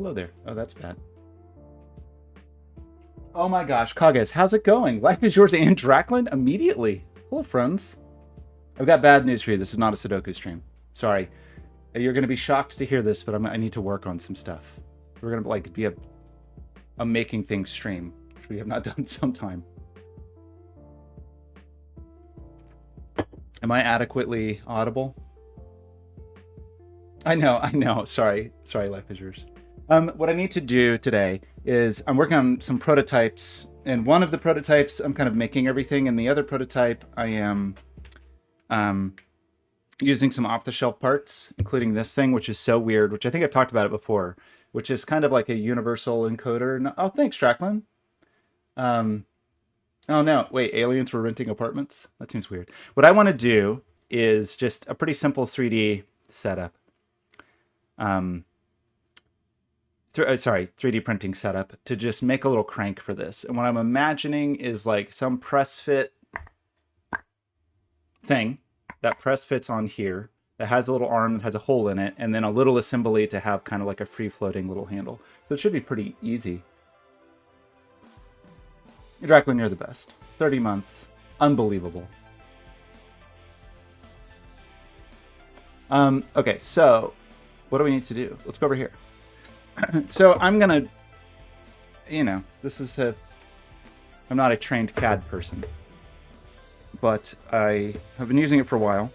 Hello there. Oh, that's bad. Oh my gosh, Kages, how's it going? Life is yours and Draklin immediately. Hello, friends. I've got bad news for you. This is not a Sudoku stream. Sorry. You're going to be shocked to hear this, but I need to work on some stuff. We're going to like be a making things stream, which we have not done some time. Am I adequately audible? I know. Sorry, Life is yours. What I need to do today is I'm working on some prototypes, and one of the prototypes I'm kind of making everything, and the other prototype I am using some off-the-shelf parts, including this thing, which is so weird, which I think I've talked about it before, which is kind of like a universal encoder. No, oh, thanks, Dracklin. Oh no, wait, aliens were renting apartments? That seems weird. What I want to do is just a pretty simple 3D setup. Sorry, 3D printing setup to just make a little crank for this. And what I'm imagining is like some press fit thing that press fits on here that has a little arm that has a hole in it, and then a little assembly to have kind of like a free floating little handle. So it should be pretty easy. Draclin, you're the best. 30 months. Unbelievable. Okay, so what do we need to do? Let's go over here. So I'm gonna, I'm not a trained CAD person, but I have been using it for a while,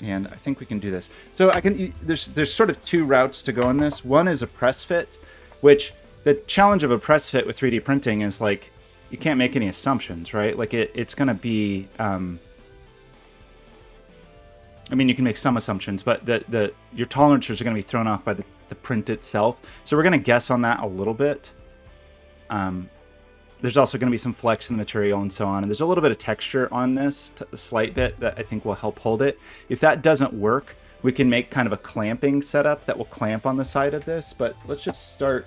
and I think we can do this. So there's sort of two routes to go in this. One is a press fit, which the challenge of a press fit with 3D printing is like, you can't make any assumptions, right? Like it's gonna be, I mean, you can make some assumptions, but your tolerances are going to be thrown off by the print itself. So we're going to guess on that a little bit. There's also going to be some flex in the material and so on. And there's a little bit of texture on this, a slight bit that I think will help hold it. If that doesn't work, we can make kind of a clamping setup that will clamp on the side of this. But let's just start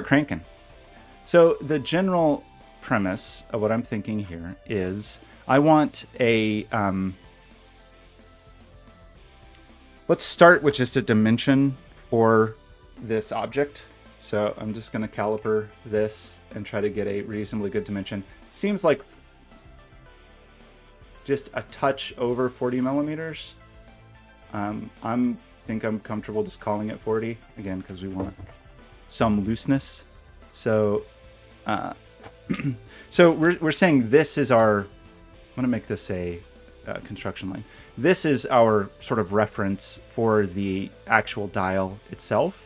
cranking. So the general premise of what I'm thinking here is I want a... let's start with just a dimension for this object. So I'm just going to caliper this and try to get a reasonably good dimension. Seems like just a touch over 40 millimeters. I think I'm comfortable just calling it 40 again because we want some looseness. So, so we're saying this is our. I'm going to make this a construction line. This is our sort of reference for the actual dial itself.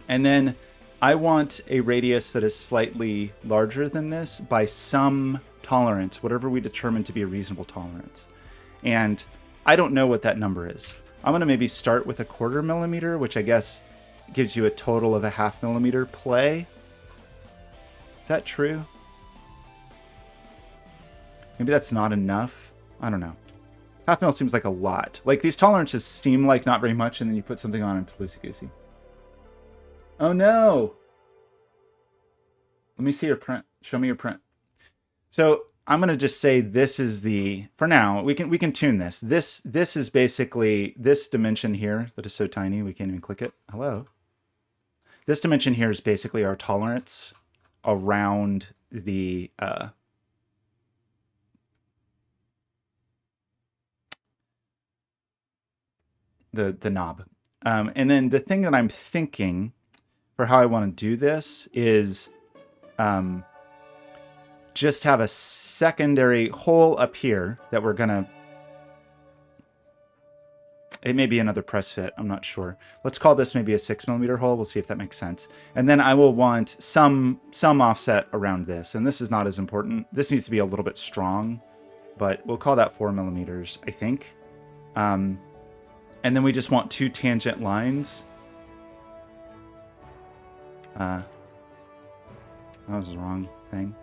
And then I want a radius that is slightly larger than this by some tolerance, whatever we determine to be a reasonable tolerance. And I don't know what that number is. I'm going to maybe start with a 1/4 millimeter, which I guess gives you a total of a 1/2 millimeter play. Is that true? Maybe that's not enough. I don't know. 1/2 mil seems like a lot. Like, these tolerances seem like not very much, and then you put something on and it's loosey-goosey. Oh no! Let me see your print. Show me your print. So I'm gonna just say this is the, for now, we can tune this. This is basically this dimension here that is so tiny we can't even click it. Hello. This dimension here is basically our tolerance around the knob. And then the thing that I'm thinking for how I want to do this is just have a secondary hole up here that we're gonna, it may be another press fit, I'm not sure. Let's call this maybe a 6 millimeter hole. We'll see if that makes sense. And then I will want some offset around this. And this is not as important. This needs to be a little bit strong, but we'll call that 4 millimeters, I think. And then we just want 2 tangent lines. That was the wrong thing.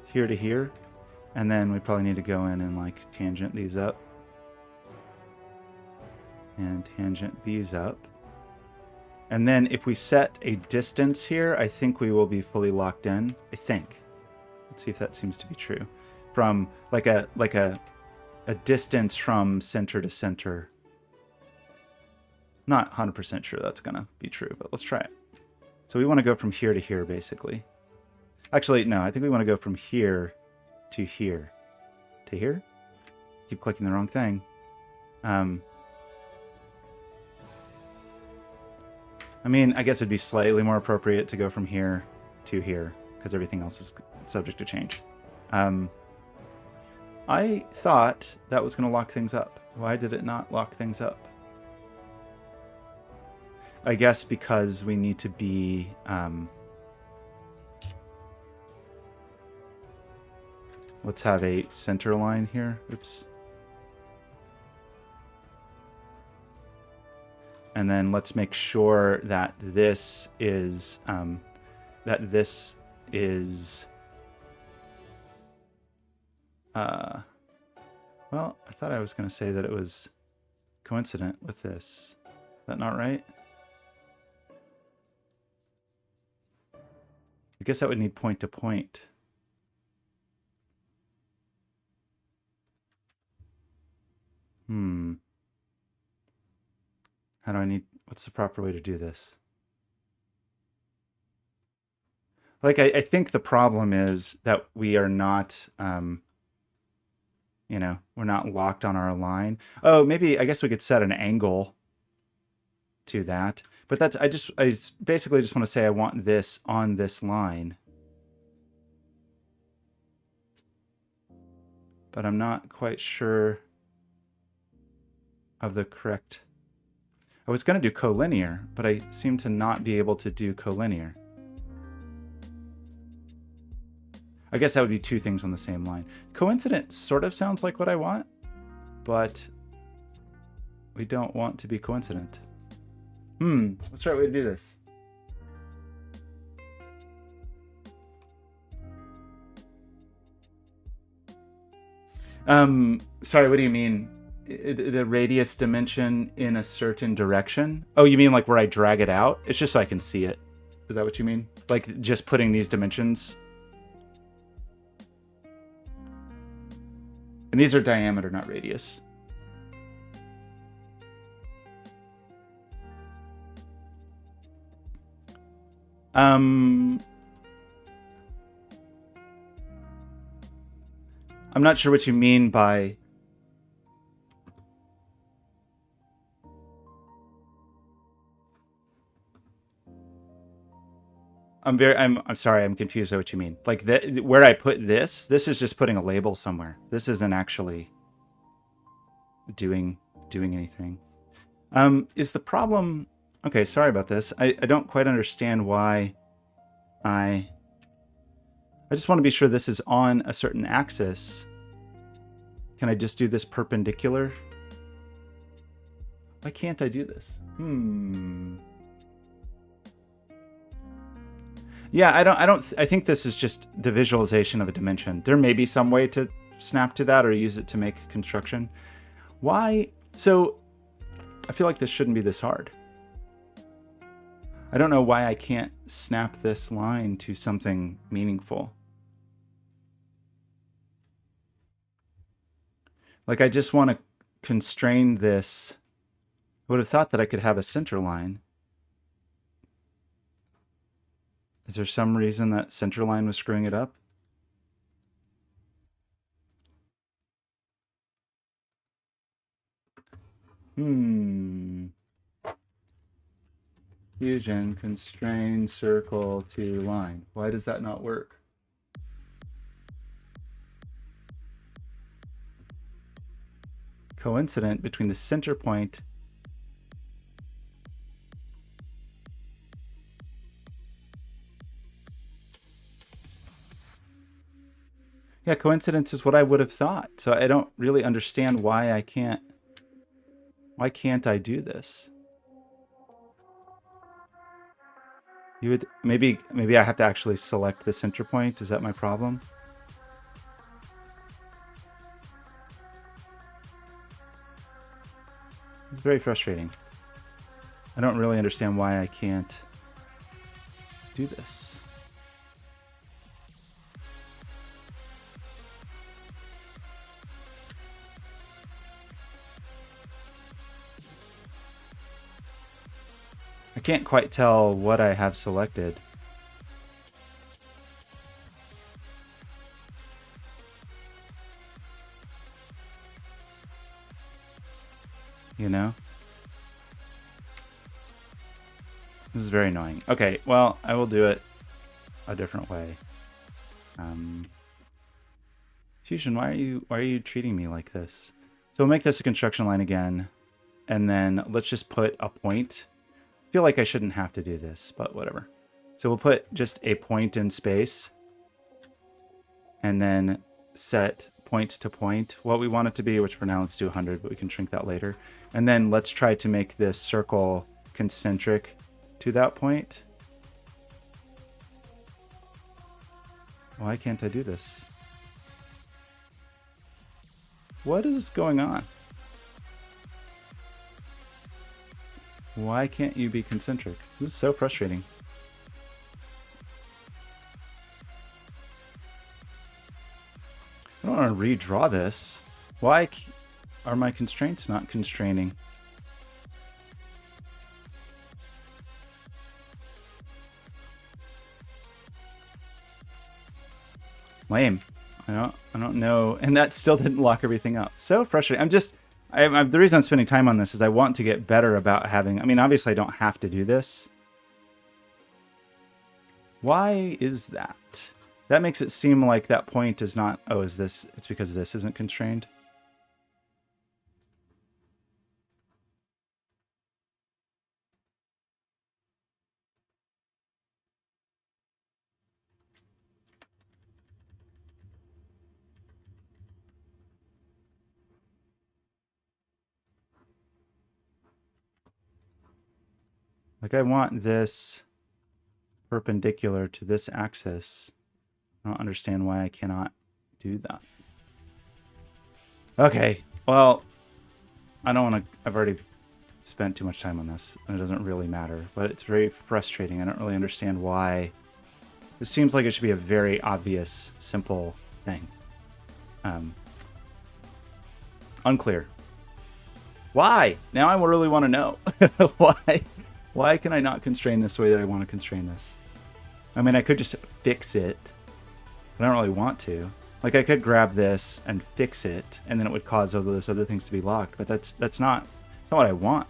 Here to here. And then we probably need to go in and like tangent these up. And tangent these up. And then if we set a distance here, I think we will be fully locked in. I think. Let's see if that seems to be true. From like a distance from center to center. Not 100% sure that's going to be true, but let's try it. So we want to go from here to here, basically. Actually, no, I think we want to go from here to here. To here? Keep clicking the wrong thing. I mean, I guess it'd be slightly more appropriate to go from here to here, because everything else is subject to change. I thought that was going to lock things up. Why did it not lock things up? I guess because we need to be... let's have a center line here. Oops. And then let's make sure that this is... well, I thought I was going to say that it was coincident with this. Is that not right? I guess that would need point to point. How do I need... what's the proper way to do this? Like, I think the problem is that we are not... you know, we're not locked on our line. Oh, maybe, I guess we could set an angle to that. But that's, I basically just want to say I want this on this line. But I'm not quite sure of the correct... I was going to do collinear, but I seem to not be able to do collinear. I guess that would be two things on the same line. Coincident sort of sounds like what I want, but we don't want to be coincident. What's the right way to do this? Sorry, what do you mean? The radius dimension in a certain direction? Oh, you mean like where I drag it out? It's just so I can see it. Is that what you mean? Like just putting these dimensions? And these are diameter, not radius. I'm not sure what you mean by... I'm sorry, I'm confused at what you mean. Like where I put this is just putting a label somewhere. This isn't actually doing anything. Is the problem... Okay, sorry about this. I don't quite understand why I just want to be sure this is on a certain axis. Can I just do this perpendicular? Why can't I do this? Yeah, I think this is just the visualization of a dimension. There may be some way to snap to that or use it to make construction. Why? So I feel like this shouldn't be this hard. I don't know why I can't snap this line to something meaningful. Like I just want to constrain this. I would have thought that I could have a center line. Is there some reason that center line was screwing it up? Fusion, constrain circle to line. Why does that not work? Coincident between the center point Yeah, coincidence is what I would have thought. So I don't really understand why I can't... Why can't I do this? You would... Maybe I have to actually select the center point. Is that my problem? It's very frustrating. I don't really understand why I can't do this. can't quite tell what I have selected. You know? This is very annoying. Okay, well, I will do it a different way. Fusion, why are you treating me like this? So we'll make this a construction line again, and then let's just put a point. I feel like I shouldn't have to do this, but whatever. So we'll put just a point in space, and then set point to point what we want it to be, which for now let's do 100, but we can shrink that later. And then let's try to make this circle concentric to that point. Why can't I do this? What is going on? Why can't you be concentric? This is so frustrating. I don't want to redraw this. Why are my constraints not constraining? Lame. I don't know, and that still didn't lock everything up. So frustrating. The reason I'm spending time on this is I want to get better about having. I mean, obviously, I don't have to do this. Why is that? That makes it seem like that point is not. Oh, is this? It's because this isn't constrained. Like I want this perpendicular to this axis. I don't understand why I cannot do that. Okay, well, I don't want to. I've already spent too much time on this, and it doesn't really matter. But it's very frustrating. I don't really understand why. This seems like it should be a very obvious, simple thing. Unclear. Why? Now I really want to know. Why? Why can I not constrain this the way that I want to constrain this? I mean, I could just fix it, but I don't really want to. Like, I could grab this and fix it, and then it would cause all those other things to be locked. But that's not what I want.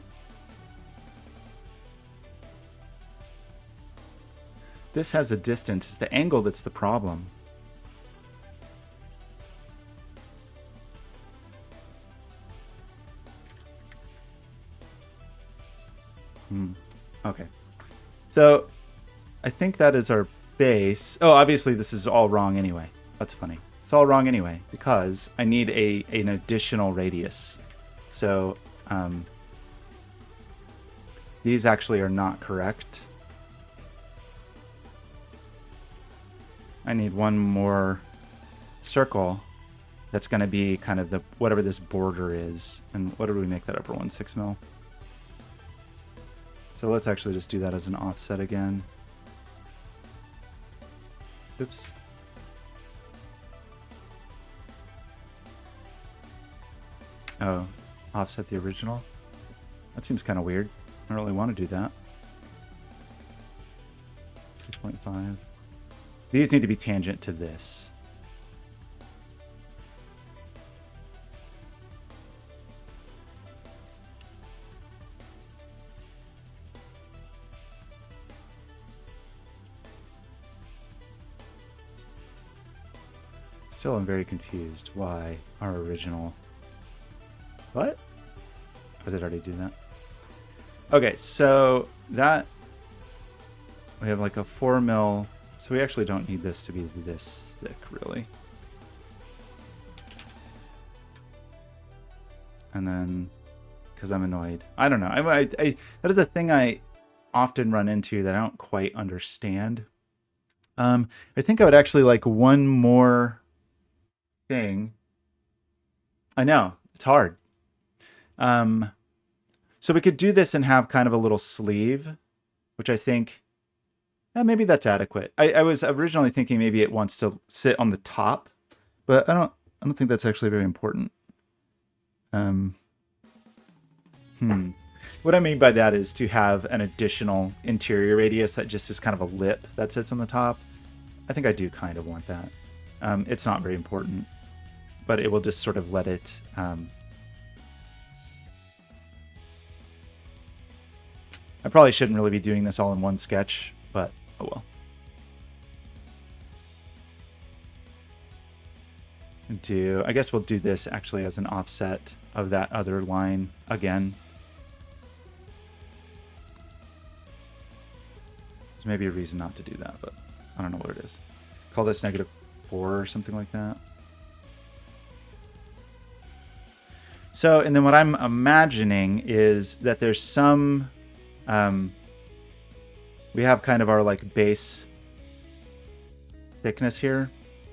This has a distance. It's the angle that's the problem. Okay. So I think that is our base. Oh, obviously this is all wrong anyway. That's funny. It's all wrong anyway because I need an additional radius. So these actually are not correct. I need one more circle that's going to be kind of the whatever this border is. And what did we make that upper one? 6 mil. So let's actually just do that as an offset again. Oops. Oh, offset the original? That seems kind of weird. I don't really want to do that. 6.5. These need to be tangent to this. Still, I'm very confused why our original... What? Or did I already do that? Okay, so that... We have like a 4 mil... So we actually don't need this to be this thick, really. And then... Because I'm annoyed. I don't know. That is a thing I often run into that I don't quite understand. I think I would actually like one more... thing. I know, it's hard. So we could do this and have kind of a little sleeve, which I think maybe that's adequate. I was originally thinking maybe it wants to sit on the top, but I don't think that's actually very important. What I mean by that is to have an additional interior radius that just is kind of a lip that sits on the top. I think I do kind of want that. It's not very important, but it will just sort of let it... I probably shouldn't really be doing this all in one sketch, but oh well. I guess we'll do this actually as an offset of that other line again. There's maybe a reason not to do that, but I don't know what it is. Call this -4 or something like that. So, and then what I'm imagining is that there's some... we have kind of our like base thickness here.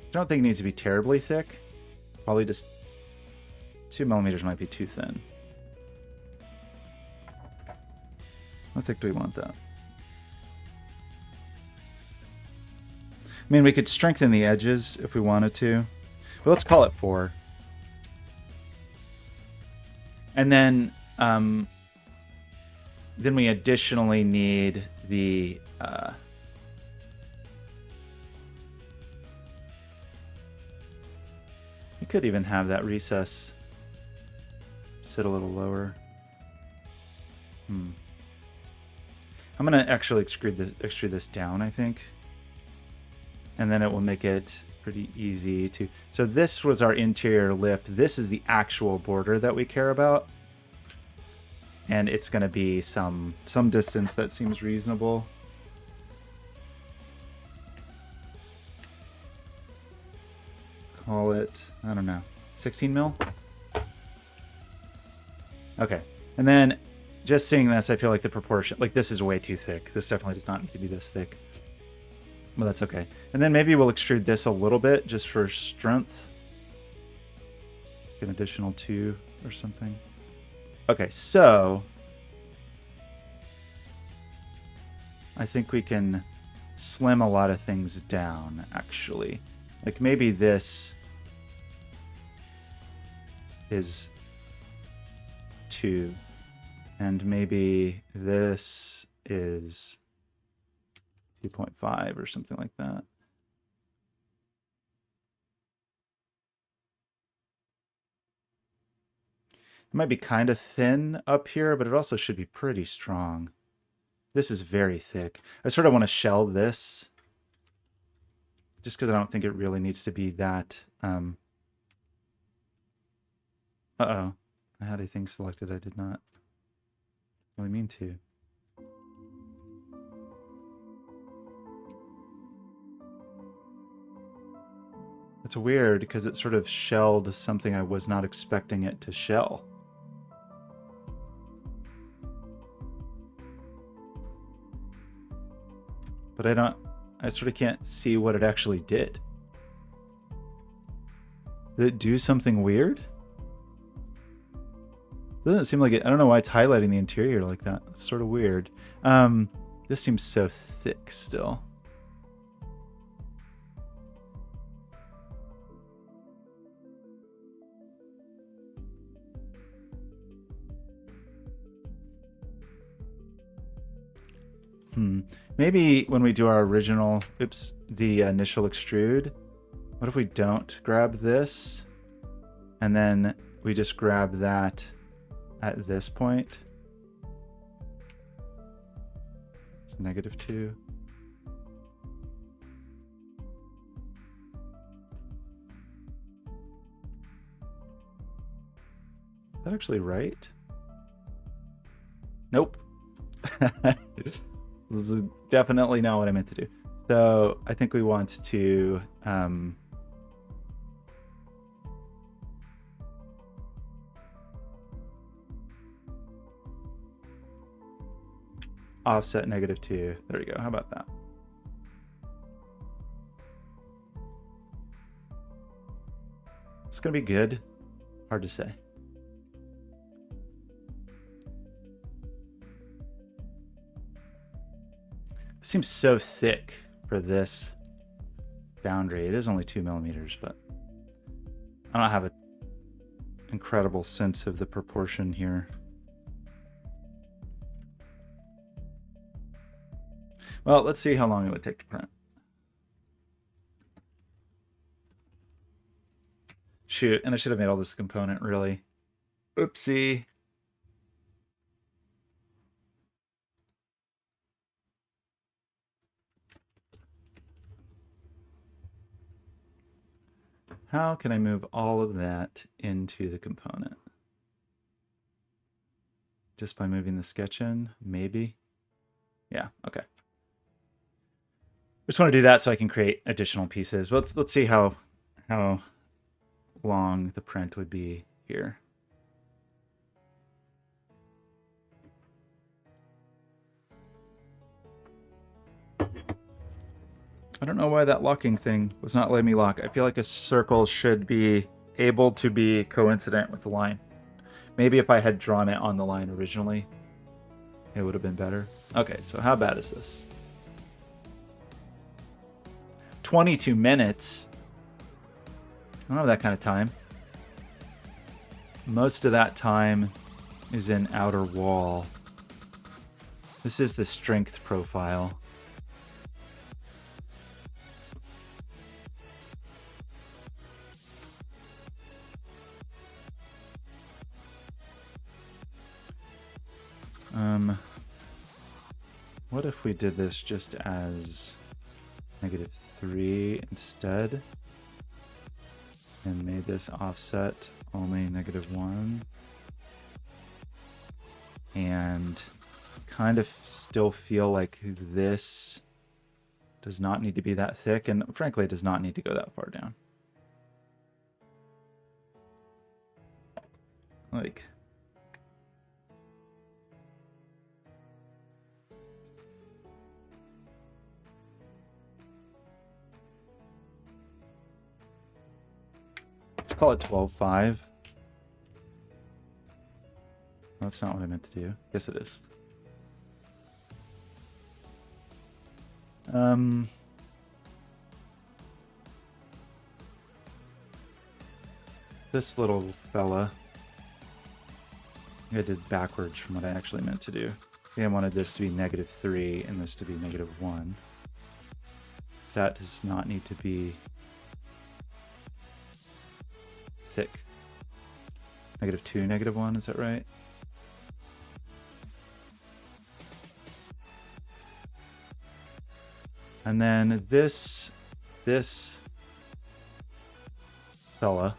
I don't think it needs to be terribly thick. Probably just 2 millimeters might be too thin. How thick do we want that? I mean, we could strengthen the edges if we wanted to, but let's call it 4. And then we additionally need the we could even have that recess sit a little lower. I'm gonna actually extrude this down, I think, and then it will make it pretty easy to... So this was our interior lip. This is the actual border that we care about. And it's going to be some distance that seems reasonable. Call it, I don't know, 16 mil? Okay. And then just seeing this, I feel like the proportion, like this is way too thick. This definitely does not need to be this thick. But that's okay. And then maybe we'll extrude this a little bit just for strength. An additional 2 or something. Okay, so I think we can slim a lot of things down, actually. Like maybe this is 2, and maybe this is 2.5 or something like that. It might be kind of thin up here, but it also should be pretty strong. This is very thick. I sort of want to shell this just because I don't think it really needs to be that. Uh-oh. I had a thing selected. I did not really mean to. It's weird because it sort of shelled something I was not expecting it to shell. But I sort of can't see what it actually did. Did it do something weird? Doesn't seem like it. I don't know why it's highlighting the interior like that. It's sort of weird. This seems so thick still. Maybe when we do our original, the initial extrude, what if we don't grab this and then we just grab that at this point? It's -2. Is that actually right? Nope. This is definitely not what I meant to do. So I think we want to offset -2. There we go. How about that? It's gonna be good. Hard to say. It seems so thick for this boundary. It is only 2 millimeters, but I don't have an incredible sense of the proportion here. Well, let's see how long it would take to print. Shoot, and I should have made all this component, really. Oopsie. How can I move all of that into the component? Just by moving the sketch in, maybe? Yeah, okay. I just want to do that so I can create additional pieces. Let's see how long the print would be here. I don't know why that locking thing was not letting me lock. I feel like a circle should be able to be coincident with the line. Maybe if I had drawn it on the line originally, it would have been better. Okay, so how bad is this? 22 minutes. I don't have that kind of time. Most of that time is in outer wall. This is the strength profile. What if we did this just as -3 instead and made this offset only -1 and kind of still feel like this does not need to be that thick and frankly it does not need to go that far down. Like, let's call it 12.5. That's not what I meant to do. Yes, it is. This little fella, I did backwards from what I actually meant to do. I wanted this to be -3 and this to be -1. That does not need to be thick. -2, -1, is that right? And then this fella,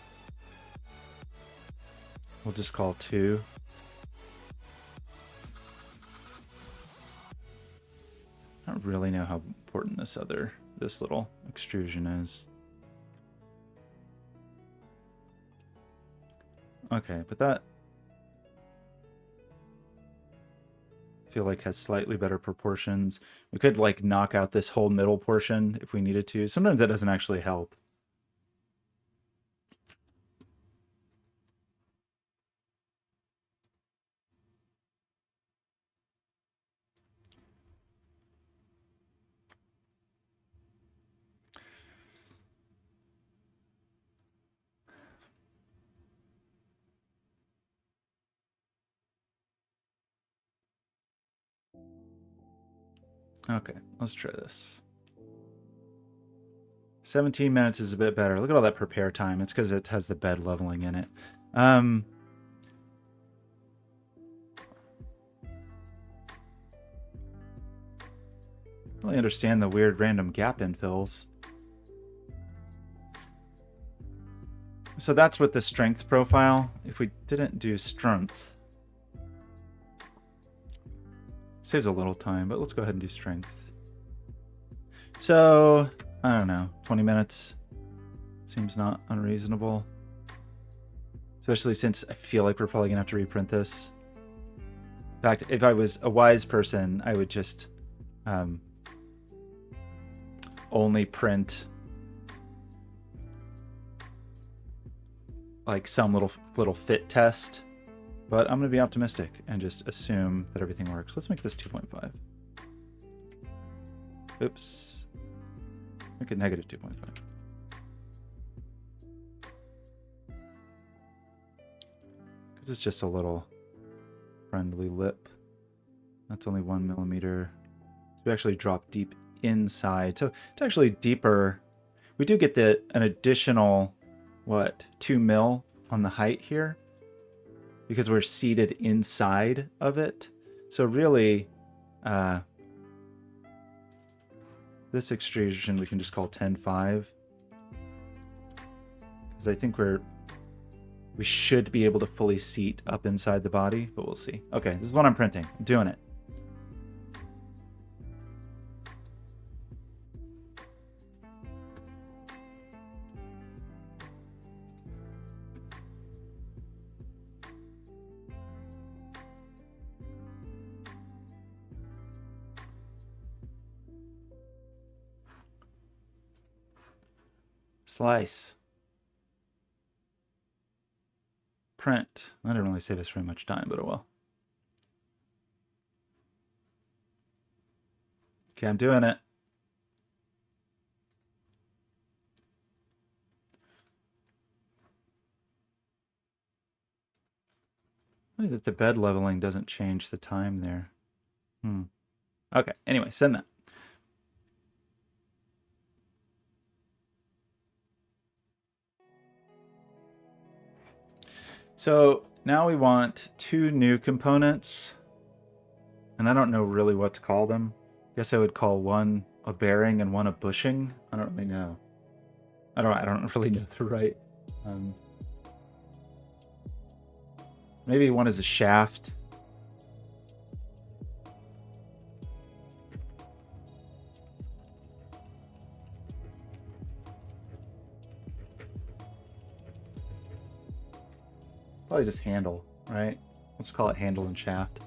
we'll just call 2. I don't really know how important this little extrusion is. Okay, but that I feel like has slightly better proportions. We could like knock out this whole middle portion if we needed to. Sometimes that doesn't actually help. Okay, let's try this. 17 minutes is a bit better. Look at all that prepare time. It's because it has the bed leveling in it. I really understand the weird random gap infills. So that's with the strength profile. If we didn't do strength, saves a little time, but let's go ahead and do strength. So, I don't know, 20 minutes seems not unreasonable. Especially since I feel like we're probably gonna have to reprint this. In fact, if I was a wise person, I would just only print like some little fit test. But I'm gonna be optimistic and just assume that everything works. Let's make this 2.5. Oops. Make it -2.5. Because it's just a little friendly lip. That's only 1 millimeter. we actually drop deep inside. So it's actually deeper. We do get an additional, what, 2 mil on the height here because we're seated inside of it. So really, this extrusion we can just call 10.5 because I think we should be able to fully seat up inside the body, but we'll see. Okay, this is what I'm printing. I'm doing it. Slice. Print. I didn't really save us very much time, but oh well. Okay, I'm doing it. Funny that the bed leveling doesn't change the time there. Okay, anyway, send that. So now we want 2 new components, and I don't know really what to call them. I guess I would call one a bearing and one a bushing. I don't really know. I don't really know the right. Maybe one is a shaft. Probably just handle, right? Let's call it handle and shaft.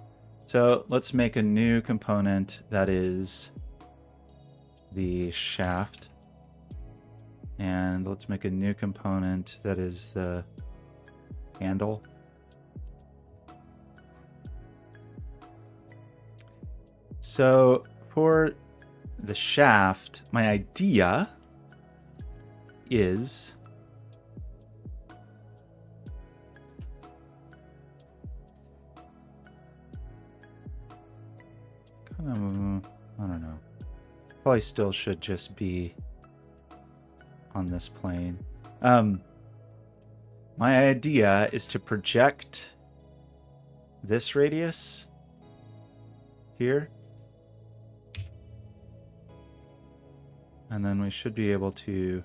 So let's make a new component that is the shaft. And let's make a new component that is the handle. So for the shaft, my idea is kind of, I don't know. Probably still should just be on this plane. My idea is to project this radius here. And then we should be able to...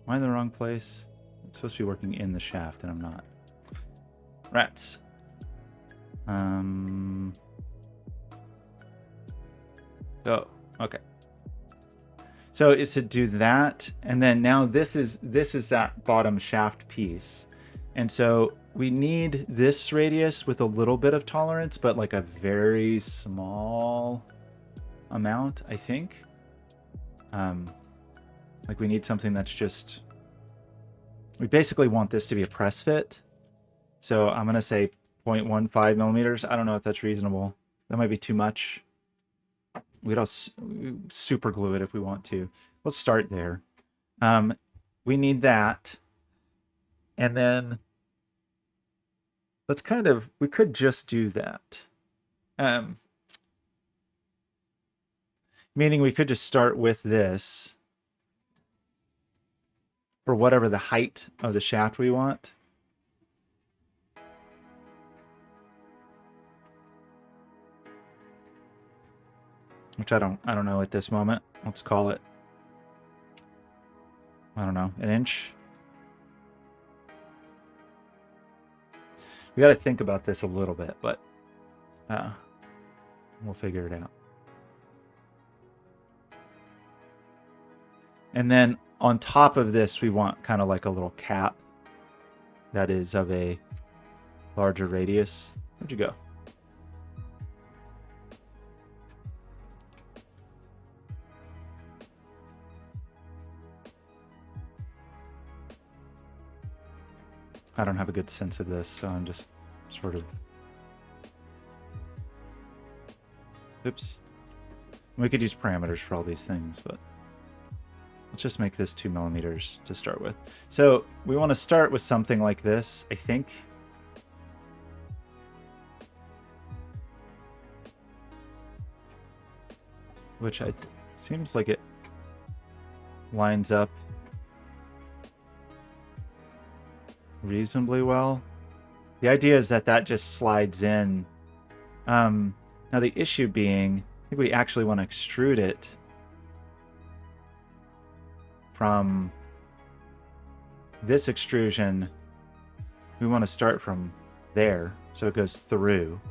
Am I in the wrong place? I'm supposed to be working in the shaft, and I'm not. Rats. Oh, okay. So it's to do that, and then now this is that bottom shaft piece. And so we need this radius with a little bit of tolerance, but like a very small amount, I think. Like we need something that's just... We basically want this to be a press fit. So I'm going to say 0.15 millimeters. I don't know if that's reasonable. That might be too much. We'd also super glue it if we want to. Let's start there. We need that. And then let's we could just do that. Meaning we could just start with this for whatever the height of the shaft we want. Which I don't know at this moment. Let's call it, I don't know, an inch. We got to think about this a little bit, but we'll figure it out. And then on top of this, we want kind of like a little cap that is of a larger radius. Where'd you go? I don't have a good sense of this, so I'm just sort of... Oops. We could use parameters for all these things, but let's just make this 2 millimeters to start with. So we want to start with something like this, I think. which seems like it lines up reasonably well. The idea is that that just slides in. Now the issue being, I think we actually want to extrude it from this extrusion. We want to start from there, so it goes through.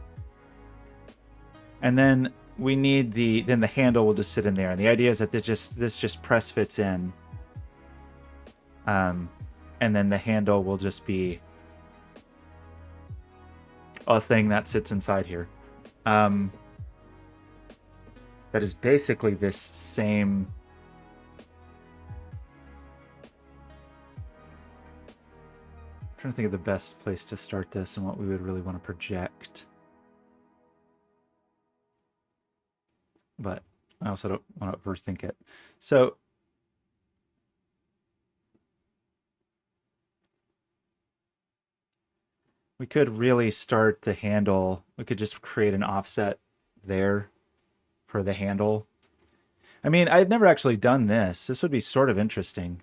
And then we need then the handle will just sit in there. And the idea is that this just press fits in. And then the handle will just be a thing that sits inside here. That is basically this same... I'm trying to think of the best place to start this and what we would really want to project. But I also don't want to overthink it. So we could really start the handle. We could just create an offset there for the handle. I mean, I've never actually done this. This would be sort of interesting.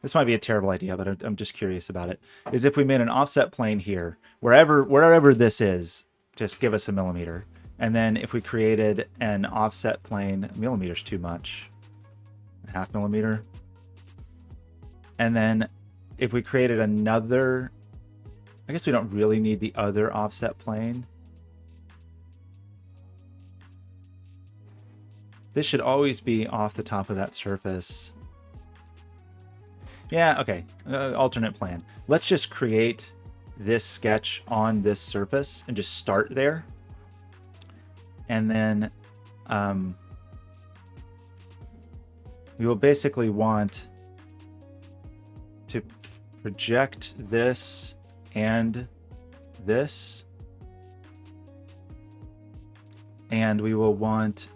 This might be a terrible idea, but I'm just curious about it. Is if we made an offset plane here, wherever this is, just give us a millimeter. And then if we created an offset plane, a millimeter's too much, a half millimeter. And then if we created another, I guess we don't really need the other offset plane. This should always be off the top of that surface. Yeah, okay, alternate plan. Let's just create this sketch on this surface and just start there. And then we will basically want to project this and this. And we will want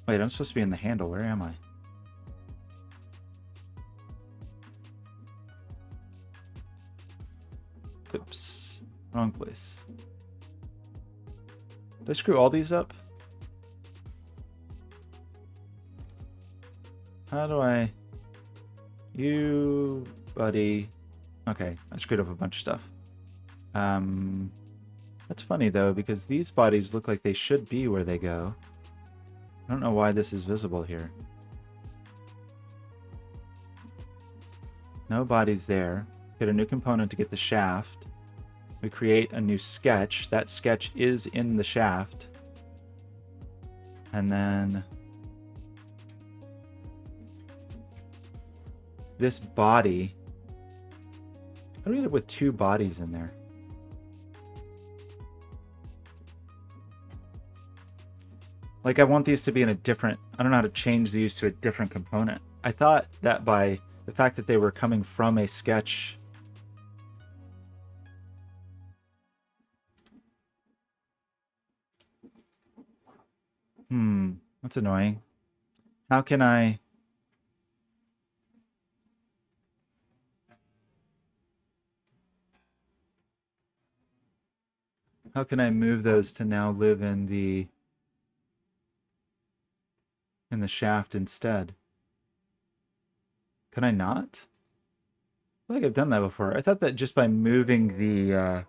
wait, I'm supposed to be in the handle. Where am I? Oops, wrong place. Did I screw all these up? How do I... You, buddy. Okay, I screwed up a bunch of stuff. That's funny though, because these bodies look like they should be where they go. I don't know why this is visible here. No bodies there. Get a new component to get the shaft. We create a new sketch. That sketch is in the shaft. And then this body. How do we end up with two bodies in there? Like, I want these to be in a different... I don't know how to change these to a different component. I thought that by the fact that they were coming from a sketch... That's annoying. How can I... How can I move those to now live in the shaft instead? Can I not? I think I've done that before. I thought that just by moving the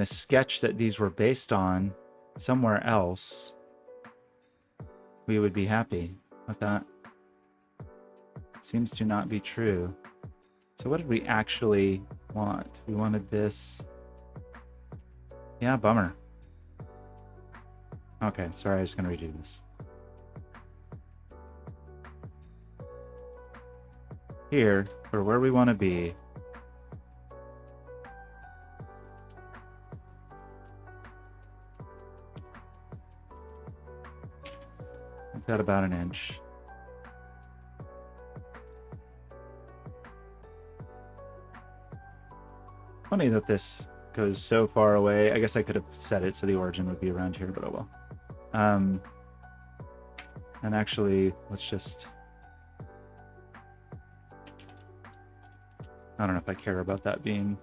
sketch that these were based on somewhere else, we would be happy. But that seems to not be true. So what did we actually want? We wanted this. Yeah, bummer. Okay, sorry, I was going to redo this. Here, for where we want to be, I've got about an inch. Funny that this goes so far away. I guess I could have set it so the origin would be around here, but oh well. And actually, let's just... I don't know if I care about that being...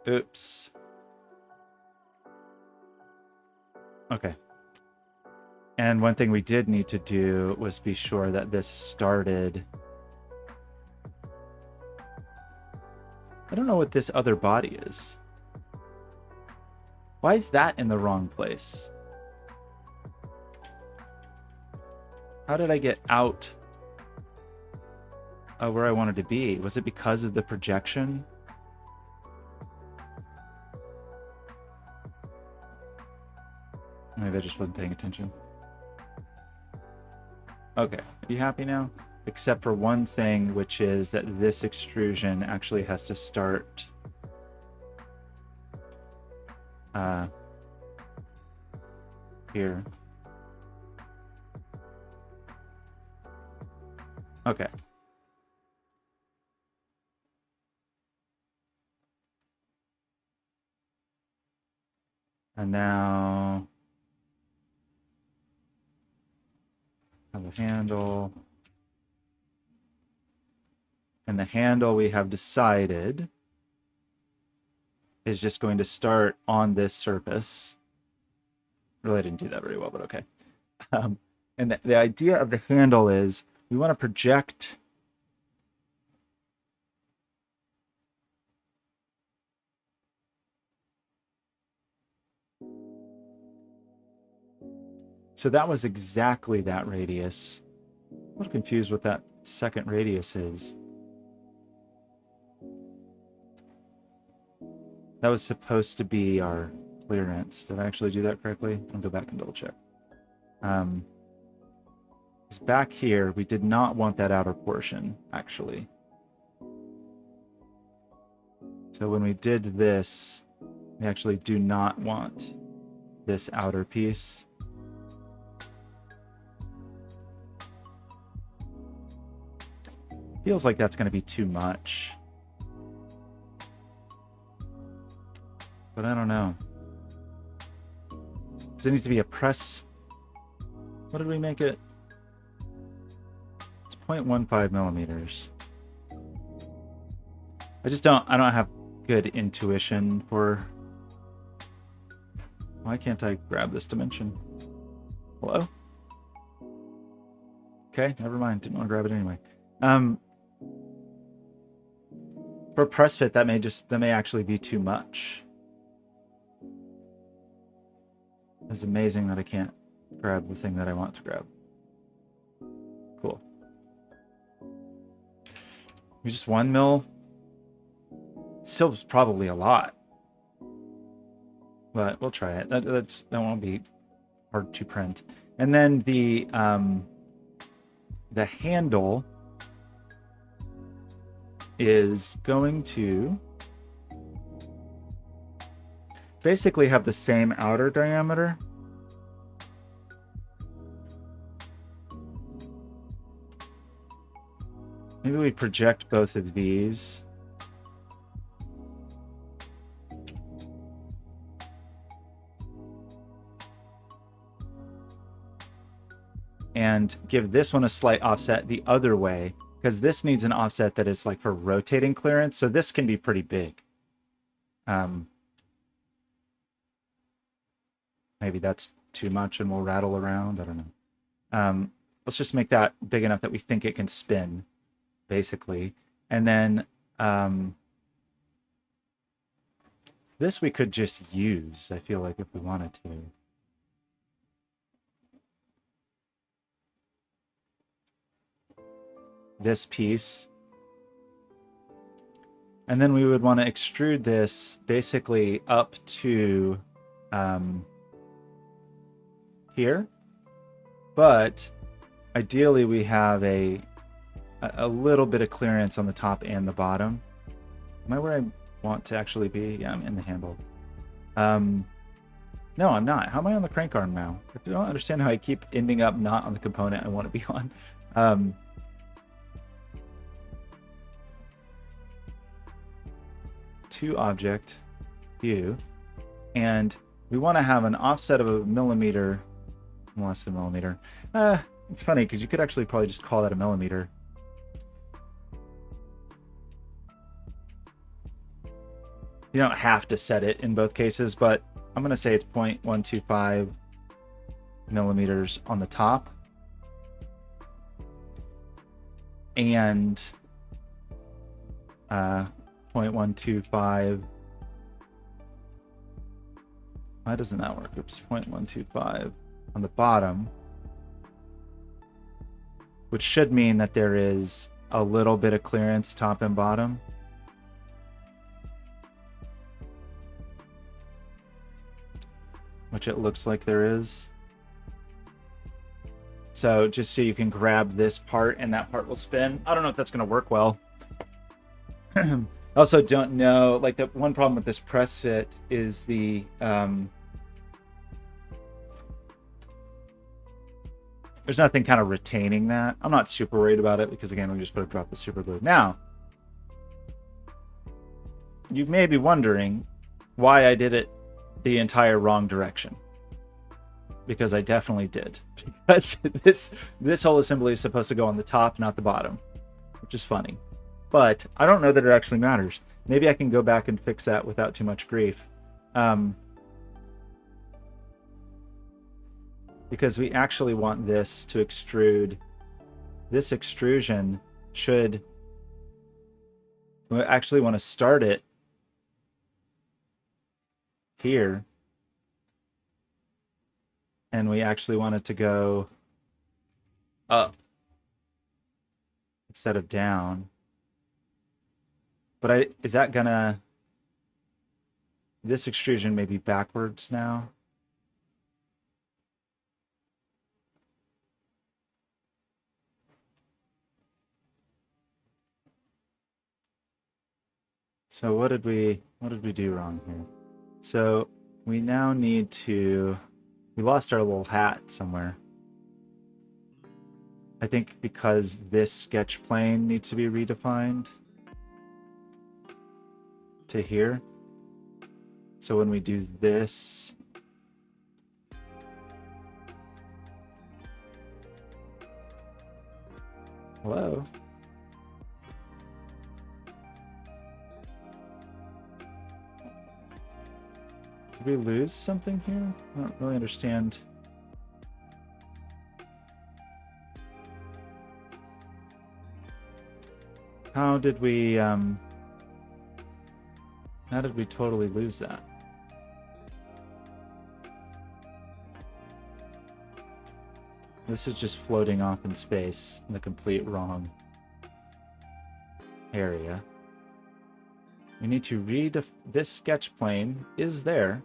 Oops. Okay. And one thing we did need to do was be sure that this started... I don't know what this other body is. Why is that in the wrong place? How did I get out of where I wanted to be? Was it because of the projection? Maybe I just wasn't paying attention. Okay, are you happy now? Except for one thing, which is that this extrusion actually has to start here. Okay. And now have a handle. And the handle we have decided is just going to start on this surface. Really didn't do that very well, but okay. And the idea of the handle is we want to project so that was exactly that radius. I'm a little confused what that second radius is. That was supposed to be our clearance. Did I actually do that correctly? I'll go back and double check. Because back here, we did not want that outer portion, actually. So when we did this, we actually do not want this outer piece. Feels like that's going to be too much. But I don't know. Because it needs to be a press. What did we make it? It's 0.15 millimeters. I don't have good intuition for... Why can't I grab this dimension? Hello? Okay, never mind. Didn't want to grab it anyway. For press fit, that may actually be too much. It's amazing that I can't grab the thing that I want to grab. Cool. Just 1 mil. Still probably a lot. But we'll try it. That won't be hard to print. And then the handle is going to basically have the same outer diameter. Maybe we project both of these. And give this one a slight offset the other way, because this needs an offset that is like for rotating clearance. So this can be pretty big. Maybe that's too much and we'll rattle around. I don't know. Let's just make that big enough that we think it can spin, basically. And then this we could just use, I feel like, if we wanted to. This piece. And then we would want to extrude this basically up to here. But ideally we have a little bit of clearance on the top and the bottom. Am I where I want to actually be? Yeah, I'm in the handle. No, I'm not. How am I on the crank arm now? I don't understand how I keep ending up not on the component I want to be on. to object, view, and we want to have an offset of a millimeter, less than a millimeter. It's funny because you could actually probably just call that a millimeter. You don't have to set it in both cases, but I'm going to say it's 0.125 millimeters on the top. And 0.125. Why doesn't that work? Oops, 0.125 on the bottom, which should mean that there is a little bit of clearance top and bottom. Which it looks like there is. So just so you can grab this part and that part will spin. I don't know if that's going to work well. I also don't know, like the one problem with this press fit is the there's nothing kind of retaining that. I'm not super worried about it because again, we just put a drop of super glue. Now, you may be wondering why I did it the entire wrong direction. Because I definitely did. Because this whole assembly is supposed to go on the top, not the bottom, which is funny. But I don't know that it actually matters. Maybe I can go back and fix that without too much grief. Because we actually want this to extrude. This extrusion should... We actually want to start it here. And we actually want it to go up instead of down. But is that gonna... This extrusion may be backwards now. So what did we do wrong here? So we now need to... We lost our little hat somewhere. I think because this sketch plane needs to be redefined to here. So when we do this, hello? Did we lose something here? I don't really understand. How did we totally lose that? This is just floating off in space in the complete wrong area. We need to read this sketch plane is there.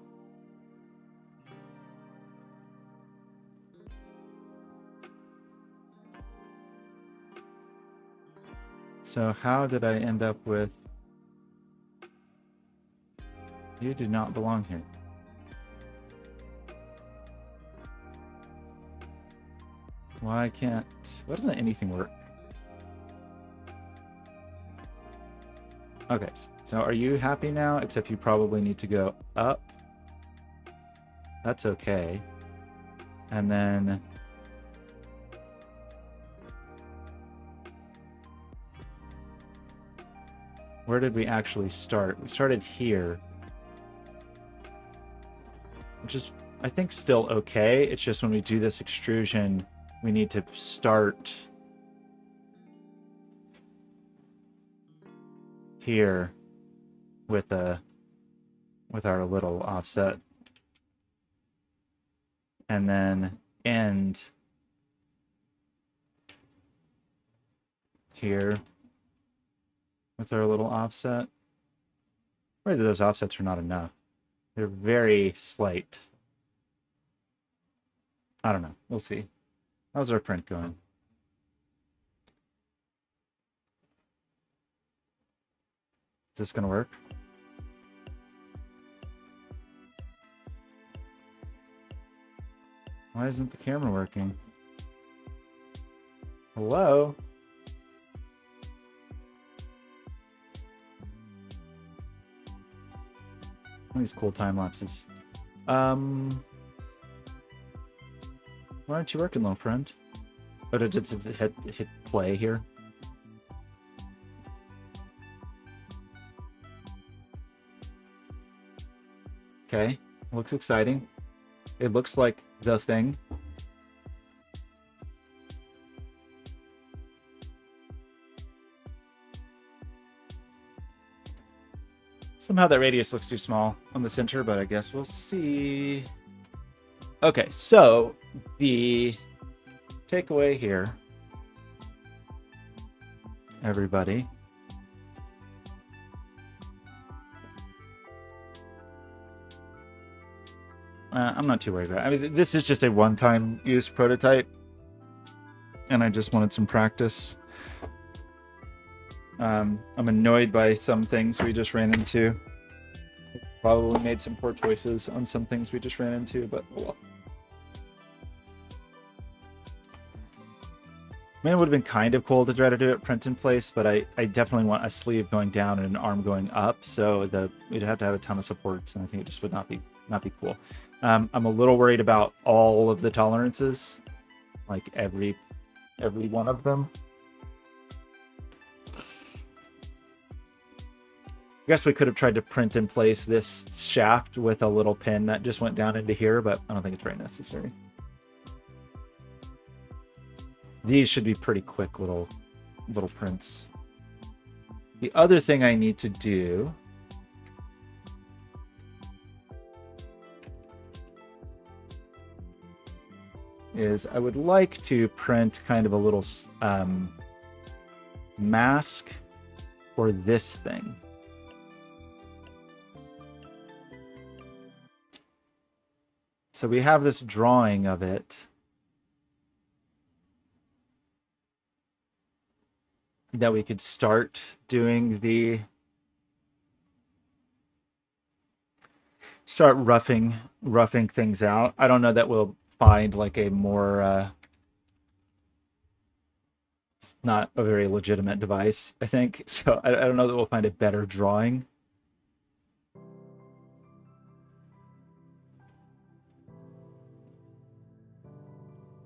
So how did I end up with... You do not belong here. Why can't... Why doesn't anything work? Okay, so are you happy now? Except you probably need to go up. That's okay. And then... Where did we actually start? We started here. Which is, I think, still okay. It's just when we do this extrusion, we need to start here with our little offset. And then end here with our little offset. Or either those offsets are not enough. They're very slight. I don't know. We'll see. How's our print going? Is this going to work? Why isn't the camera working? Hello? These cool time lapses. Why aren't you working, little friend? Oh, did it just hit play here? Okay, looks exciting. It looks like the thing. Somehow that radius looks too small on the center, but I guess we'll see. Okay, so the takeaway here, everybody, I'm not too worried about it. I mean, this is just a one-time use prototype, and I just wanted some practice. I'm annoyed by some things we just ran into. Probably made some poor choices on some things we just ran into, but well. I mean, it would have been kind of cool to try to do it print in place, but I definitely want a sleeve going down and an arm going up, so we'd have to have a ton of supports, and I think it just would not be cool. I'm a little worried about all of the tolerances, like every one of them. I guess we could have tried to print in place this shaft with a little pin that just went down into here, but I don't think it's very necessary. These should be pretty quick little prints. The other thing I need to do is I would like to print kind of a little mask for this thing. So we have this drawing of it. That we could start doing start roughing things out. I don't know that we'll find like a more it's not a very legitimate device, I think. So I don't know that we'll find a better drawing.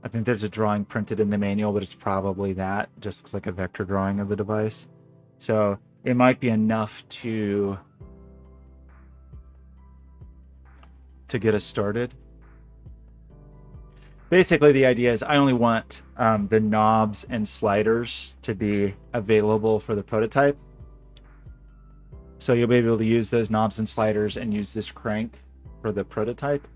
I think there's a drawing printed in the manual, but it's probably that. It just looks like a vector drawing of the device. So it might be enough to get us started. Basically, the idea is I only want the knobs and sliders to be available for the prototype. So you'll be able to use those knobs and sliders and use this crank for the prototype.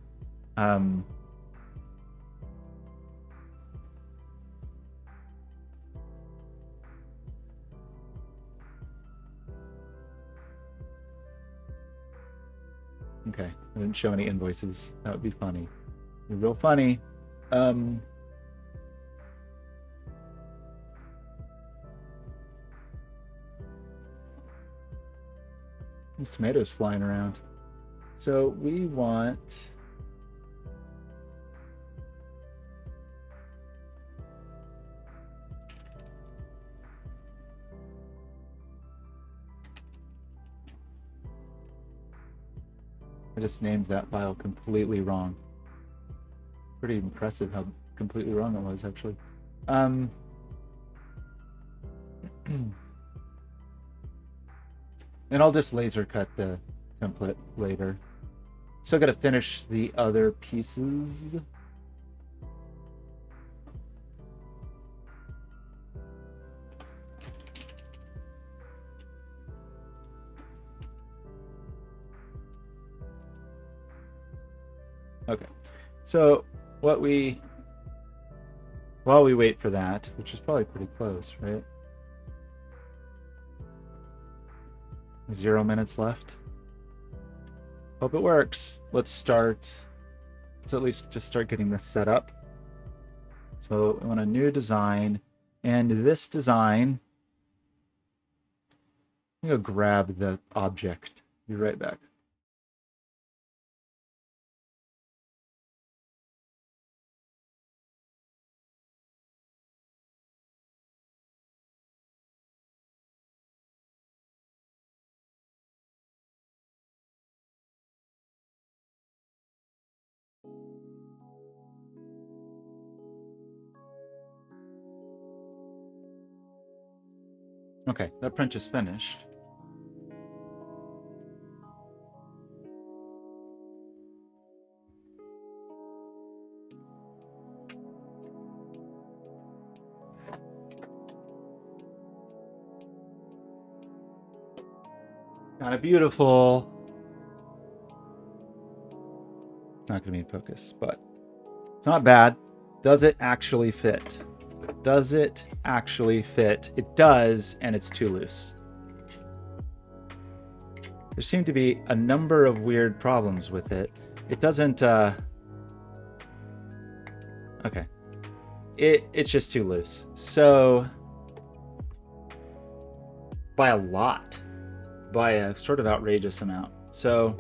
Okay, I didn't show any invoices. That would be funny. Be real funny. These tomatoes flying around. So we want... I just named that file completely wrong. Pretty impressive how completely wrong it was, actually. And I'll just laser cut the template later. Still got to finish the other pieces. Okay, so while we wait for that, which is probably pretty close, right? 0 minutes left. Hope it works. Let's at least just start getting this set up. So I want a new design, and this design, I'm gonna grab the object. Be right back. Okay, that print is finished. Kind of beautiful. Not going to be in focus, but it's not bad. Does it actually fit? Does it actually fit? It does, and it's too loose. There seem to be a number of weird problems with it. It doesn't, okay. It's just too loose. So, by a lot. By a sort of outrageous amount. So,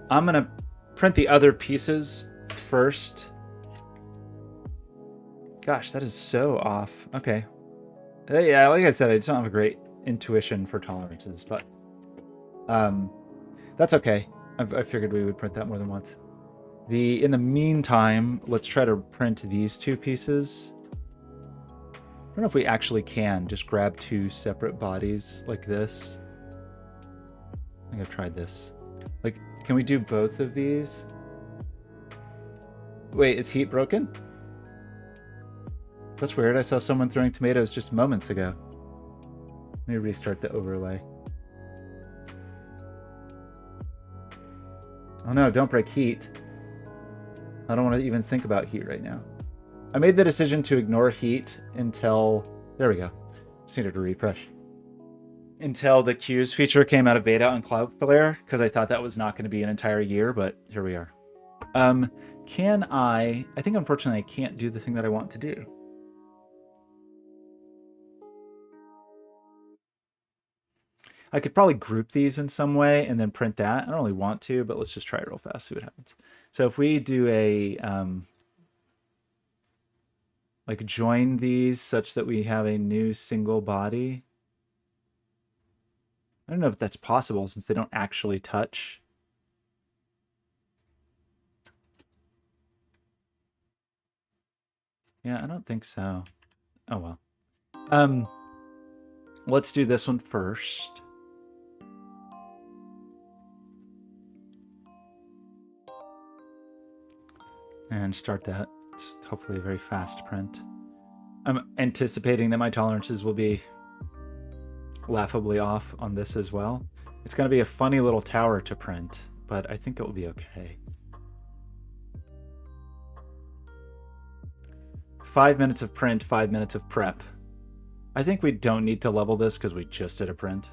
I'm going to print the other pieces first. Gosh, that is so off. Okay. Yeah, like I said, I just don't have a great intuition for tolerances, but that's okay. I figured we would print that more than once. In the meantime, let's try to print these two pieces. I don't know if we actually can just grab two separate bodies like this. I think I've tried this. Like, can we do both of these? Wait, is heat broken? That's weird. I saw someone throwing tomatoes just moments ago. Let me restart the overlay. Oh no, don't break heat. I don't want to even think about heat right now. I made the decision to ignore heat until... There we go. Just needed to refresh. Until the cues feature came out of beta on Cloudflare, because I thought that was not going to be an entire year, but here we are. Can I think unfortunately I can't do the thing that I want to do. I could probably group these in some way and then print that. I don't really want to, but let's just try it real fast, see what happens. So if we do a, like join these such that we have a new single body. I don't know if that's possible since they don't actually touch. Yeah, I don't think so. Oh well. Let's do this one first. And start that. It's hopefully a very fast print. I'm anticipating that my tolerances will be laughably off on this as well. It's going to be a funny little tower to print, but I think it will be okay. 5 minutes of print, 5 minutes of prep. I think we don't need to level this because we just did a print.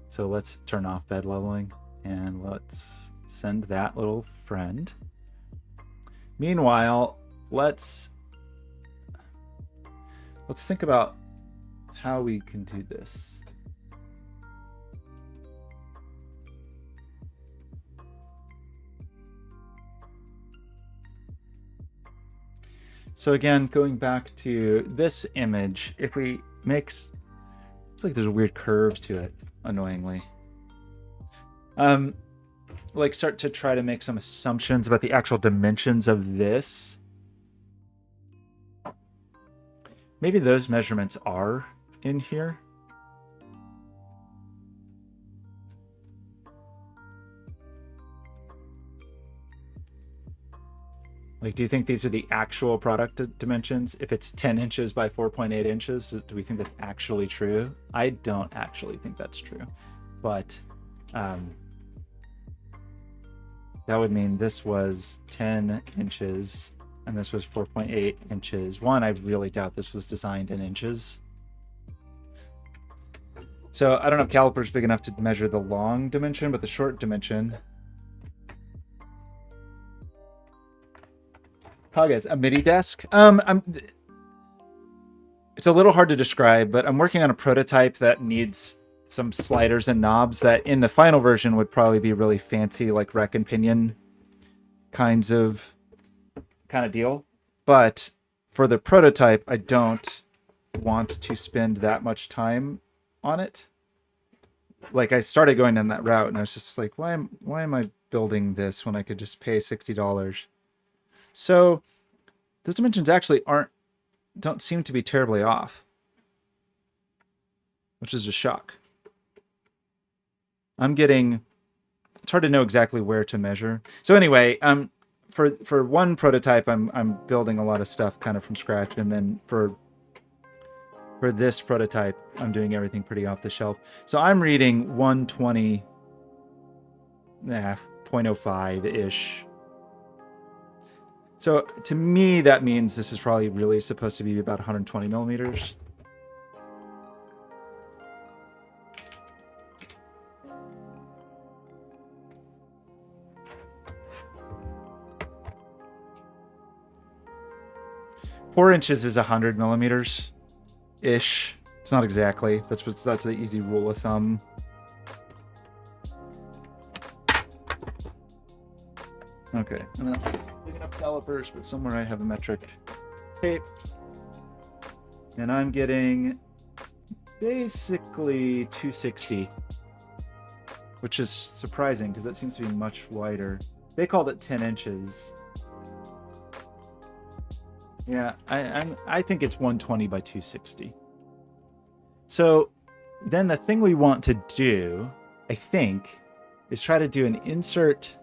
So let's turn off bed leveling and let's send that little friend. Meanwhile, let's think about how we can do this. So again, going back to this image, if we it's like there's a weird curve to it, annoyingly. Like start to try to make some assumptions about the actual dimensions of this. Maybe those measurements are in here. Like, do you think these are the actual product dimensions? If it's 10 inches by 4.8 inches, do we think that's actually true? I don't actually think that's true, but that would mean this was 10 inches and this was 4.8 inches. One, I really doubt this was designed in inches. So I don't know if caliper's big enough to measure the long dimension, but the short dimension. Kages, a MIDI desk. It's a little hard to describe, but I'm working on a prototype that needs some sliders and knobs that in the final version would probably be really fancy, like rack and pinion kind of deal. But for the prototype, I don't want to spend that much time on it. Like, I started going down that route and I was just like, why am I building this when I could just pay $60? So those dimensions actually aren't don't seem to be terribly off, which is a shock. I'm getting, it's hard to know exactly where to measure. So anyway, for one prototype, I'm building a lot of stuff kind of from scratch, and then for this prototype, I'm doing everything pretty off the shelf. So I'm reading 120, 0.05-ish. So to me, that means this is probably really supposed to be about 120 millimeters. Four inches is 100 millimeters ish. It's not exactly. That's an easy rule of thumb. Okay, I'm not picking up calipers, but somewhere I have a metric tape. And I'm getting basically 260, which is surprising because that seems to be much wider. They called it 10 inches. Yeah, I think it's 120 by 260. So then the thing we want to do, I think, is try to do an insert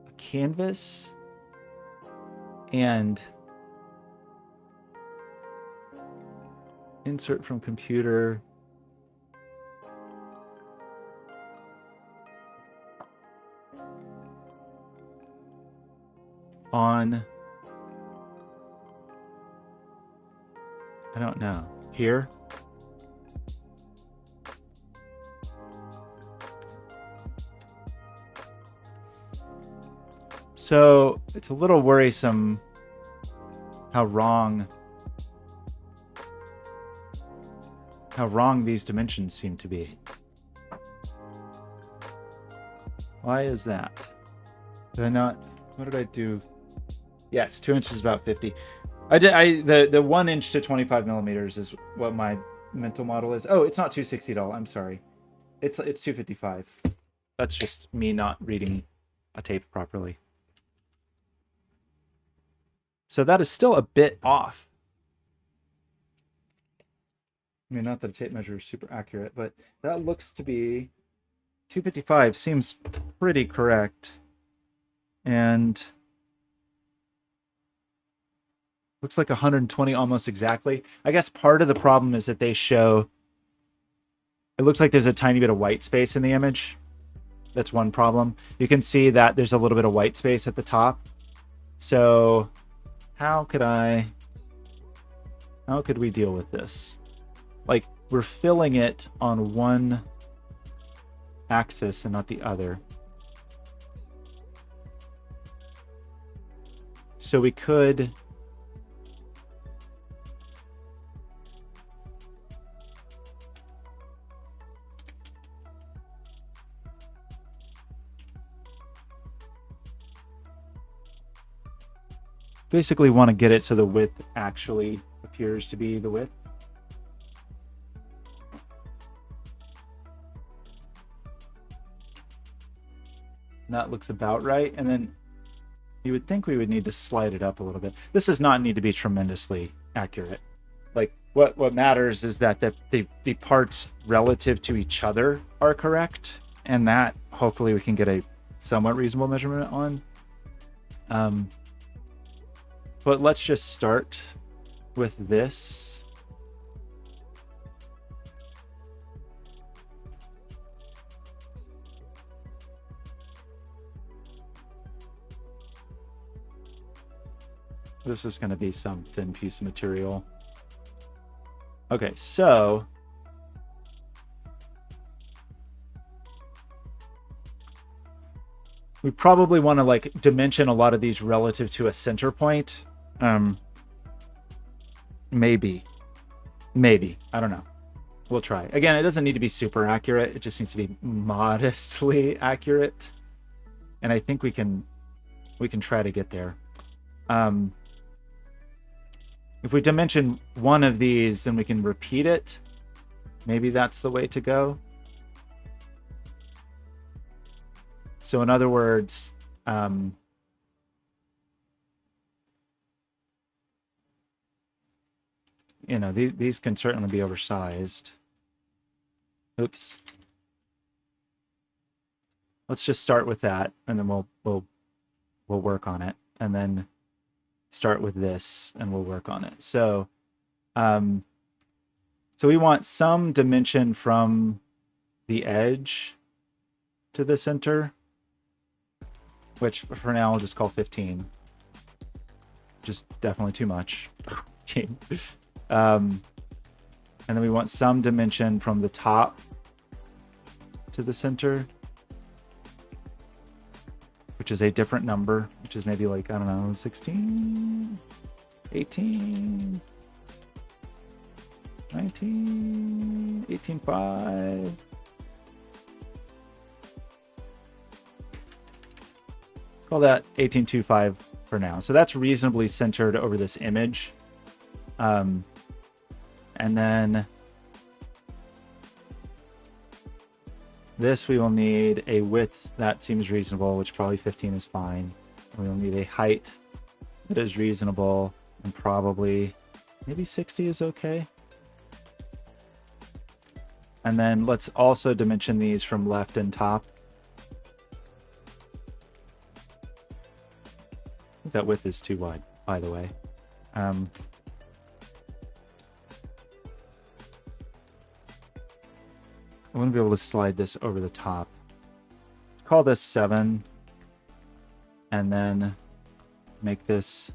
a canvas and insert from computer. On, I don't know, here? So it's a little worrisome how wrong these dimensions seem to be. Why is that? Did I not? What did I do? Yes, 2 inches is about 50. The 1 inch to 25 millimeters is what my mental model is. Oh, it's not 260 at all. I'm sorry. It's 255. That's just me not reading a tape properly. So that is still a bit off. I mean, not that a tape measure is super accurate, but that looks to be 255 seems pretty correct. And looks like 120 almost exactly. I guess part of the problem is that they show, it looks like there's a tiny bit of white space in the image. That's one problem. You can see that there's a little bit of white space at the top. So how could we deal with this? Like, we're filling it on one axis and not the other. So we could basically want to get it so the width actually appears to be the width. That looks about right. And then you would think we would need to slide it up a little bit. This does not need to be tremendously accurate. Like, what matters is that the parts relative to each other are correct, and that hopefully we can get a somewhat reasonable measurement on. But let's just start with this. This is going to be some thin piece of material. Okay, so we probably want to like dimension a lot of these relative to a center point. Maybe, I don't know. We'll try. Again, it doesn't need to be super accurate. It just needs to be modestly accurate. And I think we can try to get there. If we dimension one of these, then we can repeat it. Maybe that's the way to go. So in other words, you know, these can certainly be oversized. Oops. Let's just start with that, and then we'll work on it, and then start with this, and we'll work on it. So, so we want some dimension from the edge to the center, which for now I'll just call 15. Just definitely too much. And then we want some dimension from the top to the center, which is a different number, which is maybe like, I don't know, 16, 18, 19, 18.5. Call that 18.25 for now. So that's reasonably centered over this image. And then this, we will need a width that seems reasonable, which probably 15 is fine. We will need a height that is reasonable, and probably maybe 60 is okay. And then let's also dimension these from left and top. That width is too wide, by the way. I want to be able to slide this over the top. Let's call this 7, and then make this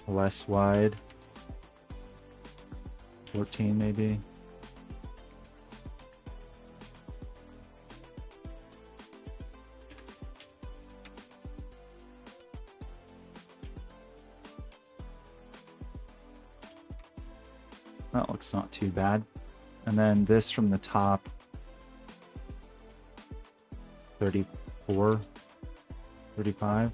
less wide. 14 maybe. That looks not too bad. And then this from the top, 34, 35.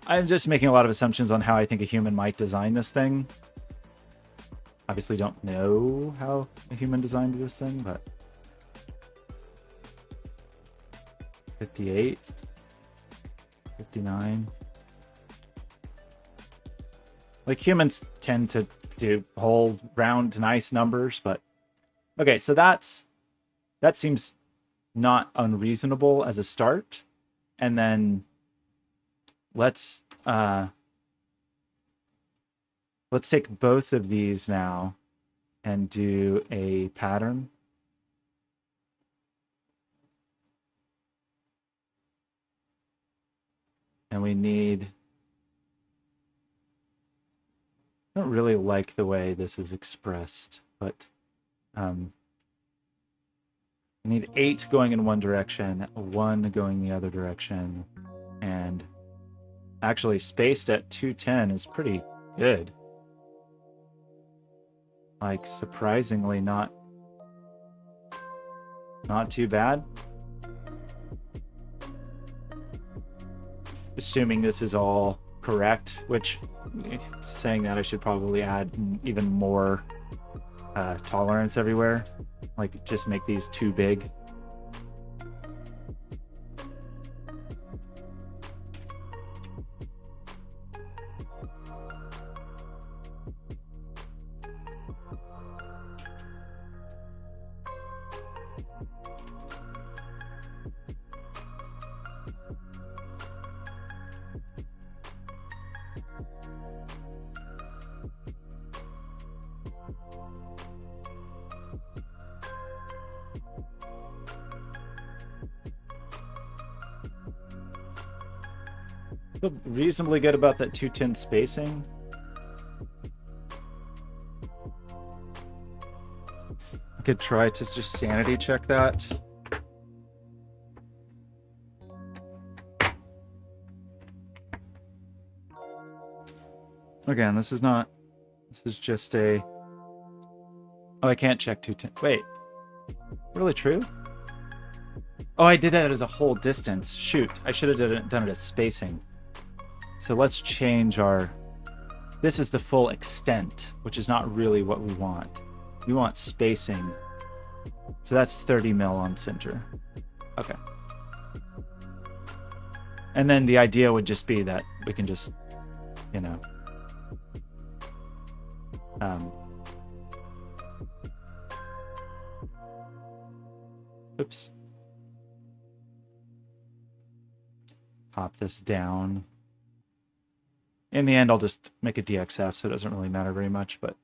I'm just making a lot of assumptions on how I think a human might design this thing. Obviously don't know how a human designed this thing, but 58, 59. Like, humans tend to do whole round nice numbers, but okay, so that seems not unreasonable as a start. And then let's take both of these now and do a pattern. And we need, I don't really like the way this is expressed, but I need 8 going in one direction, 1 going the other direction, and actually spaced at 210 is pretty good. Like, surprisingly not too bad. Assuming this is all correct, which, saying that, I should probably add even more tolerance everywhere. Like, just make these too big. Feel reasonably good about that 210 spacing. I could try to just sanity check that. Again, this is just a, oh, I can't check 210. Wait, really true? Oh, I did that as a whole distance. Shoot, I should have done it as spacing. So let's change our, this is the full extent, which is not really what we want. We want spacing. So that's 30 mil on center. Okay. And then the idea would just be that we can just you know. Oops. Pop this down. In the end, I'll just make a DXF, so it doesn't really matter very much, but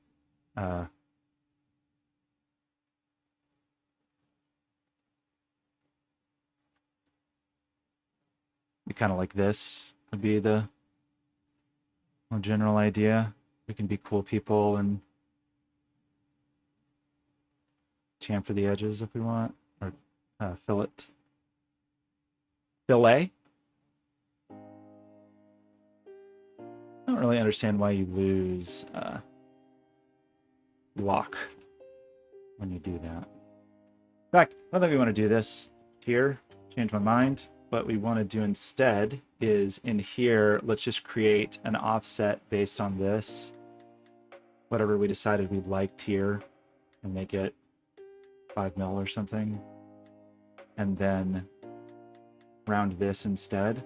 be kind of like this would be the general idea. We can be cool people and chamfer the edges if we want, or fillet. Fillet? I don't really understand why you lose lock when you do that. In fact, I don't think we want to do this here. Change my mind. What we want to do instead is in here, let's just create an offset based on this. Whatever we decided we liked here, and make it 5 mil or something. And then round this instead.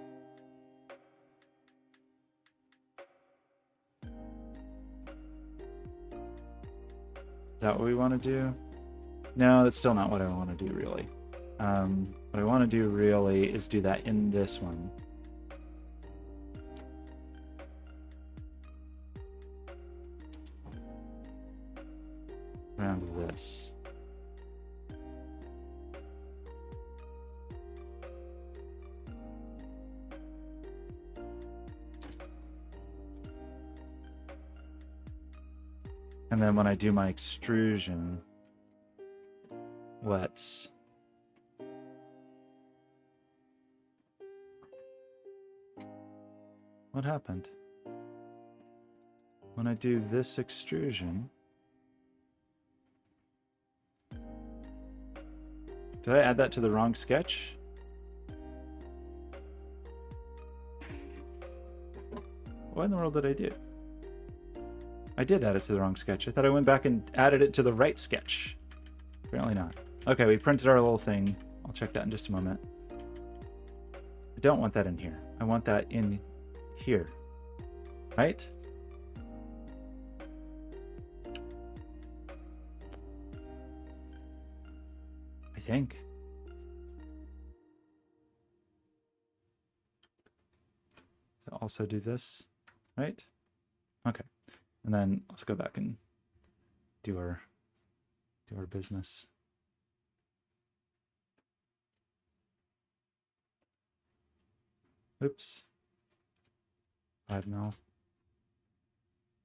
Is that what we want to do? No, that's still not what I want to do, really. What I want to do, really, is do that in this one. Around this. And then when I do my extrusion, let's what happened? When I do this extrusion, did I add that to the wrong sketch? What in the world did I do? I did add it to the wrong sketch. I thought I went back and added it to the right sketch. Apparently not. Okay, we printed our little thing. I'll check that in just a moment. I don't want that in here. I want that in here. Right? I think. I'll also do this, right? Okay. And then let's go back and do our business. Oops. 5 mil.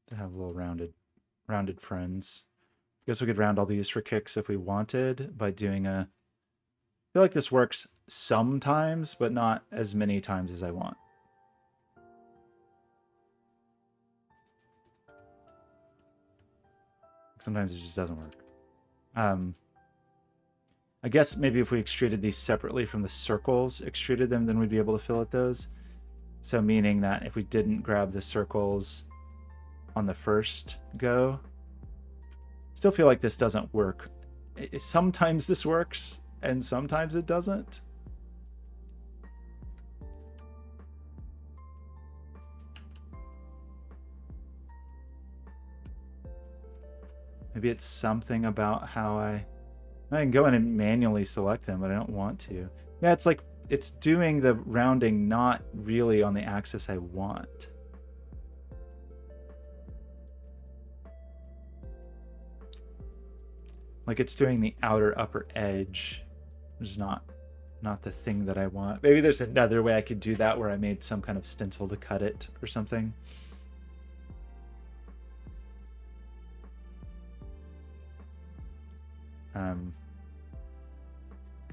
To have little rounded friends. I guess we could round all these for kicks if we wanted by doing a... I feel like this works sometimes, but not as many times as I want. Sometimes it just doesn't work. I guess maybe if we extruded these separately from the circles, extruded them, then we'd be able to fillet those. So meaning that if we didn't grab the circles on the first go, still feel like this doesn't work. Sometimes this works and sometimes it doesn't. Maybe it's something about how I can go in and manually select them, but I don't want to. Yeah, it's like it's doing the rounding not really on the axis I want. Like it's doing the outer upper edge, which is not the thing that I want. Maybe there's another way I could do that where I made some kind of stencil to cut it or something.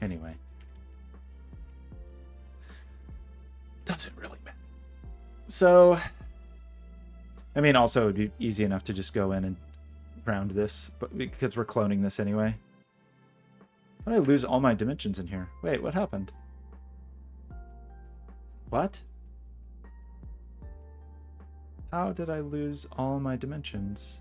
Anyway. Doesn't really matter. So, I mean, also it would be easy enough to just go in and round this, but because we're cloning this anyway. How did I lose all my dimensions in here? Wait, what happened? What? How did I lose all my dimensions?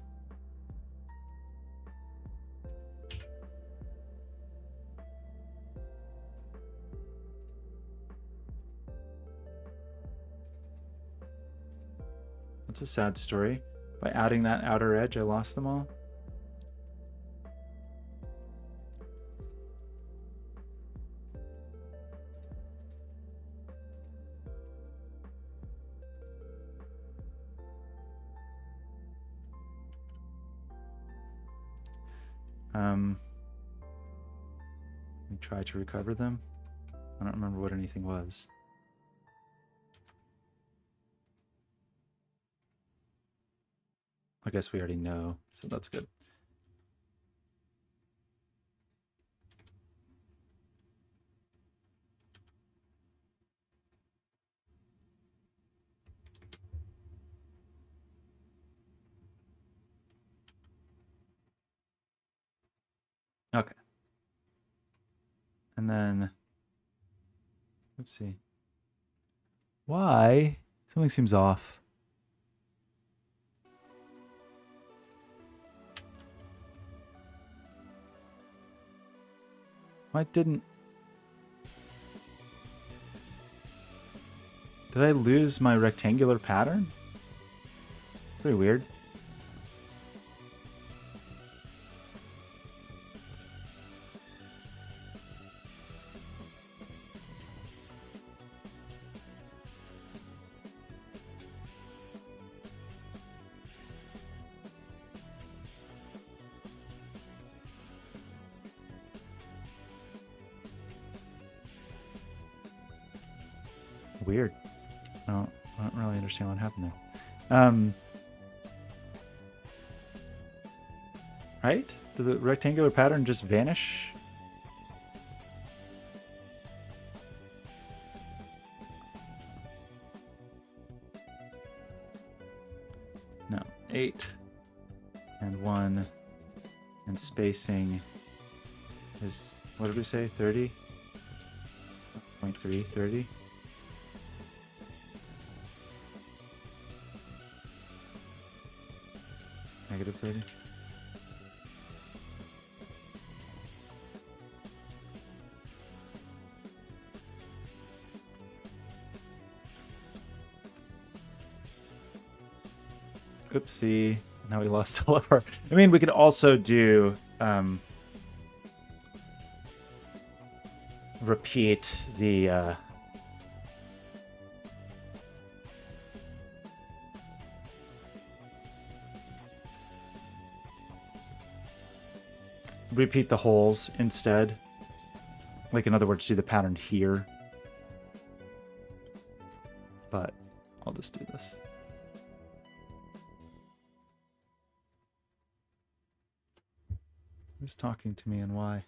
It's a sad story. By adding that outer edge, I lost them all. Let me try to recover them. I don't remember what anything was. I guess we already know, so that's good. Okay. And then, let's see. Why? Something seems off. Why didn't... Did I lose my rectangular pattern? Pretty weird. Weird. No, I don't really understand what happened there. Right? Did the rectangular pattern just vanish? No. 8 and 1 and spacing is, what did we say? 30? 0.3, 30? Negative 30. Oopsie. Now we lost all of our... I mean, we could also do... repeat the... repeat the holes instead. Like, in other words, do the pattern here. But I'll just do this. Who's talking to me and why?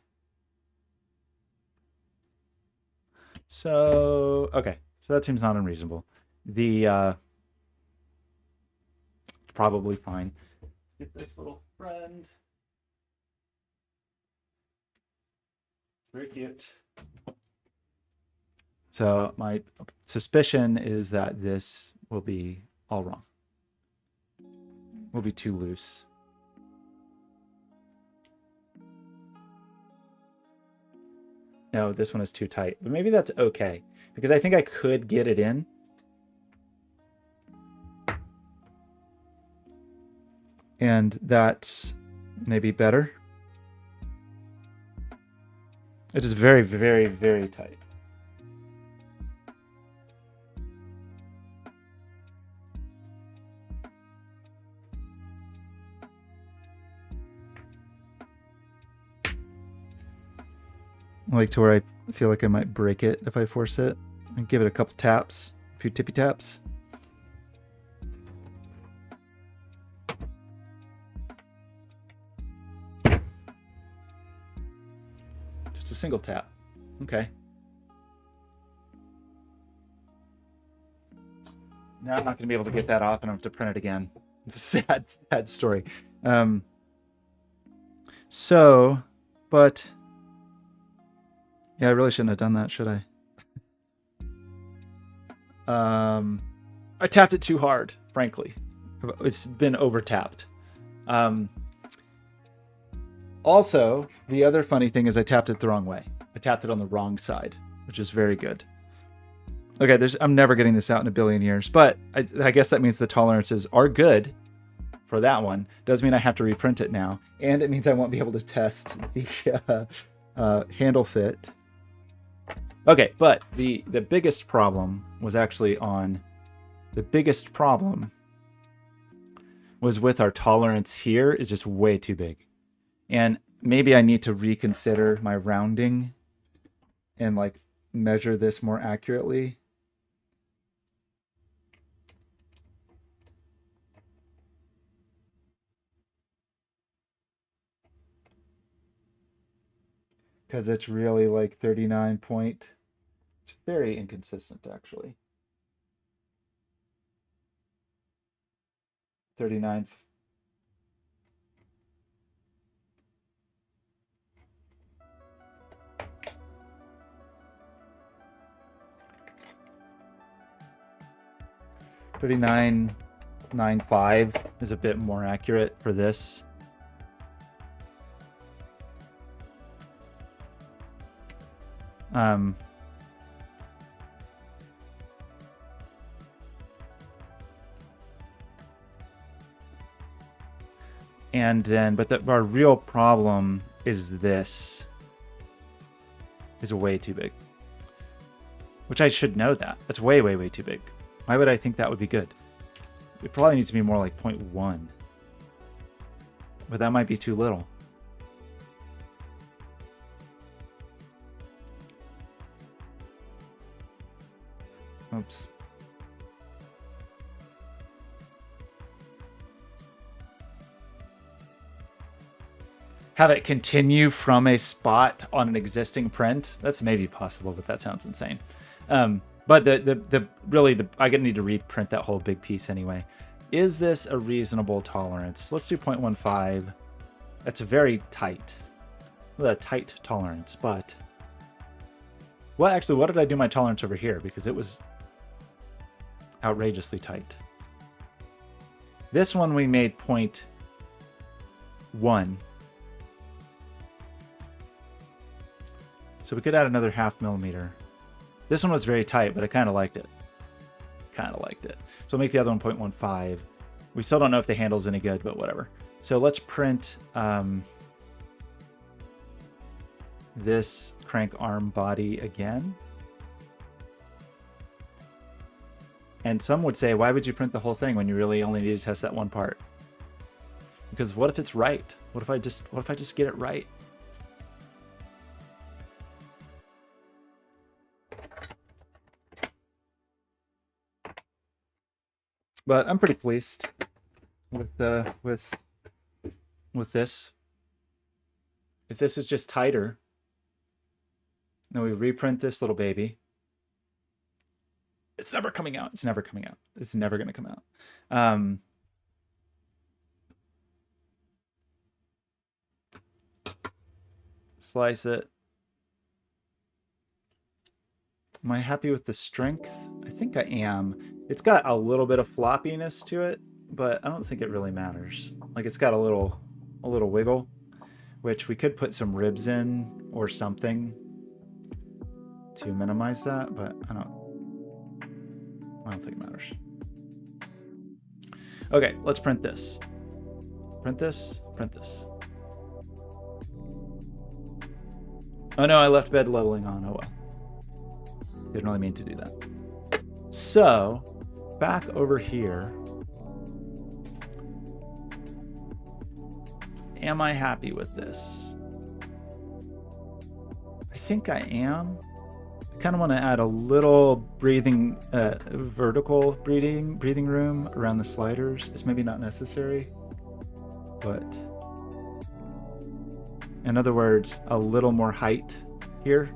So, okay. So that seems not unreasonable. The, probably fine. Let's get this little friend. Very cute. So my suspicion is that this will be all wrong. Will be too loose. No, this one is too tight. But maybe that's okay. Because I think I could get it in. And that's maybe better. It is very, very, very tight. Like to where I feel like I might break it if I force it. And give it a couple taps, a few tippy taps. Just a single tap. Okay. Now I'm not going to be able to get that off and I have to print it again. It's a sad, sad story. But... yeah, I really shouldn't have done that, should I? I tapped it too hard, frankly. It's been over-tapped. Also, the other funny thing is I tapped it the wrong way. I tapped it on the wrong side, which is very good. Okay, I'm never getting this out in a billion years, but I guess that means the tolerances are good for that one. Does mean I have to reprint it now, and it means I won't be able to test the handle fit. Okay, but the biggest problem was actually on... The biggest problem was with our tolerance here is just way too big. And maybe I need to reconsider my rounding and like measure this more accurately. Because it's really like 39 point. It's very inconsistent, actually. 39. $39.95 is a bit more accurate for this. And then, but our real problem is this is way too big. Which I should know that. That's way, way, way too big. Why would I think that would be good? It probably needs to be more like 0.1. But that might be too little. Oops. Have it continue from a spot on an existing print? That's maybe possible, but that sounds insane. But I need to reprint that whole big piece anyway. Is this a reasonable tolerance? Let's do 0.15. That's very tight. A tight tolerance, but... Well, actually, what did I do my tolerance over here? Because it was outrageously tight. This one we made 0.1. So we could add another 0.5 millimeter. This one was very tight, but I kind of liked it. So we'll make the other one 0.15. We still don't know if the handle's any good, but whatever. So let's print this crank arm body again. And some would say, why would you print the whole thing when you really only need to test that one part? Because what if it's right? What if I just get it right? But I'm pretty pleased with this. If this is just tighter, then we reprint this little baby. It's never coming out. It's never coming out. It's never going to come out. Slice it. Am I happy with the strength? I think I am. It's got a little bit of floppiness to it, but I don't think it really matters. Like, it's got a little wiggle, which we could put some ribs in or something to minimize that, but I don't think it matters. Okay, let's print this. Print this. Oh no, I left bed leveling on. Oh well. Didn't really mean to do that. So, back over here. Am I happy with this? I think I am. I kind of want to add a little vertical breathing room around the sliders. It's maybe not necessary, but in other words, a little more height here.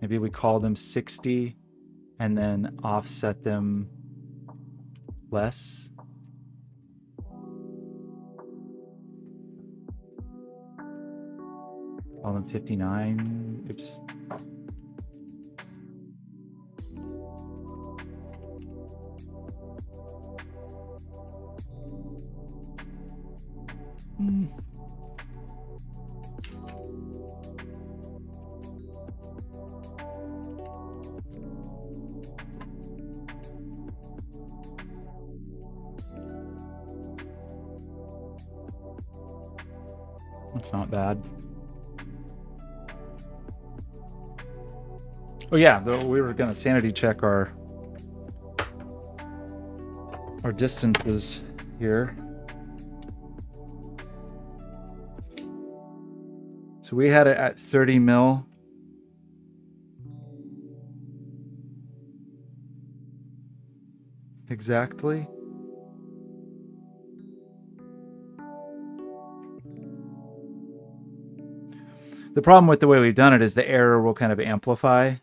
Maybe we call them 60 and then offset them less. Call them 59. Oops. That's not bad. Oh yeah, we were gonna sanity check our distances here. So we had it at 30 mil. Exactly. The problem with the way we've done it is the error will kind of amplify.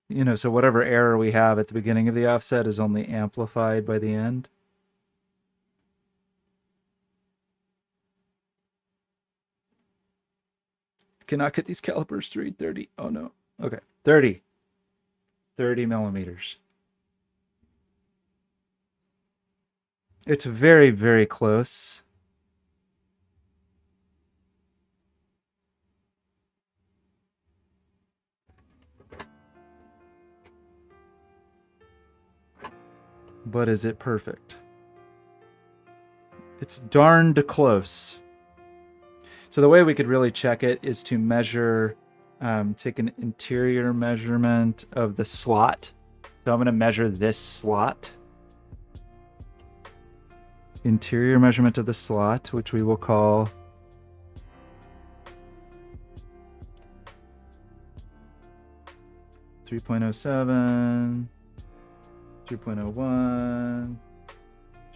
You know, so whatever error we have at the beginning of the offset is only amplified by the end. Cannot get these calipers to read 30. Oh no. Okay. 30 millimeters. It's very, very close. But is it perfect? It's darned close. So the way we could really check it is to measure, take an interior measurement of the slot. So I'm going to measure this slot. Interior measurement of the slot, which we will call 3.07, 3.01,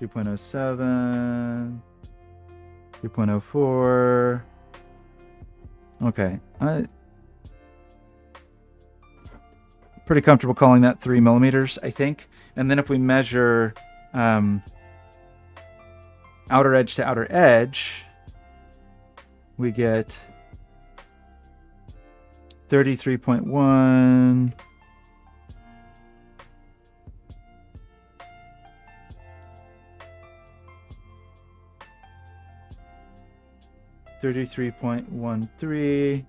3.07, 3.04. Okay, pretty comfortable calling that 3 millimeters, I think. And then if we measure outer edge to outer edge, we get 33.1. 33.13,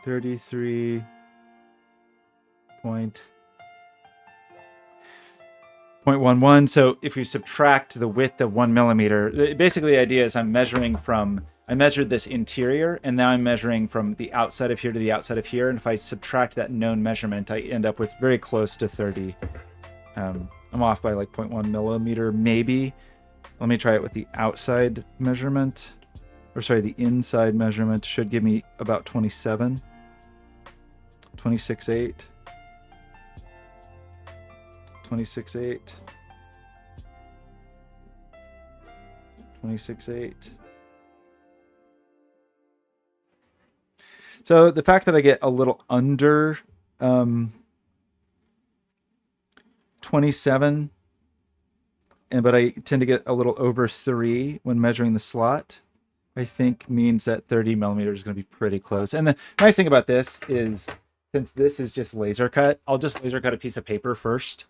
33.11. So if we subtract the width of 1 millimeter, basically the idea is I measured this interior, and now I'm measuring from the outside of here to the outside of here. And if I subtract that known measurement, I end up with very close to 30. I'm off by like 0.1 millimeter, maybe. Let me try it with the outside measurement, or sorry, the inside measurement should give me about 27, 26.8, 26.8, 26.8. So the fact that I get a little under 27, but I tend to get a little over 3 when measuring the slot, I think means that 30 millimeters is going to be pretty close. And the nice thing about this is, since this is just laser cut, I'll just laser cut a piece of paper first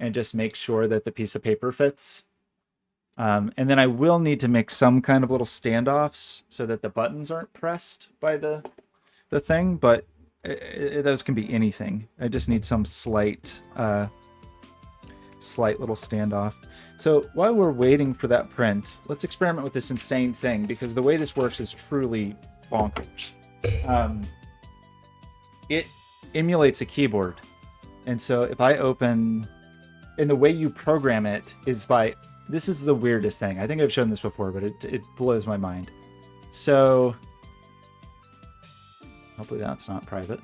and just make sure that the piece of paper fits. And then I will need to make some kind of little standoffs so that the buttons aren't pressed by the thing, but those can be anything. I just need some slight little standoff. So while we're waiting for that print, let's experiment with this insane thing, because the way this works is truly bonkers. It emulates a keyboard. And so if I open, and the way you program it is by, this is the weirdest thing. I think I've shown this before, but it blows my mind. So hopefully that's not private.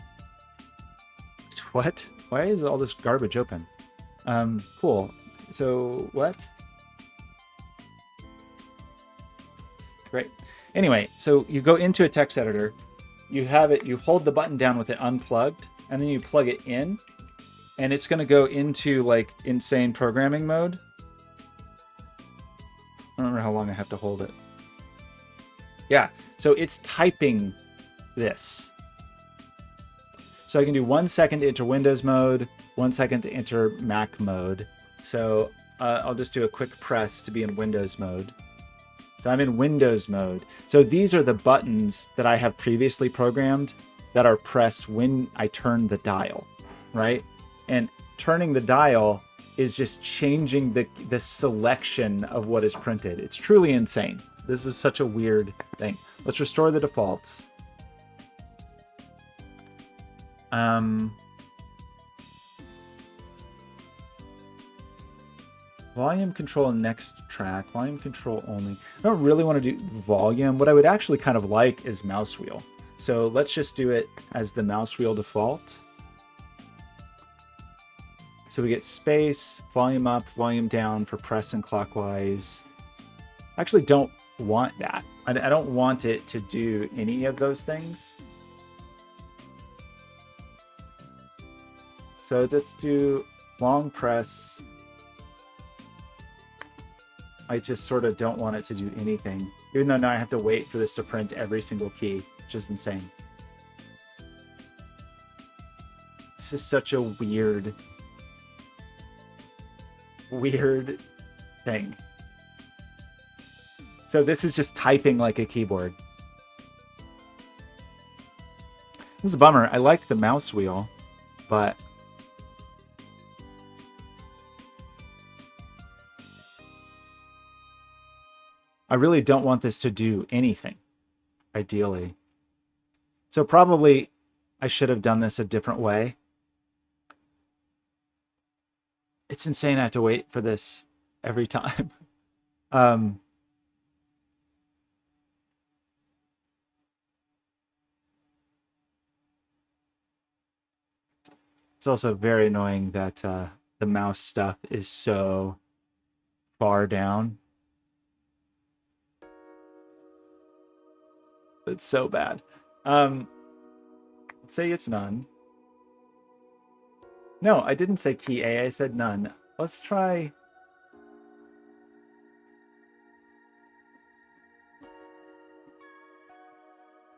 What? Why is all this garbage open? Cool. So what? Great. Anyway, so you go into a text editor, you have it, you hold the button down with it unplugged, and then you plug it in, and it's going to go into like insane programming mode. I don't remember how long I have to hold it. Yeah, so it's typing this. So I can do 1 second to enter Windows mode, 1 second to enter Mac mode. So I'll just do a quick press to be in Windows mode. So I'm in Windows mode. So these are the buttons that I have previously programmed that are pressed when I turn the dial, right? And turning the dial is just changing the selection of what is printed. It's truly insane. This is such a weird thing. Let's restore the defaults. Volume control next track. Volume control only. I don't really want to do volume. What I would actually kind of like is mouse wheel. So let's just do it as the mouse wheel default. So we get space, volume up, volume down for press and clockwise. I actually don't want that. I don't want it to do any of those things. So let's do long press. I just sort of don't want it to do anything, even though now I have to wait for this to print every single key, which is insane. This is such a weird thing. So this is just typing like a keyboard. This is a bummer. I liked the mouse wheel, but I really don't want this to do anything, ideally. So probably I should have done this a different way. It's insane I have to wait for this every time. It's also very annoying that the mouse stuff is so far down. It's so bad. Let's say it's none. No, I didn't say key A, I said none. Let's try.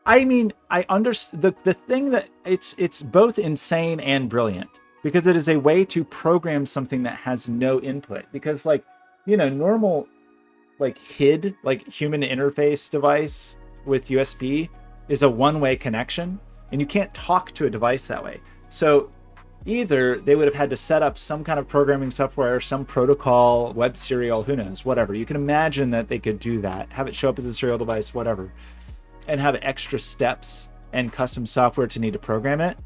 I mean, I understand the thing that it's both insane and brilliant, because it is a way to program something that has no input. Because, like, you know, normal like HID, like human interface device with USB, is a one-way connection, and you can't talk to a device that way. So either they would have had to set up some kind of programming software, some protocol, web serial, who knows, whatever. You can imagine that they could do that, have it show up as a serial device, whatever, and have extra steps and custom software to need to program it.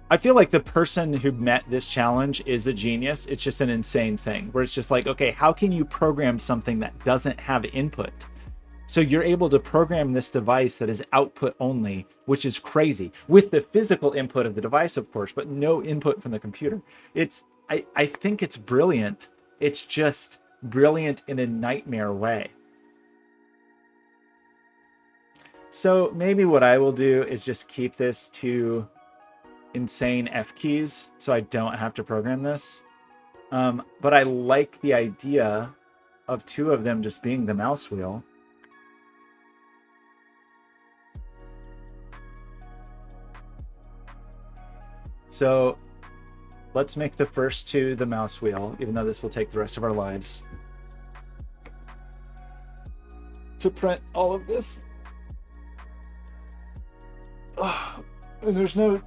I feel like the person who met this challenge is a genius. It's just an insane thing where it's just like, okay, how can you program something that doesn't have input? So you're able to program this device that is output only, which is crazy, with the physical input of the device, of course, but no input from the computer. I think it's brilliant. It's just brilliant in a nightmare way. So maybe what I will do is just keep this to insane F keys so I don't have to program this. But I like the idea of two of them just being the mouse wheel. So let's make the first two the mouse wheel, even though this will take the rest of our lives to print all of this. Oh, and there's no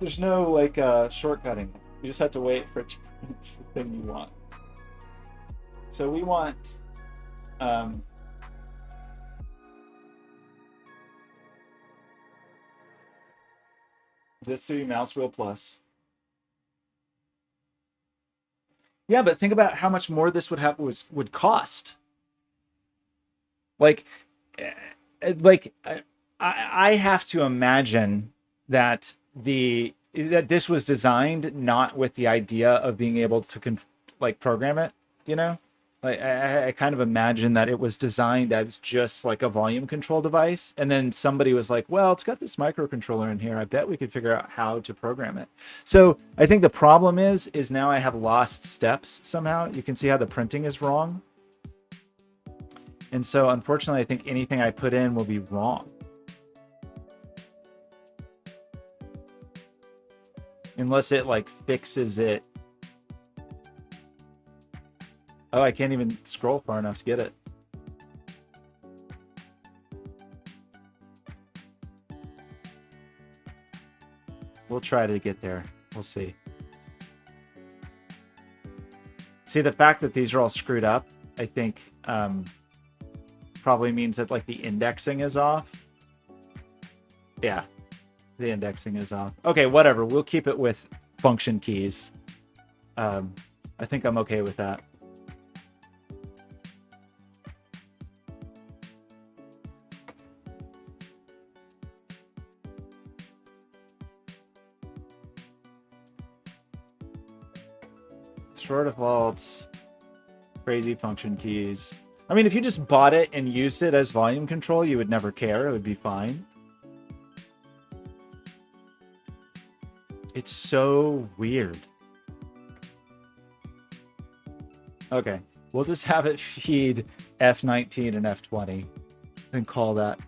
like shortcutting. You just have to wait for it to print the thing you want. So we want this to be mouse wheel plus. Yeah, but think about how much more this would cost. Like I have to imagine that this was designed not with the idea of being able to program it, you know? Like I kind of imagine that it was designed as just like a volume control device, and then somebody was like, well, it's got this microcontroller in here, I bet we could figure out how to program it. So I think the problem is now I have lost steps somehow. You can see how the printing is wrong. And so unfortunately, I think anything I put in will be wrong. Unless it like fixes it. Oh, I can't even scroll far enough to get it. We'll try to get there. We'll see. See, the fact that these are all screwed up, I think, probably means that like the indexing is off. Yeah, the indexing is off. Okay, whatever. We'll keep it with function keys. I think I'm okay with that. Short defaults, crazy function keys. I mean, if you just bought it and used it as volume control, you would never care. It would be fine. It's so weird. Okay, we'll just have it feed F19 and F20 and call that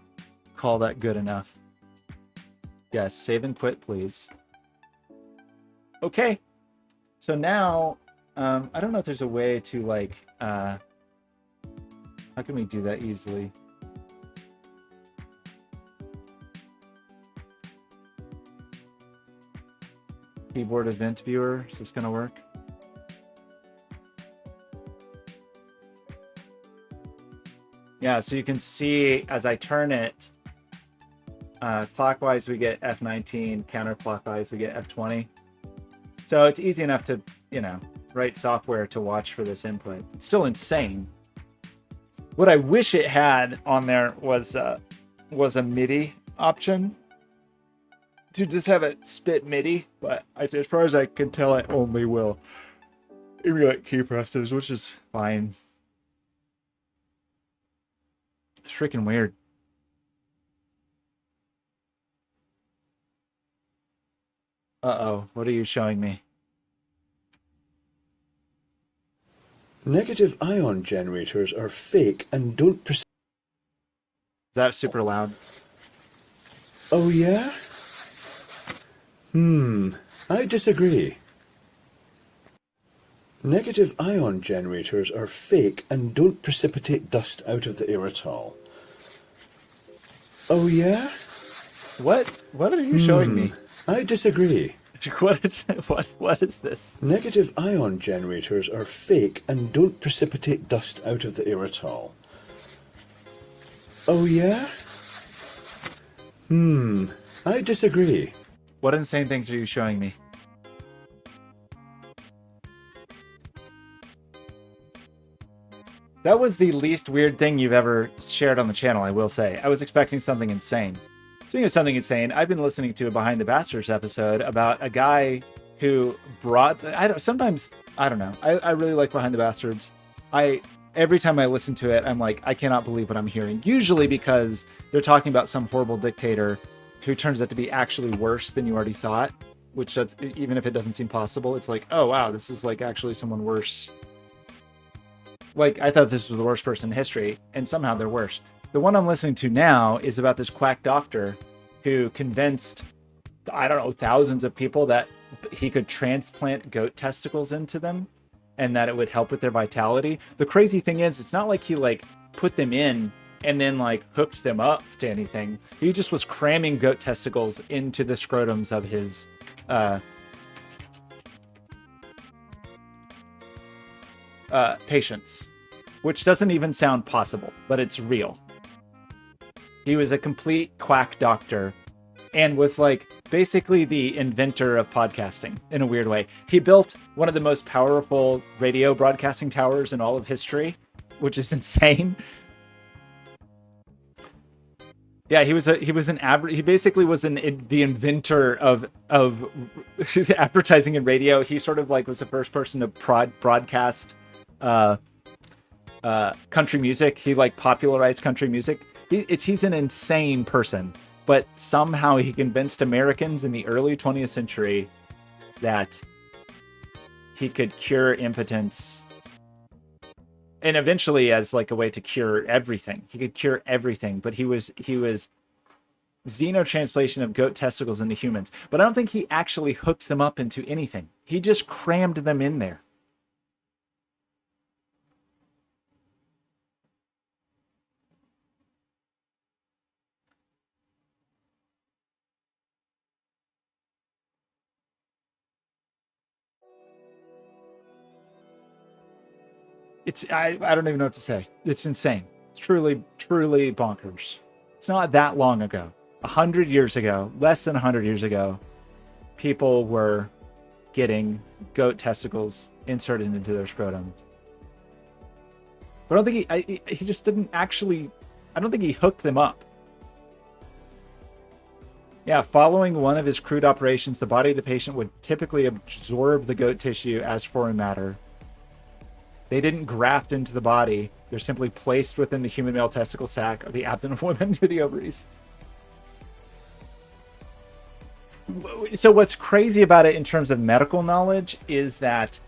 good enough. Yes, save and quit, please. Okay, so now I don't know if there's a way to like how can we do that easily? Keyboard event viewer, is this gonna work? Yeah, so you can see as I turn it, clockwise we get F19, counterclockwise we get F20. So it's easy enough to, you know, write software to watch for this input. It's still insane. What I wish it had on there was a MIDI option to just have it spit MIDI, but as far as I can tell, it only will emulate key presses, which is fine. It's freaking weird. Uh-oh, what are you showing me? Negative ion generators are fake and don't Is that super loud? Oh yeah? I disagree. Negative ion generators are fake and don't precipitate dust out of the air at all. Oh yeah? What are you showing me? I disagree. What is this? Negative ion generators are fake and don't precipitate dust out of the air at all. Oh yeah? I disagree. What insane things are you showing me? That was the least weird thing you've ever shared on the channel, I will say. I was expecting something insane. Speaking of something insane, I've been listening to a Behind the Bastards episode about a guy who brought... I don't know. I really like Behind the Bastards. Every time I listen to it, I'm like, I cannot believe what I'm hearing. Usually because they're talking about some horrible dictator who turns out to be actually worse than you already thought, which that's, even if it doesn't seem possible, it's like, oh wow, this is like actually someone worse. Like, I thought this was the worst person in history, and somehow they're worse. The one I'm listening to now is about this quack doctor who convinced, I don't know, thousands of people that he could transplant goat testicles into them and that it would help with their vitality. The crazy thing is, it's not like he like put them in and then like hooked them up to anything. He just was cramming goat testicles into the scrotums of his patients, which doesn't even sound possible, but it's real. He was a complete quack doctor and was like basically the inventor of podcasting in a weird way. He built one of the most powerful radio broadcasting towers in all of history, which is insane. Yeah, he basically was the inventor of advertising and radio. He sort of like was the first person to broadcast country music. He like popularized country music. He's an insane person, but somehow he convinced Americans in the early 20th century that he could cure impotence, and eventually as like a way to cure everything. He could cure everything, but he was xenotranslation of goat testicles into humans. But I don't think he actually hooked them up into anything. He just crammed them in there. I don't even know what to say. It's insane. It's truly, truly bonkers. It's not that long ago. 100 years ago, less than 100 years ago, people were getting goat testicles inserted into their scrotum. But I don't think he just didn't actually, I don't think he hooked them up. Yeah, following one of his crude operations, the body of the patient would typically absorb the goat tissue as foreign matter. They didn't graft into the body. They're simply placed within the human male testicle sac or the abdomen of women near the ovaries. So what's crazy about it in terms of medical knowledge is that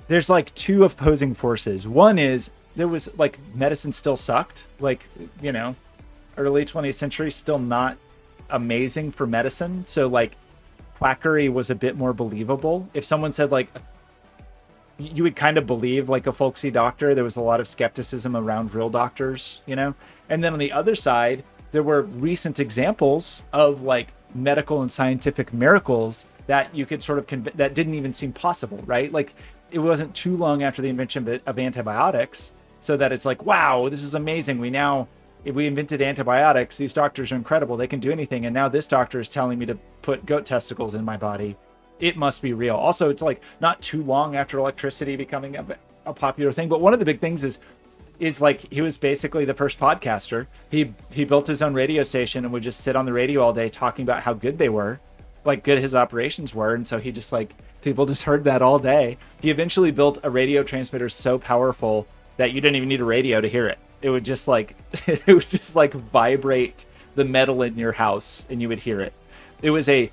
there's like two opposing forces. One is there was like medicine still sucked. Like, you know, early 20th century, still not amazing for medicine. So like quackery was a bit more believable. If someone said like, you would kind of believe like a folksy doctor. There was a lot of skepticism around real doctors, you know? And then on the other side, there were recent examples of like medical and scientific miracles that you could sort of that didn't even seem possible, right? Like it wasn't too long after the invention of antibiotics, so that it's like, wow, this is amazing. If we invented antibiotics, these doctors are incredible. They can do anything. And now this doctor is telling me to put goat testicles in my body. It must be real. Also, it's like not too long after electricity becoming a popular thing. But one of the big things is like he was basically the first podcaster. He built his own radio station and would just sit on the radio all day talking about how good they were, like good his operations were. And so he just like, people just heard that all day. He eventually built a radio transmitter so powerful that you didn't even need a radio to hear it. It would just like, it was just like vibrate the metal in your house and you would hear it. It was a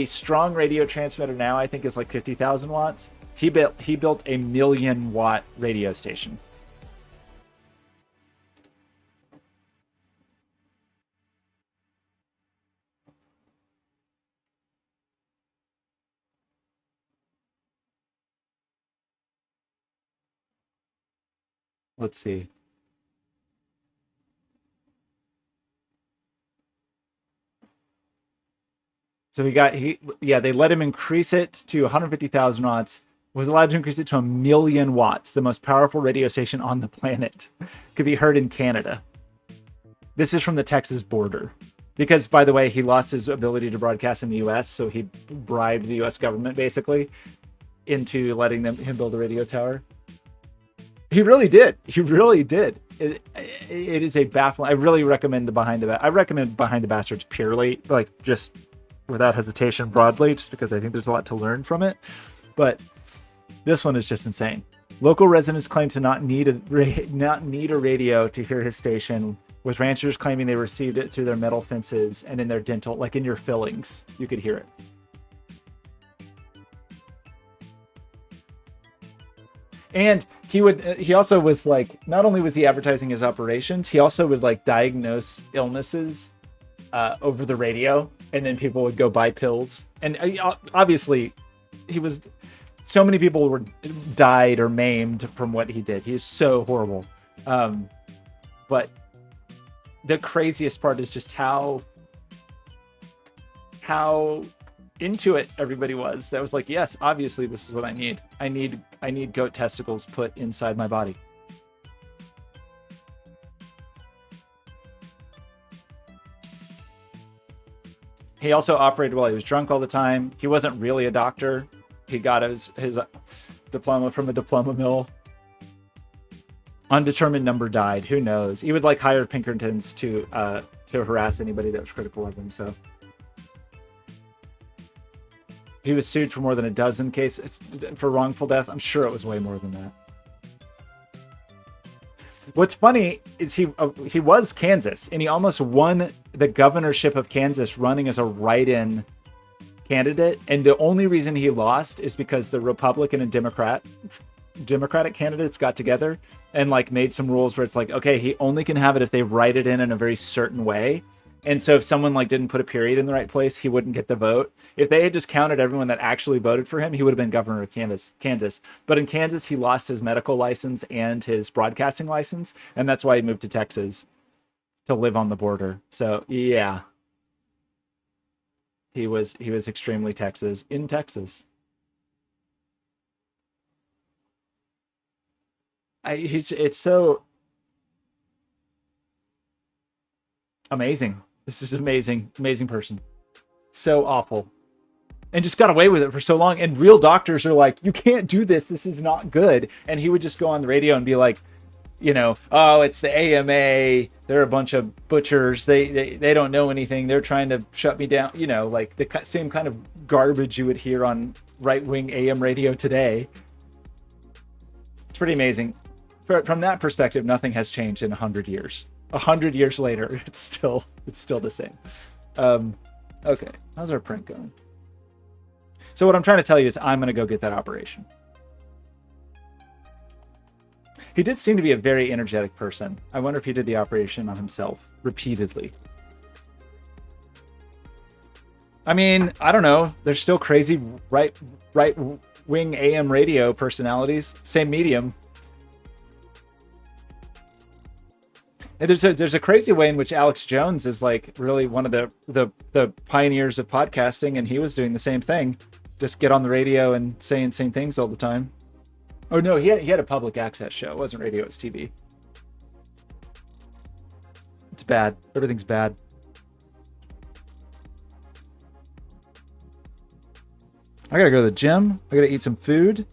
strong radio transmitter now, I think is like 50,000 watts. He built a 1,000,000-watt radio station. Let's see. So they let him increase it to 150,000 watts, was allowed to increase it to 1,000,000 watts, the most powerful radio station on the planet. Could be heard in Canada. This is from the Texas border. Because, by the way, he lost his ability to broadcast in the US, so he bribed the US government, basically, into letting him build a radio tower. He really did. He really did. It is a baffling. I really recommend I recommend Behind the Bastards purely, like just without hesitation, broadly, just because I think there's a lot to learn from it. But this one is just insane. Local residents claim to not need a radio to hear his station, with ranchers claiming they received it through their metal fences and in their dental, like in your fillings, you could hear it. And he also was like, not only was he advertising his operations, he also would like diagnose illnesses over the radio, and then people would go buy pills. And obviously so many people died or maimed from what he did. He is so horrible. But the craziest part is just how into it everybody was. That was like, yes, obviously this is what I need. I need goat testicles put inside my body. He also operated while he was drunk all the time. He wasn't really a doctor. He got his diploma from a diploma mill. Undetermined number died. Who knows? He would like hire Pinkertons to harass anybody that was critical of him. So he was sued for more than a dozen cases for wrongful death. I'm sure it was way more than that. What's funny is he was Kansas, and he almost won the governorship of Kansas running as a write-in candidate. And the only reason he lost is because the Republican and Democratic candidates got together and like made some rules where it's like, okay, he only can have it if they write it in a very certain way. And so if someone like didn't put a period in the right place, he wouldn't get the vote. If they had just counted everyone that actually voted for him, he would have been governor of Kansas. But in Kansas, he lost his medical license and his broadcasting license, and that's why he moved to Texas to live on the border. So yeah, he was extremely in Texas. It's so amazing. This is amazing. Amazing person. So awful. And just got away with it for so long. And real doctors are like, you can't do this. This is not good. And he would just go on the radio and be like, you know, oh, it's the AMA. They're a bunch of butchers. They don't know anything. They're trying to shut me down. You know, like the same kind of garbage you would hear on right-wing AM radio today. It's pretty amazing. From that perspective, nothing has changed in 100 years. 100 years later, it's still the same. Okay, how's our print going? So what I'm trying to tell you is I'm going to go get that operation. He did seem to be a very energetic person. I wonder if he did the operation on himself repeatedly. I mean, I don't know. There's still crazy right-wing AM radio personalities. Same medium. And there's a crazy way in which Alex Jones is like really one of the pioneers of podcasting, and he was doing the same thing. Just get on the radio and say insane things all the time. Oh no, he had a public access show. It wasn't radio, it's TV. It's bad. Everything's bad. I gotta go to the gym. I gotta eat some food.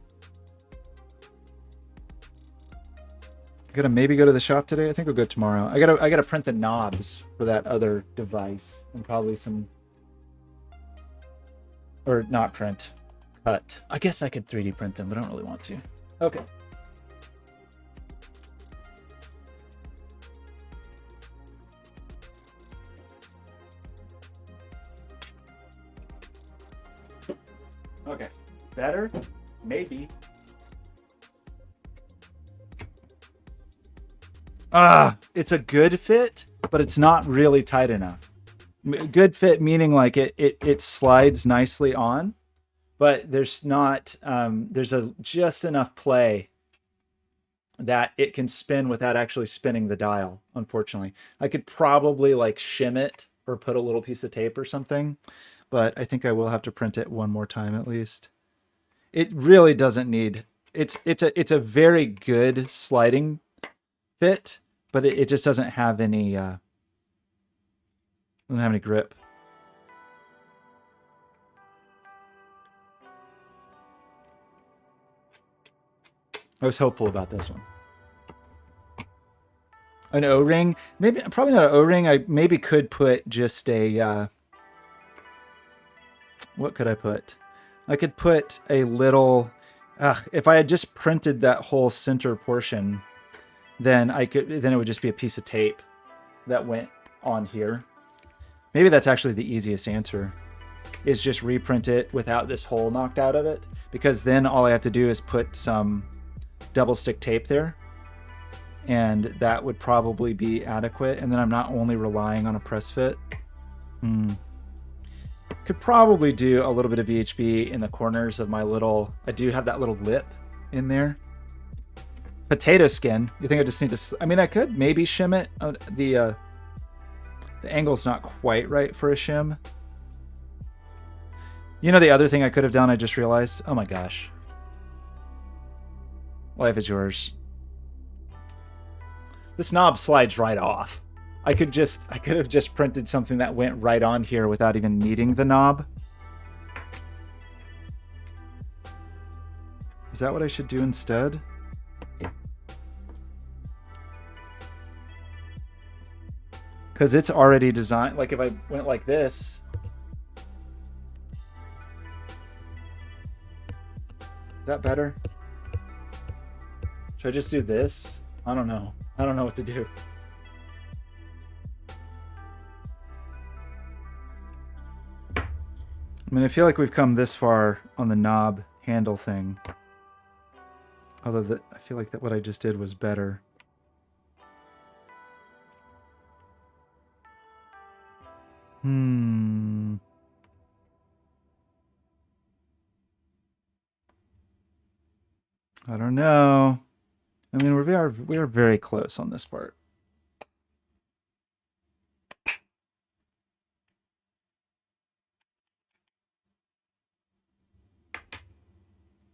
I gotta maybe go to the shop today. I think I'll go tomorrow. I gotta print the knobs for that other device and probably some, or not print, cut. I guess I could 3D print them, but I don't really want to. Okay. Okay. Better? Maybe. It's a good fit, but it's not really tight enough. Good fit meaning like it slides nicely on, but there's not there's just enough play that it can spin without actually spinning the dial. Unfortunately, I could probably like shim it or put a little piece of tape or something, but I think I will have to print it one more time at least. It really doesn't need. It's a very good sliding fit, but it just doesn't have any grip. I was hopeful about this one. An O-ring, maybe, probably not an O-ring. I maybe could put just a what could I put? I could put a little if I had just printed that whole center portion, then it would just be a piece of tape that went on here. Maybe that's actually the easiest answer, is just reprint it without this hole knocked out of it, because then all I have to do is put some double stick tape there, and that would probably be adequate, and then I'm not only relying on a press fit. Could probably do a little bit of VHB in the corners of my little, I do have that little lip in there. Potato skin. You think I just need to? I mean, I could maybe shim it. The angle's not quite right for a shim. You know, the other thing I could have done, I just realized. Oh my gosh. Life is yours. This knob slides right off. I could have just printed something that went right on here without even needing the knob. Is that what I should do instead? Because it's already designed. Like if I went like this. Is that better? Should I just do this? I don't know. I don't know what to do. I mean, I feel like we've come this far on the knob handle thing. Although I feel like that what I just did was better. I don't know. I mean, we are very close on this part.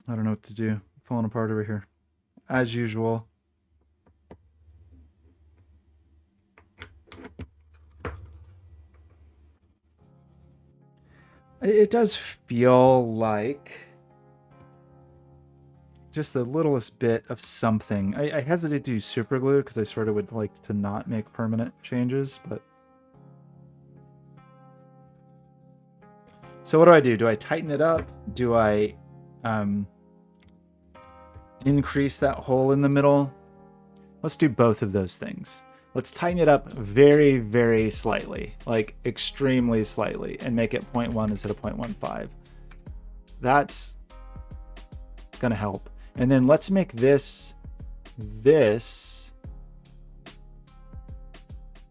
I don't know what to do. Falling apart over here. As usual. It does feel like just the littlest bit of something. I hesitate to do super glue because I sort of would like to not make permanent changes, but... So what do? Do I tighten it up? Do I increase that hole in the middle? Let's do both of those things. Let's tighten it up very, very slightly, like extremely slightly, and make it 0.1 instead of 0.15. That's gonna help. And then let's make this.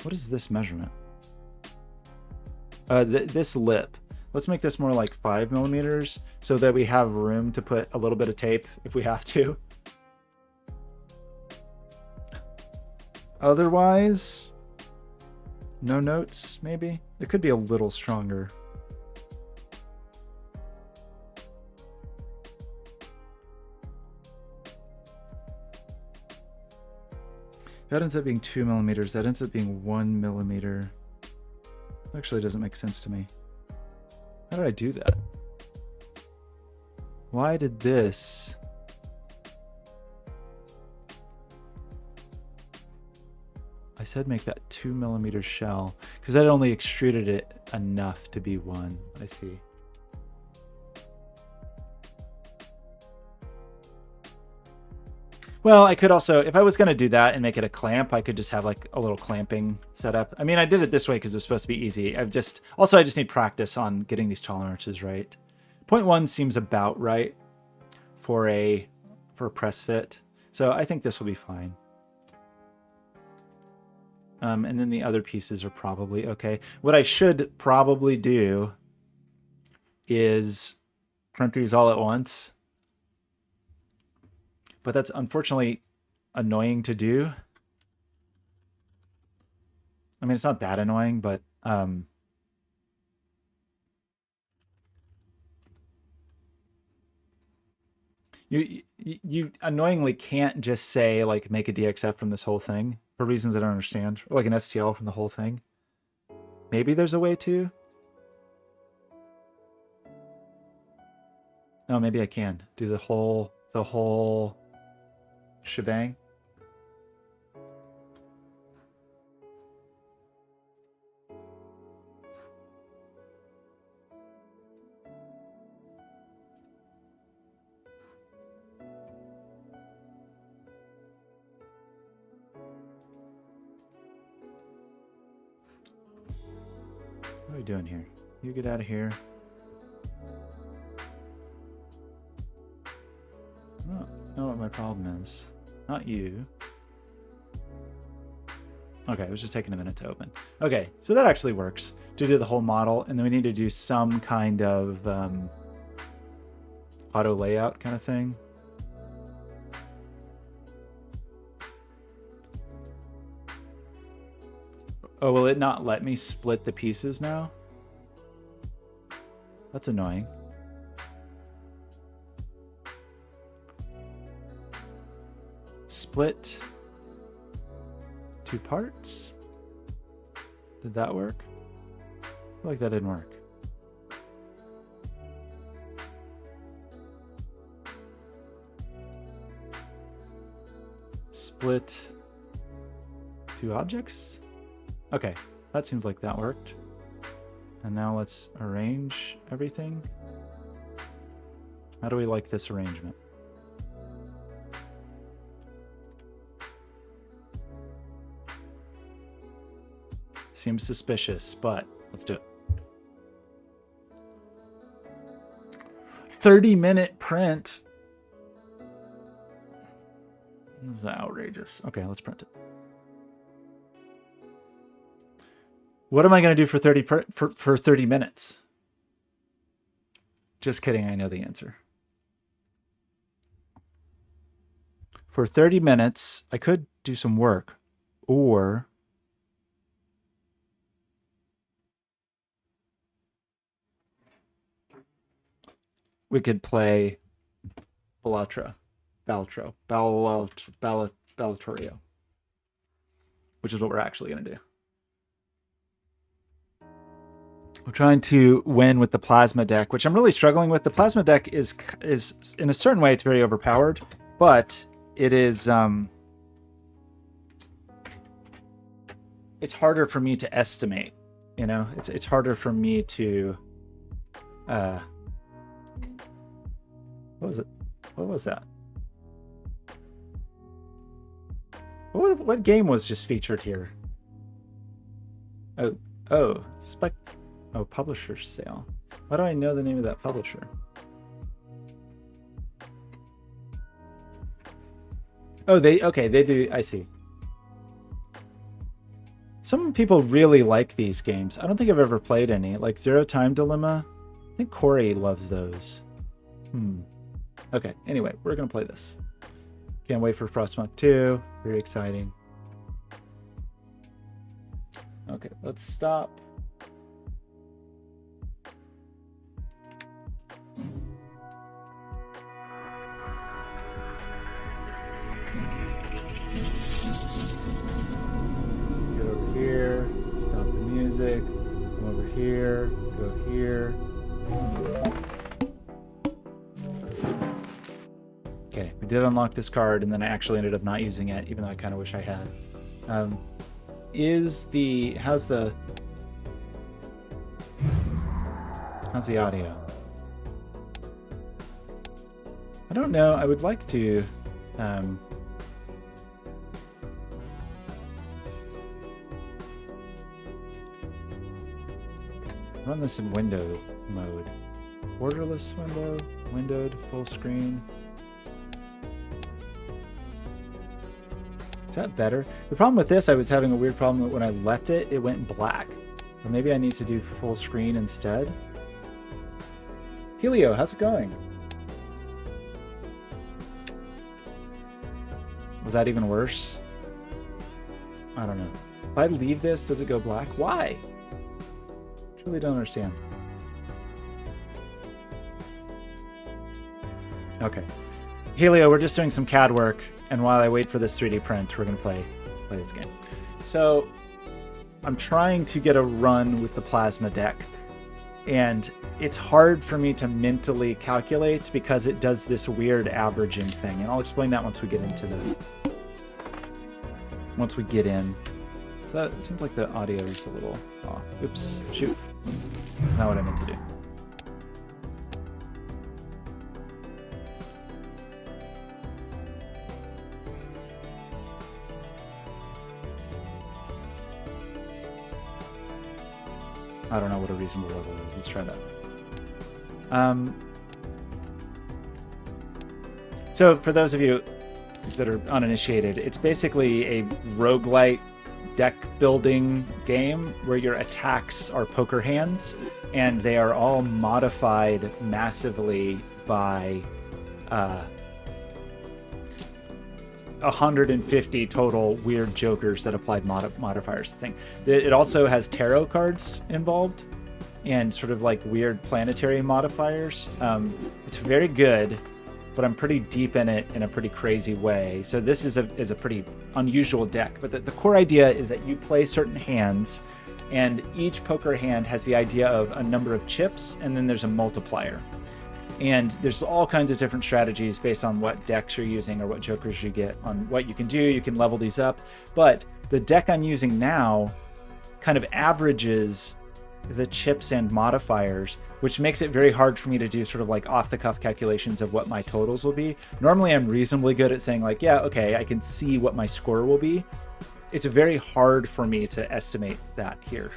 What is this measurement? This lip. Let's make this more like 5 millimeters so that we have room to put a little bit of tape if we have to. Otherwise, no notes, maybe? It could be a little stronger. That ends up being 2 millimeters. That ends up being 1 millimeter. Actually doesn't make sense to me. How did I do that? Why did this... I said make that 2 millimeter shell because I'd only extruded it enough to be 1. I see. Well, I could also, if I was going to do that and make it a clamp, I could just have like a little clamping setup. I mean, I did it this way because it was supposed to be easy. I just need practice on getting these tolerances right. 0.1 seems about right for a press fit. So I think this will be fine. And then the other pieces are probably okay. What I should probably do is print these all at once. But that's unfortunately annoying to do. I mean, it's not that annoying, but you annoyingly can't just say like make a DXF from this whole thing for reasons I don't understand, or like an STL from the whole thing. Maybe there's a way to. No, maybe I can do the whole shebang. What are we doing here? You get out of here. I don't know what my problem is. Not you. Okay, it was just taking a minute to open. Okay, so that actually works to do the whole model, and then we need to do some kind of auto layout kind of thing. Oh, will it not let me split the pieces now? That's annoying. Split 2 parts? Did that work? I feel like that didn't work. Split 2 objects? Okay, that seems like that worked. And now let's arrange everything. How do we like this arrangement? Seems suspicious, but let's do it. 30-minute print. This is outrageous. Okay, let's print it. What am I going to do for 30 minutes? Just kidding, I know the answer. For 30 minutes, I could do some work, or we could play Balatro, Balatorio, which is what we're actually going to do. We're trying to win with the plasma deck, which I'm really struggling with. The plasma deck is in a certain way, it's very overpowered, but it is it's harder for me to estimate. You know, it's harder for me to what was it? What was that? What game was just featured here? Oh, publisher sale. Why do I know the name of that publisher? Oh, they do. I see. Some people really like these games. I don't think I've ever played any. Like Zero Time Dilemma. I think Corey loves those. Okay, anyway, we're going to play this. Can't wait for Frostpunk 2. Very exciting. Okay, let's stop. Go over here, stop the music, come over here, go here. Okay, we did unlock this card, and then I actually ended up not using it, even though I kind of wish I had. How's the audio? I don't know. I would like to run this in window mode. Borderless window, windowed, full screen. Is that better? The problem with this, I was having a weird problem when I left it, it went black. Or maybe I need to do full screen instead. Helio, how's it going? Was that even worse? I don't know. If I leave this, does it go black? Why? Truly don't understand. Okay. Helio, we're just doing some CAD work, and while I wait for this 3D print, we're going to play this game. So I'm trying to get a run with the plasma deck, and it's hard for me to mentally calculate because it does this weird averaging thing, and I'll explain that once we get into in. So that it seems like the audio is a little off. Oops, shoot. Not what I meant to do. I don't know what a reasonable level is. Let's try that. So for those of you that are uninitiated, it's basically a roguelite deck building game where your attacks are poker hands, and they are all modified massively by 150 total weird jokers that applied modifiers to the thing. It also has tarot cards involved and sort of like weird planetary modifiers. It's very good, but I'm pretty deep in it in a pretty crazy way. So this is a pretty unusual deck. But the core idea is that you play certain hands, and each poker hand has the idea of a number of chips, and then there's a multiplier. And there's all kinds of different strategies based on what decks you're using or what jokers you get on what you can do. You can level these up. But the deck I'm using now kind of averages the chips and modifiers, which makes it very hard for me to do sort of like off-the-cuff calculations of what my totals will be. Normally, I'm reasonably good at saying like, yeah, okay, I can see what my score will be. It's very hard for me to estimate that here.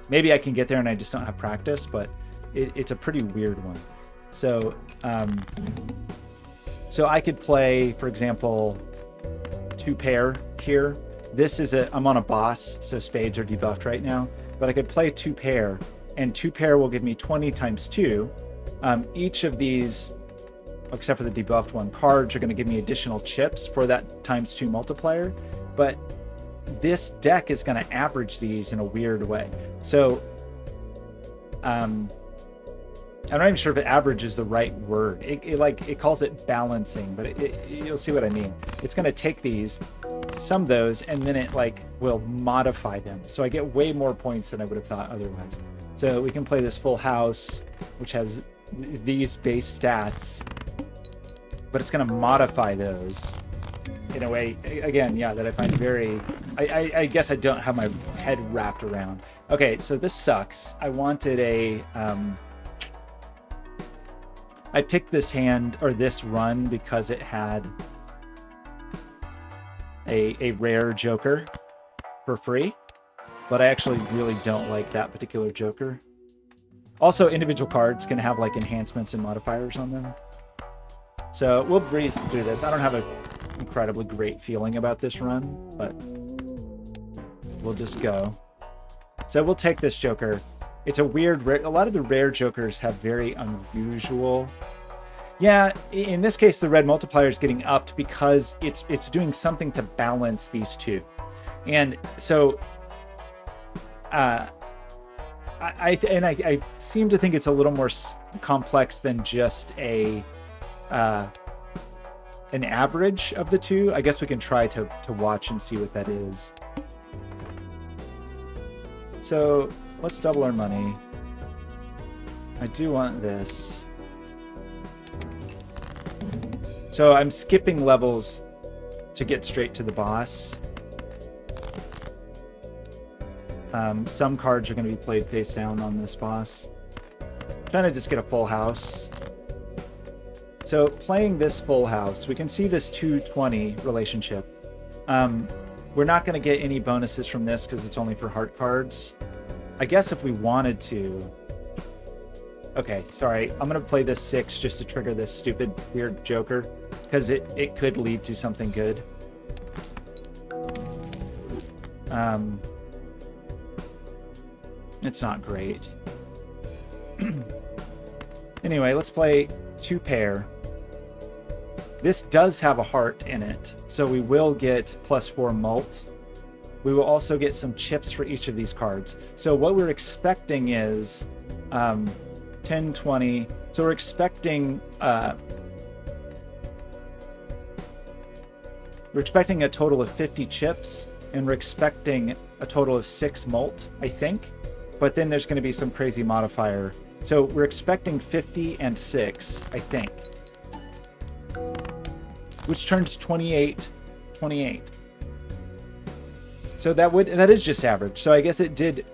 Maybe I can get there and I just don't have practice, but it's a pretty weird one. So, so I could play, for example, 2-pair here. This is I'm on a boss, so spades are debuffed right now, but I could play 2-pair, and 2-pair will give me 20 times 2. Each of these, except for the debuffed one, cards are going to give me additional chips for that times 2 multiplier, but this deck is going to average these in a weird way. So, I'm not even sure if average is the right word. It calls it balancing, but you'll see what I mean. It's going to take these, sum those, and then it will modify them. So I get way more points than I would have thought otherwise. So we can play this full house, which has these base stats, but it's going to modify those in a way, again, yeah, that I find very... I guess I don't have my head wrapped around. Okay, so this sucks. I wanted a... I picked this hand, or this run, because it had a rare Joker for free, but I actually really don't like that particular Joker. Also, individual cards can have like enhancements and modifiers on them. So we'll breeze through this. I don't have an incredibly great feeling about this run, but we'll just go. So we'll take this Joker. It's a weird, a lot of the rare Jokers have very unusual... Yeah, in this case, the red multiplier is getting upped because it's doing something to balance these two. And so I seem to think it's a little more complex than just an average of the two. I guess we can try to watch and see what that is. So let's double our money. I do want this. So I'm skipping levels to get straight to the boss. Some cards are going to be played face down on this boss. I'm trying to just get a full house. So playing this full house, we can see this 220 relationship. We're not going to get any bonuses from this because it's only for heart cards. I guess if we wanted to... Okay, sorry. I'm going to play this 6 just to trigger this stupid, weird Joker, because it could lead to something good. It's not great. Anyway, let's play 2 pair. This does have a heart in it, so we will get +4 mult. We will also get some chips for each of these cards. So what we're expecting is 10, 20. So we're expecting a total of 50 chips, and we're expecting a total of 6 mult, I think. But then there's going to be some crazy modifier. So we're expecting 50 and 6, I think. Which turns 28. So that is just average. So I guess it did...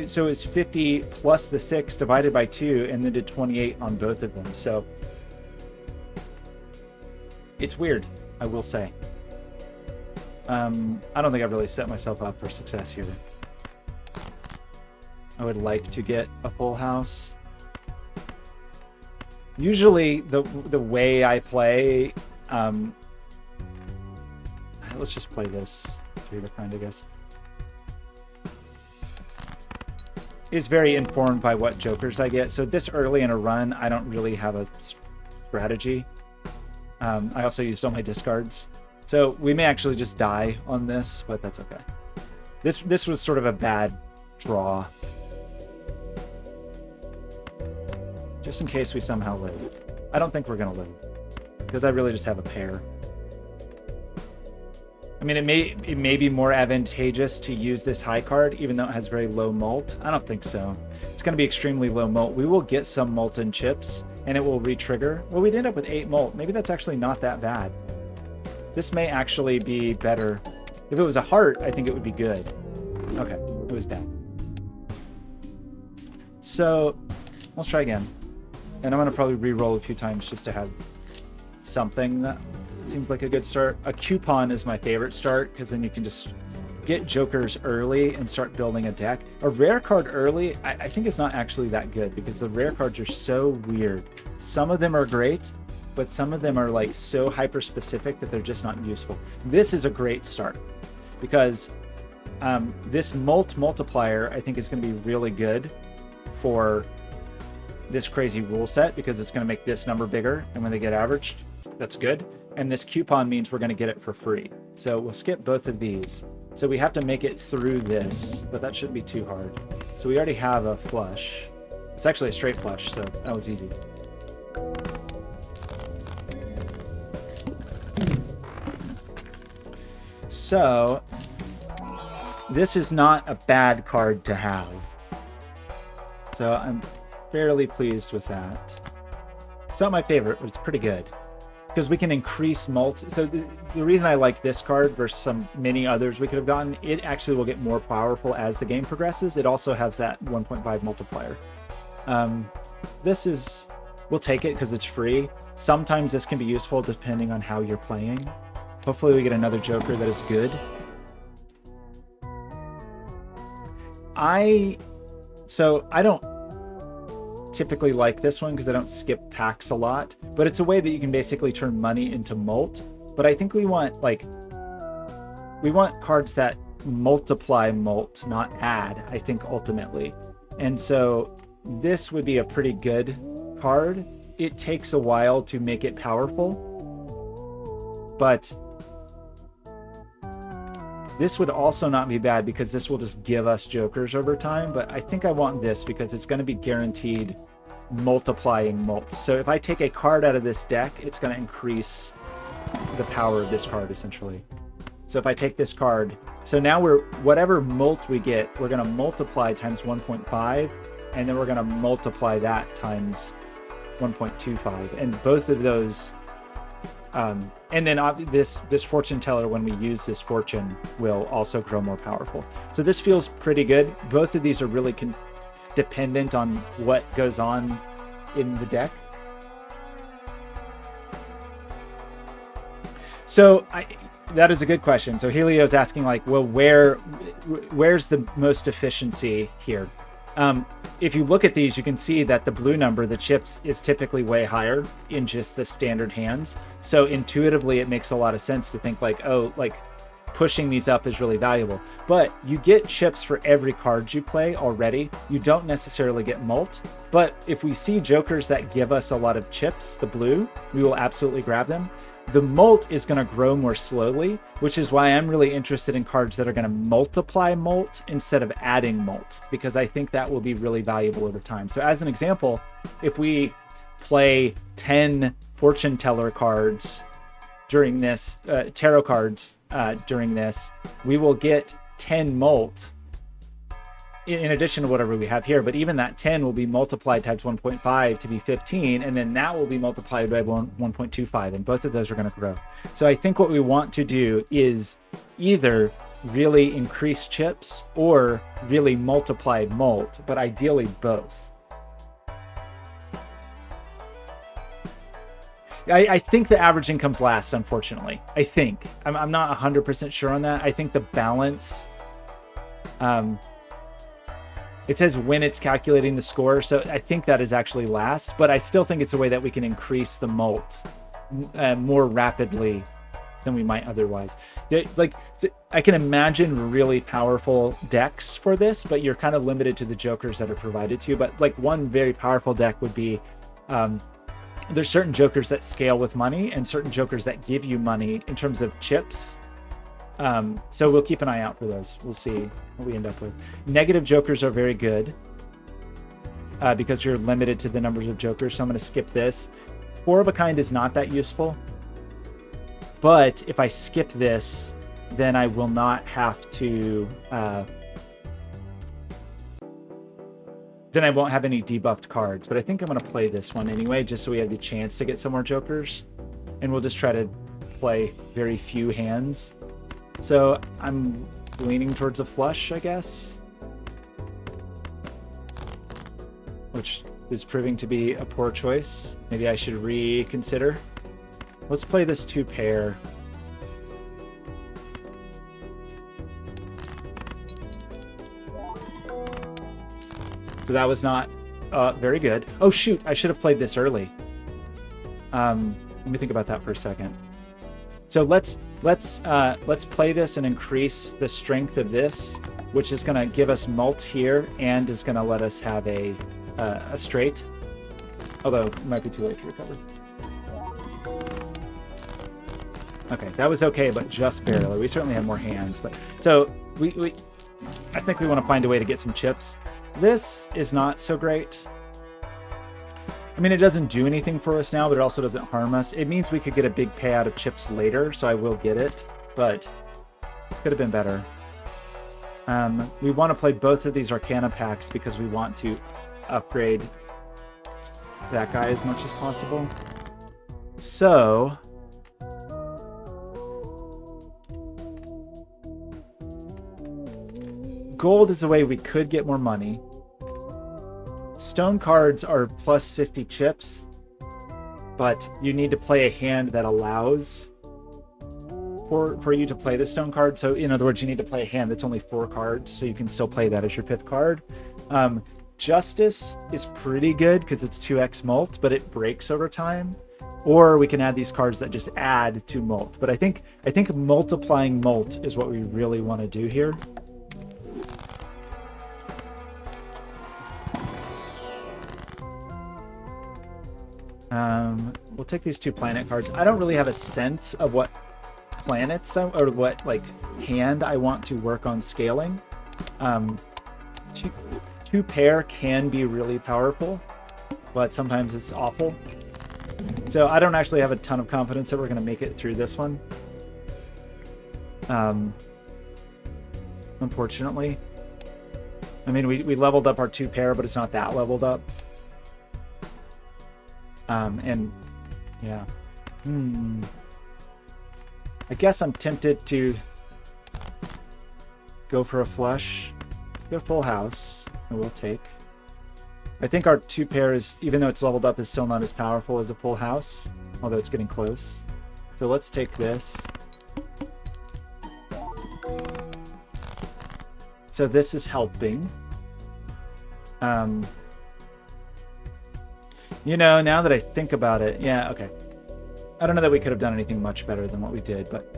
So it's 50 plus the 6 divided by 2, and then did 28 on both of them. So it's weird, I will say. I don't think I've really set myself up for success here. I would like to get a full house. Usually the way I play, let's just play this through the friend, I guess, is very informed by what Jokers I get. So this early in a run, I don't really have a strategy. I also used all my discards. So we may actually just die on this, but that's okay. This was sort of a bad draw. Just in case we somehow live. I don't think we're going to live, because I really just have a pair. I mean, it may be more advantageous to use this high card, even though it has very low mult. I don't think so. It's going to be extremely low mult. We will get some molten chips, and it will re-trigger. Well, we'd end up with 8 mult. Maybe that's actually not that bad. This may actually be better. If it was a heart, I think it would be good. Okay, it was bad. So, let's try again. And I'm going to probably re-roll a few times just to have something that seems like a good start. A coupon is my favorite start, because then you can just get Jokers early and start building a deck. A rare card early, I think is not actually that good, because the rare cards are so weird. Some of them are great, but some of them are like so hyper-specific that they're just not useful. This is a great start, because this multiplier, I think, is going to be really good for this crazy rule set, because it's going to make this number bigger, and when they get averaged, that's good. And this coupon means we're going to get it for free. So we'll skip both of these. So we have to make it through this, but that shouldn't be too hard. So we already have a flush. It's actually a straight flush, so that was easy. So this is not a bad card to have. So I'm fairly pleased with that. It's not my favorite, but it's pretty good. Because we can increase so the reason I like this card versus some many others we could have gotten, it actually will get more powerful as the game progresses. It also has that 1.5 multiplier. This is, we'll take it because it's free. Sometimes this can be useful depending on how you're playing. Hopefully we get another Joker that is good. So I don't typically like this one because I don't skip packs a lot, but it's a way that you can basically turn money into mult. But I think we want cards that multiply mult, not add, I think, ultimately. And so this would be a pretty good card. It takes a while to make it powerful, but this would also not be bad because this will just give us Jokers over time. But I think I want this because it's going to be guaranteed multiplying mult. So if I take a card out of this deck, it's going to increase the power of this card essentially. So if I take this card, so now whatever mult we get, we're going to multiply times 1.5, and then we're going to multiply that times 1.25, and both of those and then this fortune teller, when we use this fortune, will also grow more powerful. So this feels pretty good. Both of these are really dependent on what goes on in the deck. So that is a good question. So Helio's asking, like, well, where's the most efficiency here? If you look at these, you can see that the blue number, the chips, is typically way higher in just the standard hands. So intuitively, it makes a lot of sense to think like, oh, like pushing these up is really valuable. But you get chips for every card you play already. You don't necessarily get mult. But if we see Jokers that give us a lot of chips, the blue, we will absolutely grab them. The mult is going to grow more slowly, which is why I'm really interested in cards that are going to multiply mult instead of adding mult, because I think that will be really valuable over time. So as an example, if we play 10 fortune teller cards during this, tarot cards during this, we will get 10 mult in addition to whatever we have here. But even that 10 will be multiplied times 1.5 to be 15, and then that will be multiplied by 1.25, and both of those are going to grow. So I think what we want to do is either really increase chips or really multiply mult, but ideally both. I think the averaging comes last, unfortunately. I think. I'm not 100% sure on that. I think the balance... it says when it's calculating the score, so I think that is actually last, but I still think it's a way that we can increase the mult more rapidly than we might otherwise. I can imagine really powerful decks for this, but you're kind of limited to the Jokers that are provided to you. But like one very powerful deck would be, there's certain Jokers that scale with money and certain Jokers that give you money in terms of chips. So we'll keep an eye out for those. We'll see what we end up with. Negative Jokers are very good because you're limited to the numbers of Jokers. So I'm going to skip this. 4 of a kind is not that useful. But if I skip this, then I will not have to... then I won't have any debuffed cards. But I think I'm going to play this one anyway, just so we have the chance to get some more Jokers. And we'll just try to play very few hands. So I'm leaning towards a flush, I guess, which is proving to be a poor choice. Maybe I should reconsider. Let's play this 2 pair. So that was not very good. Oh shoot, I should have played this early. Let me think about that for a second. So let's play this and increase the strength of this, which is going to give us mult here and is going to let us have a straight. Although it might be too late to recover. Okay, that was okay, but just barely. We certainly have more hands, but so I think we want to find a way to get some chips. This is not so great. I mean, it doesn't do anything for us now, but it also doesn't harm us. It means we could get a big payout of chips later, so I will get it, but could have been better. We want to play both of these Arcana packs because we want to upgrade that guy as much as possible. So gold is a way we could get more money. Stone cards are plus 50 chips, but you need to play a hand that allows for you to play the stone card. So in other words, you need to play a hand that's only 4 cards, so you can still play that as your 5th card. Justice is pretty good because it's 2x mult, but it breaks over time. Or we can add these cards that just add to mult. But I think multiplying mult is what we really want to do here. We'll take these 2 planet cards. I don't really have a sense of what planets or what like hand I want to work on scaling. Two pair can be really powerful, but sometimes it's awful. So I don't actually have a ton of confidence that we're going to make it through this one. Unfortunately. I mean, we leveled up our 2 pair, but it's not that leveled up. And yeah. I guess I'm tempted to go for a flush. Go full house, and we'll take. I think our 2 pairs, even though it's leveled up, is still not as powerful as a full house, although it's getting close. So let's take this. So this is helping. You know, now that I think about it, yeah, okay. I don't know that we could have done anything much better than what we did, but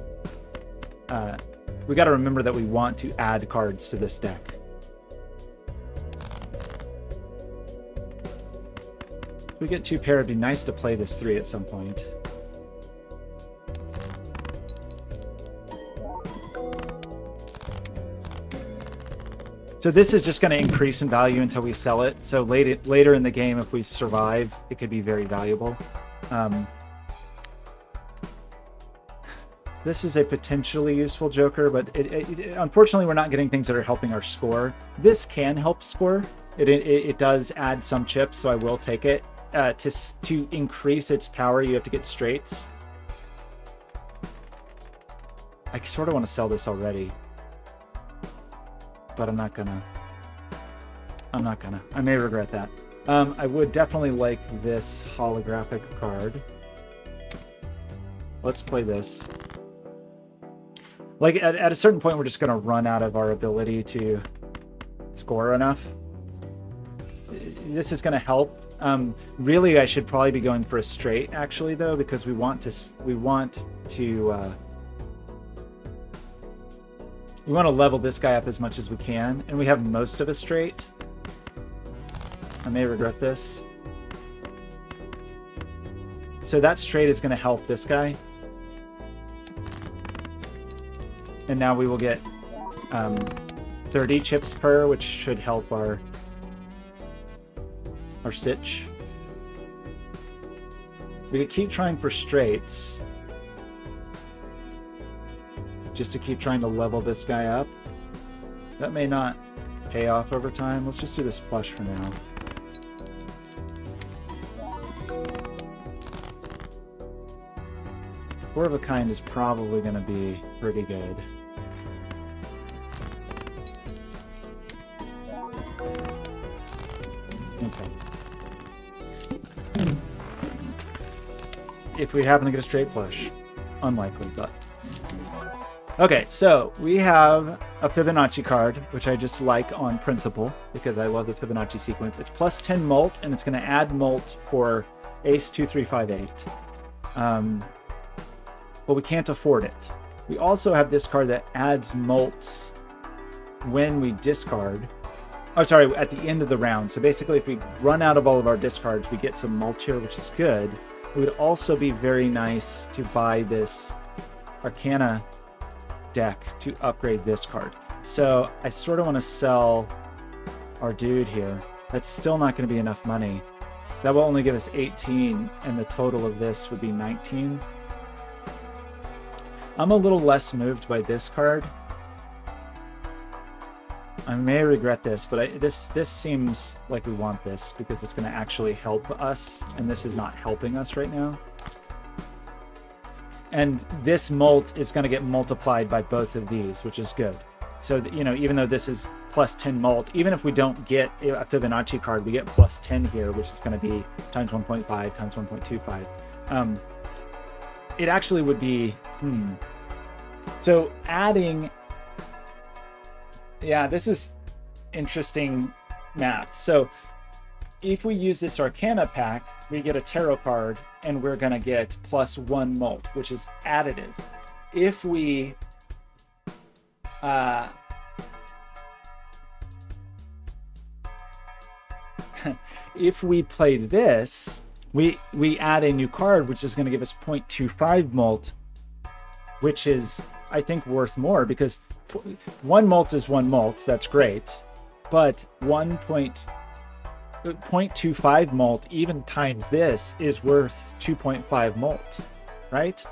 we got to remember that we want to add cards to this deck. If we get 2 pair, it'd be nice to play this 3 at some point. So this is just going to increase in value until we sell it. So later in the game, if we survive, it could be very valuable. This is a potentially useful joker, but unfortunately, we're not getting things that are helping our score. This can help score. It does add some chips, so I will take it. To increase its power, you have to get straights. I sort of want to sell this already, but I'm not gonna. I may regret that. I would definitely like this holographic card. Let's play this. Like, at a certain point, we're just going to run out of our ability to score enough. This is going to help. Really, I should probably be going for a straight, actually, though, because we want to level this guy up as much as we can, and we have most of a straight. I may regret this. So that straight is going to help this guy. And now we will get 30 chips per, which should help our sitch. We could keep trying for straights, just to keep trying to level this guy up. That may not pay off over time. Let's just do this flush for now. Four of a kind is probably going to be pretty good. Okay. If we happen to get a straight flush. Unlikely, but... Okay, so we have a Fibonacci card, which I just like on principle, because I love the Fibonacci sequence. It's plus 10 mult, and it's going to add mult for ace 2, 3, 5, 8. But we can't afford it. We also have this card that adds mults when we discard. Oh, sorry, at the end of the round. So basically, if we run out of all of our discards, we get some mult here, which is good. It would also be very nice to buy this Arcana deck to upgrade this card. So I sort of want to sell our dude here. That's still not going to be enough money. That will only give us 18, and the total of this would be 19. I'm a little less moved by this card. I may regret this, but this seems like we want this because it's going to actually help us, and this is not helping us right now. And this molt is going to get multiplied by both of these, which is good. So, you know, even though this is plus 10 molt, even if we don't get a Fibonacci card, we get plus 10 here, which is going to be times 1.5 times 1.25. It actually would be, So adding, yeah, this is interesting math. So if we use this Arcana pack, we get a tarot card and we're going to get plus 1 molt, which is additive. If we if we play this, we add a new card, which is going to give us 0.25 molt, which is, I think, worth more because 1 molt is 1 molt. That's great. But 0.25 molt, even times this, is worth 2.5 molt, right?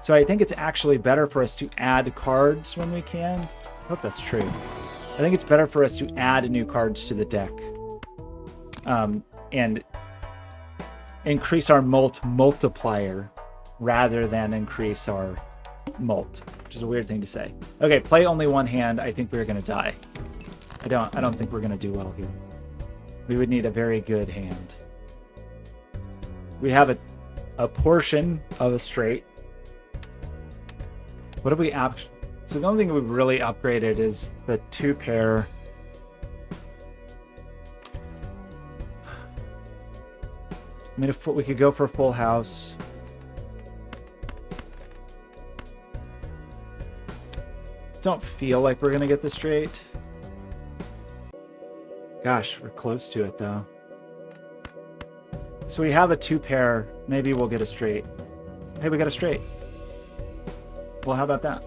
So I think it's actually better for us to add cards when we can. I hope that's true. I think it's better for us to add new cards to the deck and increase our molt multiplier rather than increase our molt, which is a weird thing to say. Okay, play only one hand. I think we're going to die. I don't think we're going to do well here. We would need a very good hand. We have a portion of a straight. What have we So the only thing we've really upgraded is the 2 pair. I mean, if we could go for a full house. Don't feel like we're gonna get this straight. Gosh, we're close to it though. So we have a 2 pair. Maybe we'll get a straight. Hey, we got a straight. Well, how about that?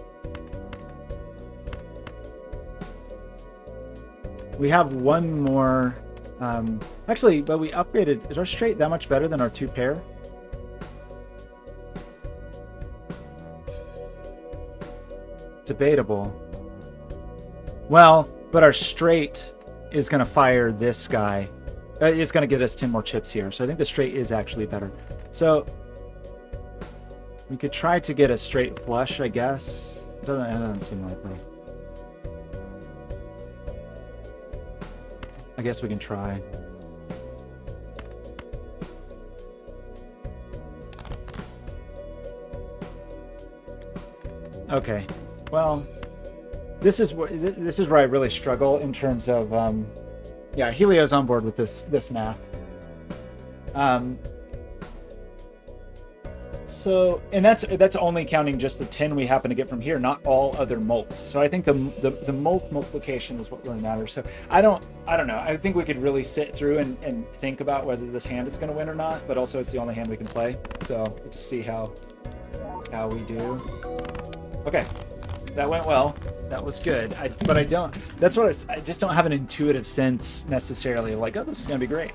We have one more. Actually, but we upgraded. Is our straight that much better than our 2 pair? Debatable. Well, but our straight is going to fire this guy. It's going to get us 10 more chips here. So I think the straight is actually better. So we could try to get a straight flush, I guess. It doesn't seem likely. I guess we can try. Okay. Well, this is where I really struggle in terms of yeah, Helio's on board with this math. So, and that's only counting just the 10 we happen to get from here, not all other molts. So I think the molt multiplication is what really matters. So I don't know. I think we could really sit through and think about whether this hand is going to win or not. But also, it's the only hand we can play. So we'll just see how we do. Okay, that went well. That was good. But I don't. That's what I just don't have an intuitive sense necessarily. Like, oh, this is going to be great.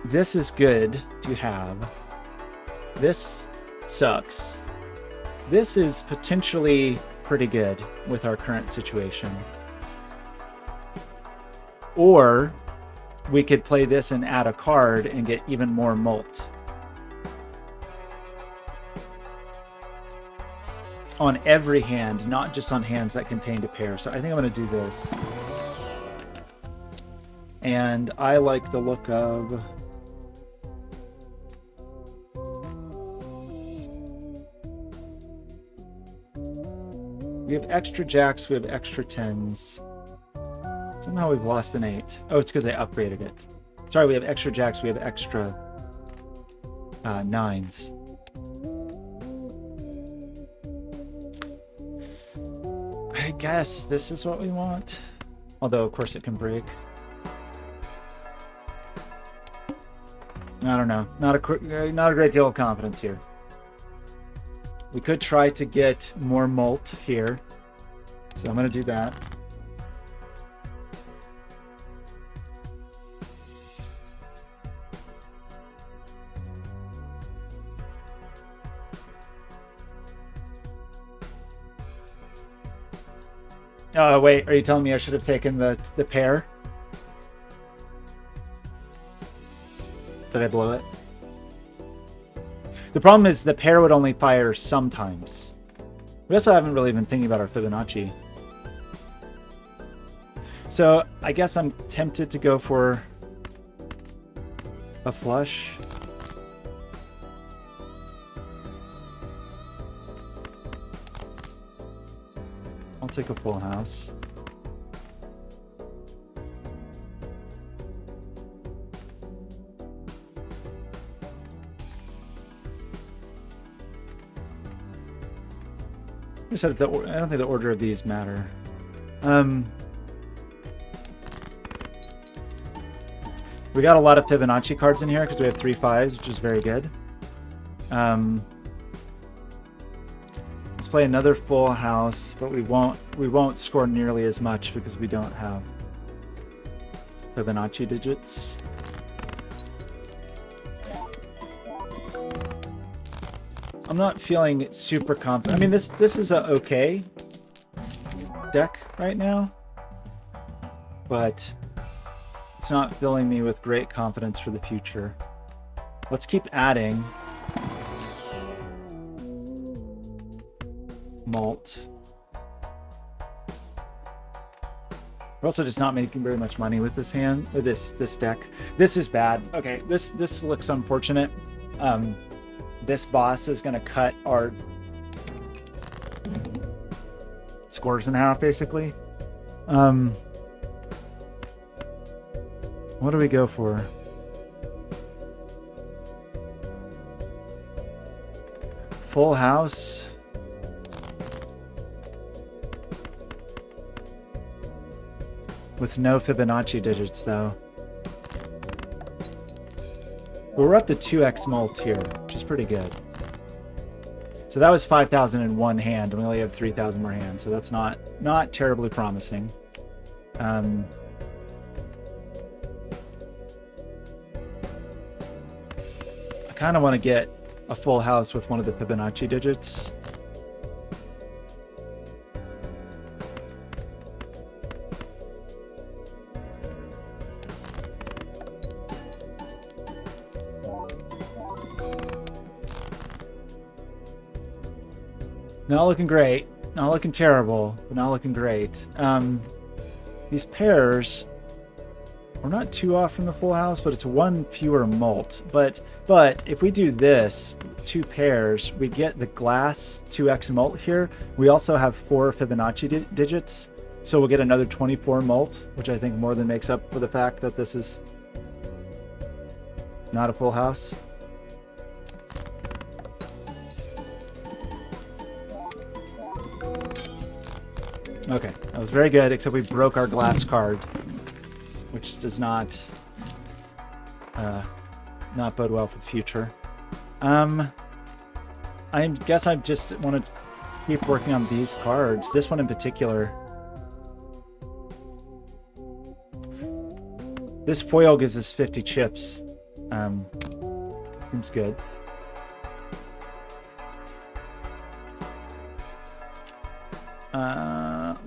This is good to have. This sucks. This is potentially pretty good with our current situation. Or we could play this and add a card and get even more molt. On every hand, not just on hands that contained a pair. So I think I'm going to do this. And I like the look of... We have extra jacks, we have extra 10s. Somehow we've lost an 8. Oh, it's because I upgraded it. Sorry, we have extra jacks, we have extra 9s. I guess this is what we want. Although, of course, it can break. I don't know. Not a great deal of confidence here. We could try to get more molt here. So I'm going to do that. Oh, wait, are you telling me I should have taken the pair? Did I blow it? The problem is the pair would only fire sometimes. We also haven't really been thinking about our Fibonacci. So I guess I'm tempted to go for a flush. I'll take a full house. I don't think the order of these matter. We got a lot of Fibonacci cards in here because we have 3 5s, which is very good. Let's play another full house, but we won't score nearly as much because we don't have Fibonacci digits. I'm not feeling super confident. I mean, this is a okay deck right now, but it's not filling me with great confidence for the future. Let's keep adding malt. We're also just not making very much money with this hand, or this deck. This is bad. Okay, this looks unfortunate. This boss is gonna cut our scores in half, basically. What do we go for? Full house. With no Fibonacci digits, though. We're up to 2x mult here, which is pretty good. So that was 5,000 in one hand, and we only have 3,000 more hands, so that's not terribly promising. I kind of want to get a full house with one of the Fibonacci digits. Not looking great. Not looking terrible, but not looking great. These pairs, we're not too off from the full house, but it's one fewer mult. But if we do this, 2 pairs, we get the glass 2x mult here. We also have 4 Fibonacci digits, so we'll get another 24 mult, which I think more than makes up for the fact that this is not a full house. Okay, that was very good, except we broke our glass card, which does not bode well for the future. I guess I just want to keep working on these cards. This one in particular. This foil gives us 50 chips. Seems good.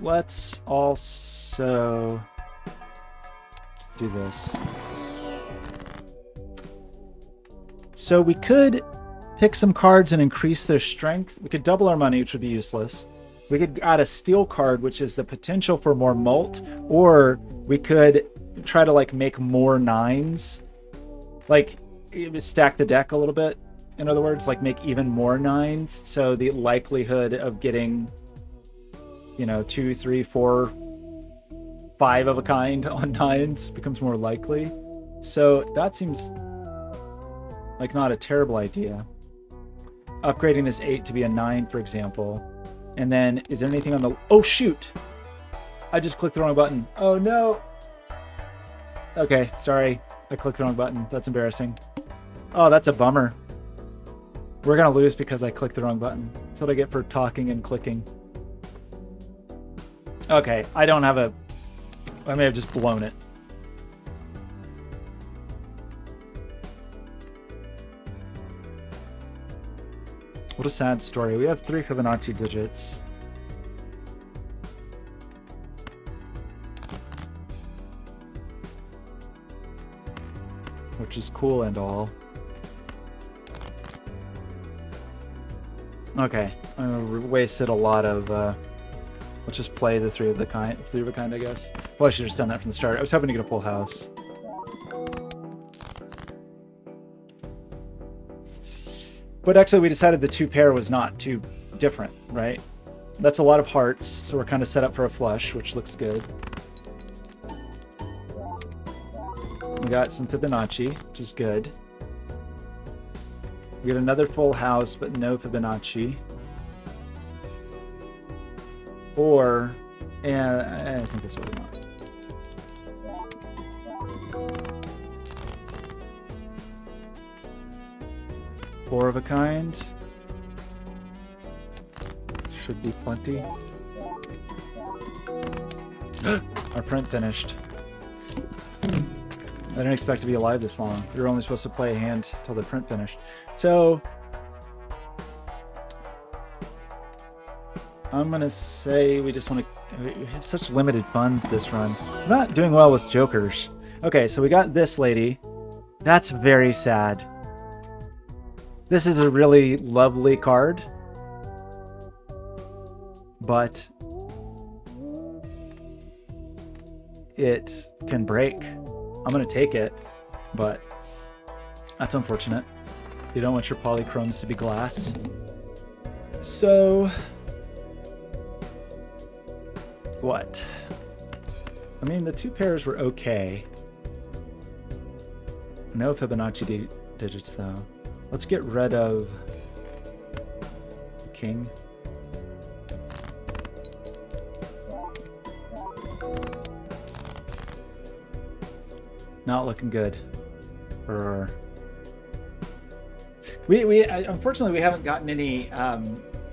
Let's also do this. So we could pick some cards and increase their strength. We could double our money, which would be useless. We could add a steel card, which is the potential for more mult, or we could try to like make more 9s, like stack the deck a little bit. In other words, like make even more 9s, so the likelihood of getting, 2, 3, 4, 5 of a kind on 9s becomes more likely. So that seems like not a terrible idea. Upgrading this 8 to be a 9, for example. And then, is there anything on the... Oh, shoot! I just clicked the wrong button. Oh, no! Okay, sorry. I clicked the wrong button. That's embarrassing. Oh, that's a bummer. We're gonna lose because I clicked the wrong button. That's what I get for talking and clicking. Okay, I don't have a... I may have just blown it. What a sad story. We have 3 Fibonacci digits. which is cool and all. Okay, I wasted a lot of. Let's just play the three of a kind, I guess. Well, I should have just done that from the start. I was hoping to get a full house. But actually, we decided the 2 pair was not too different, right? That's a lot of hearts, so we're kind of set up for a flush, which looks good. We got some Fibonacci, which is good. We get another full house, but no Fibonacci. Or, and I think that's what we want. Four of a kind. Should be plenty. Our print finished. I didn't expect to be alive this long. We were only supposed to play a hand till the print finished. So I'm gonna say we just want to. We have such limited funds this run. I'm not doing well with jokers. Okay, so we got this lady. That's very sad. This is a really lovely card, but it can break. I'm gonna take it, but that's unfortunate. You don't want your polychromes to be glass. So what? I mean, the 2 pairs were okay. No Fibonacci digits though. Let's get rid of the king. Not looking good for. We unfortunately we haven't gotten any.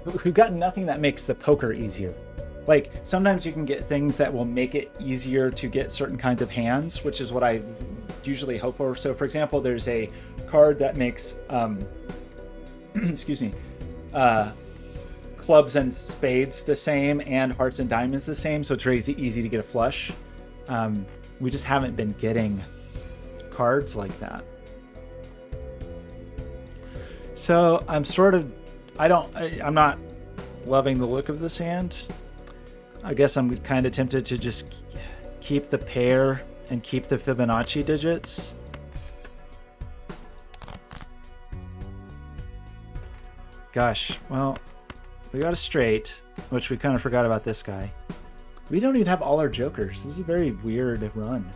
We've gotten nothing that makes the poker easier. Like sometimes you can get things that will make it easier to get certain kinds of hands, which is what I usually hope for. So, for example, there's a card that makes excuse me, clubs and spades the same and hearts and diamonds the same, so it's very easy to get a flush. We just haven't been getting cards like that. So I'm sort of, I'm not loving the look of this hand. I guess I'm kind of tempted to just keep the pair and keep the Fibonacci digits. Gosh, well, we got a straight, which we kind of forgot about this guy. We don't even have all our jokers. This is a very weird run.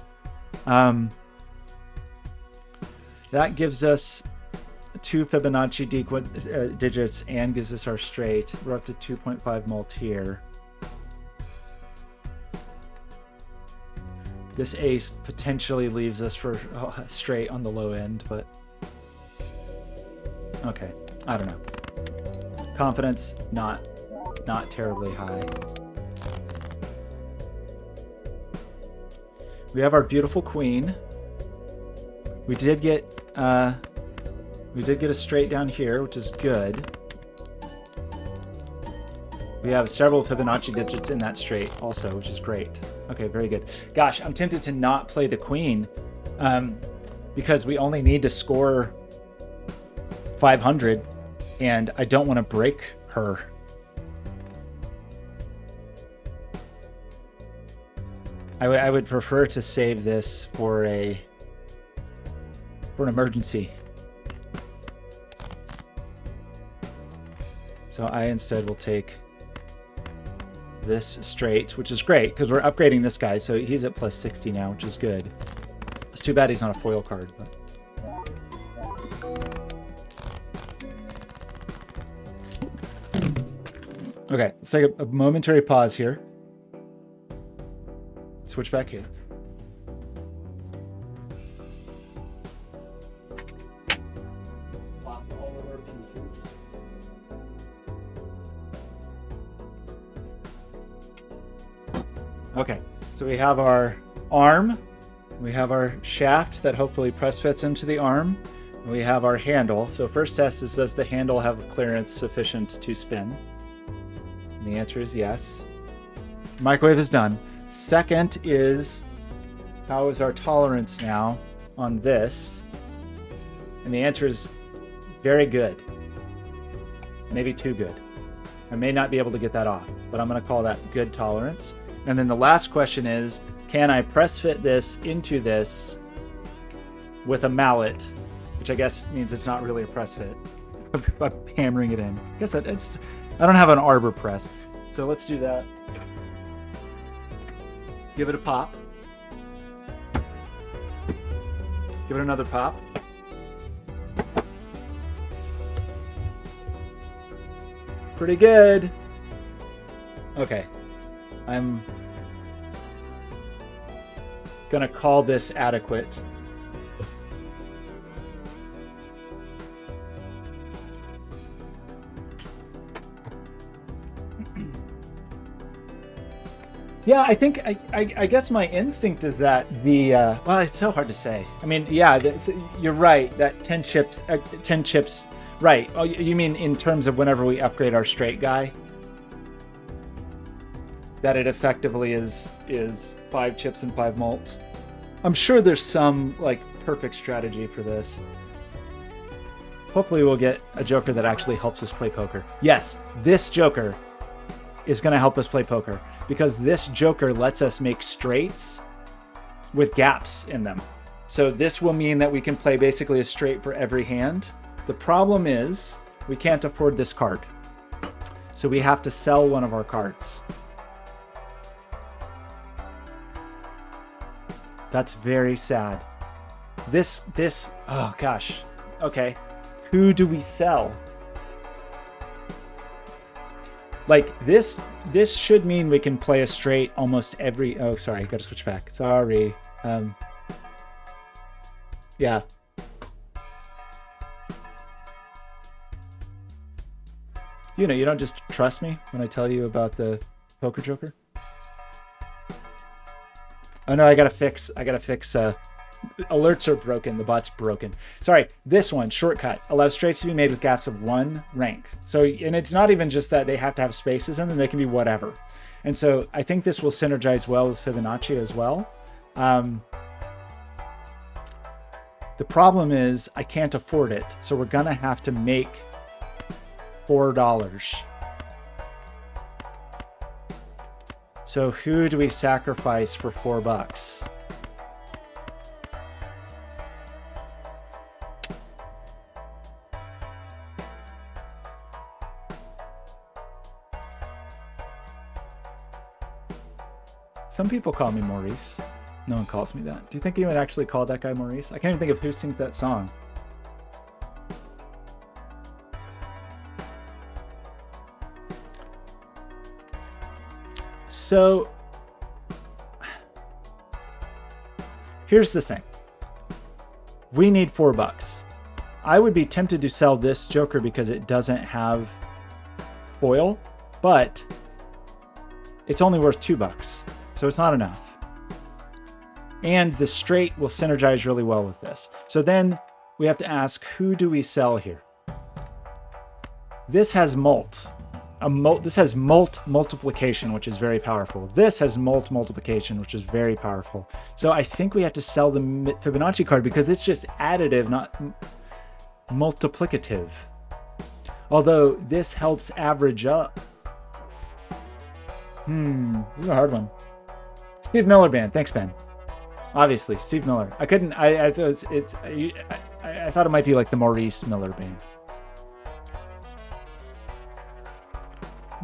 That gives us 2 Fibonacci digits and gives us our straight. We're up to 2.5 mult here. This ace potentially leaves us for straight on the low end, but okay, I don't know. Confidence, not terribly high. We have our beautiful queen. We did get a straight down here, which is good. We have several Fibonacci digits in that straight also, which is great. Okay, very good. Gosh, I'm tempted to not play the queen because we only need to score 500 and I don't want to break her. I would prefer to save this for an emergency. So I instead will take this straight, which is great because we're upgrading this guy, so he's at plus 60 now, which is good. It's too bad he's not a foil card, but okay, let's take a momentary pause here. Switch back here. Lock all of our pieces. Okay, so we have our arm, we have our shaft that hopefully press fits into the arm, and we have our handle. So first test is, does the handle have clearance sufficient to spin? And the answer is yes. Microwave is done. Second is, how is our tolerance now on this? And the answer is very good. Maybe too good. I may not be able to get that off, but I'm going to call that good tolerance. And then the last question is, can I press fit this into this with a mallet, which I guess means it's not really a press fit. I'm hammering it in. I guess I don't have an arbor press. So let's do that. Give it a pop. Give it another pop. Pretty good. Okay. I'm gonna call this adequate. Yeah, I think I guess my instinct is that well, it's so hard to say. I mean, yeah, you're right that 10 chips, right? Oh, you mean in terms of whenever we upgrade our straight guy, that it effectively is 5 chips and 5 malt. I'm sure there's some like perfect strategy for this. Hopefully, we'll get a joker that actually helps us play poker. Yes, this joker is going to help us play poker, because this joker lets us make straights with gaps in them. So this will mean that we can play basically a straight for every hand. The problem is we can't afford this card. So we have to sell one of our cards. That's very sad. This, oh gosh. Okay. Who do we sell? Like this should mean we can play a straight almost every, oh, sorry, gotta switch back. Sorry. Yeah. You know, you don't just trust me when I tell you about the poker joker. Oh no, I gotta fix, alerts are broken, the bot's broken. Sorry, this one, shortcut, allows straights to be made with gaps of 1 rank. So, and it's not even just that they have to have spaces in them, they can be whatever. And so I think this will synergize well with Fibonacci as well. The problem is I can't afford it, so we're gonna have to make $4. So who do we sacrifice for $4? Some people call me Maurice. No one calls me that. Do you think anyone actually called that guy Maurice? I can't even think of who sings that song. So here's the thing. We need $4. I would be tempted to sell this joker because it doesn't have foil, but it's only worth $2. So it's not enough. And the straight will synergize really well with this. So then we have to ask, who do we sell here? This has mult. This has mult multiplication, which is very powerful. This has mult multiplication, which is very powerful. So I think we have to sell the Fibonacci card because it's just additive, not multiplicative. Although this helps average up. This is a hard one. Steve Miller Band. Thanks, Ben. Obviously, Steve Miller. I couldn't. I thought it might be like the Maurice Miller Band.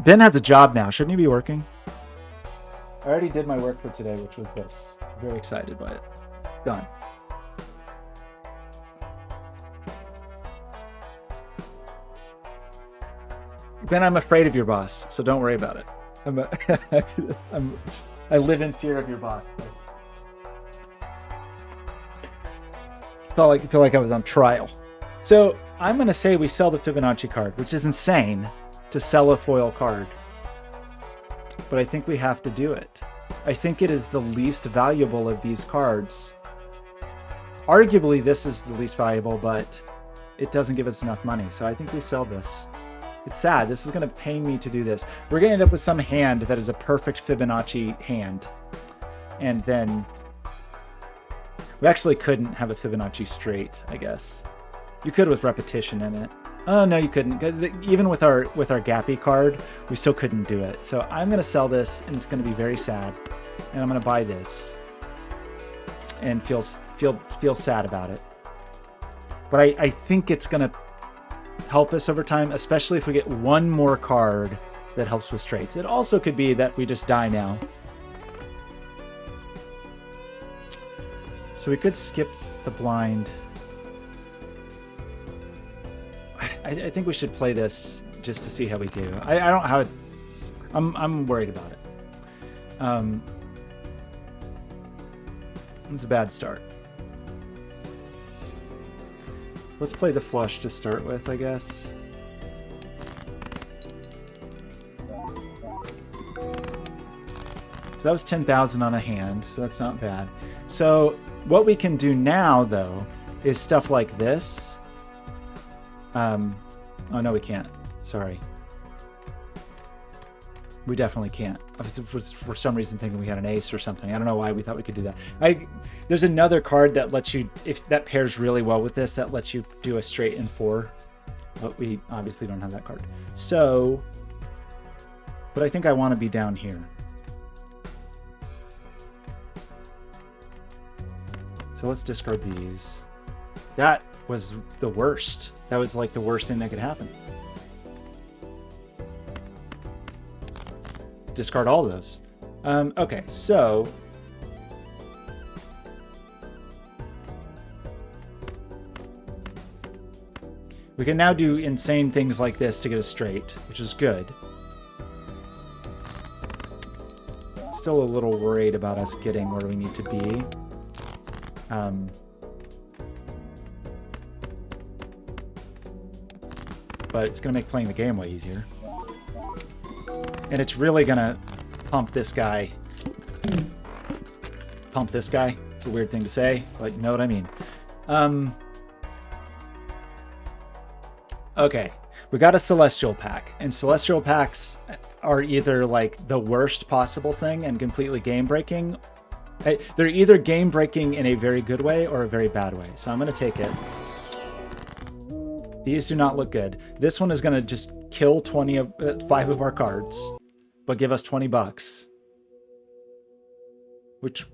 Ben has a job now. Shouldn't he be working? I already did my work for today, which was this. I'm very excited by it. Done. Ben, I'm afraid of your boss, so don't worry about it. I live in fear of your boss. Feel like I was on trial. So I'm going to say we sell the Fibonacci card, which is insane to sell a foil card. But I think we have to do it. I think it is the least valuable of these cards. Arguably, this is the least valuable, but it doesn't give us enough money. So I think we sell this. It's sad. This is going to pain me to do this. We're going to end up with some hand that is a perfect Fibonacci hand. And then we actually couldn't have a Fibonacci straight, I guess. You could with repetition in it. Oh no, you couldn't. Even with our gappy card, we still couldn't do it. So I'm gonna sell this, and it's gonna be very sad. And I'm gonna buy this, and feel sad about it. But I think it's gonna help us over time, especially if we get one more card that helps with straights. It also could be that we just die now. So we could skip the blind. I think we should play this just to see how we do. I don't know how. I'm worried about it. It's a bad start. Let's play the flush to start with, I guess. So that was 10,000 on a hand, so that's not bad. So what we can do now, though, is stuff like this. Oh no, we can't. Sorry. We definitely can't. I was for some reason thinking we had an ace or something. I don't know why we thought we could do that. There's another card that lets you, if that pairs really well with this, that lets you do a straight in 4. But we obviously don't have that card. So, but I think I want to be down here. So let's discard these. That was the worst. That was like the worst thing that could happen. Discard all of those. Okay, so we can now do insane things like this to get a straight, which is good. Still a little worried about us getting where we need to be. But it's going to make playing the game way easier. And it's really going to pump this guy. Pump this guy. It's a weird thing to say, but you know what I mean. Okay, we got a Celestial Pack. And Celestial Packs are either like the worst possible thing and completely game-breaking. They're either game-breaking in a very good way or a very bad way. So I'm going to take it. These do not look good. This one is going to just kill 5 of our cards, but give us 20 bucks. Which,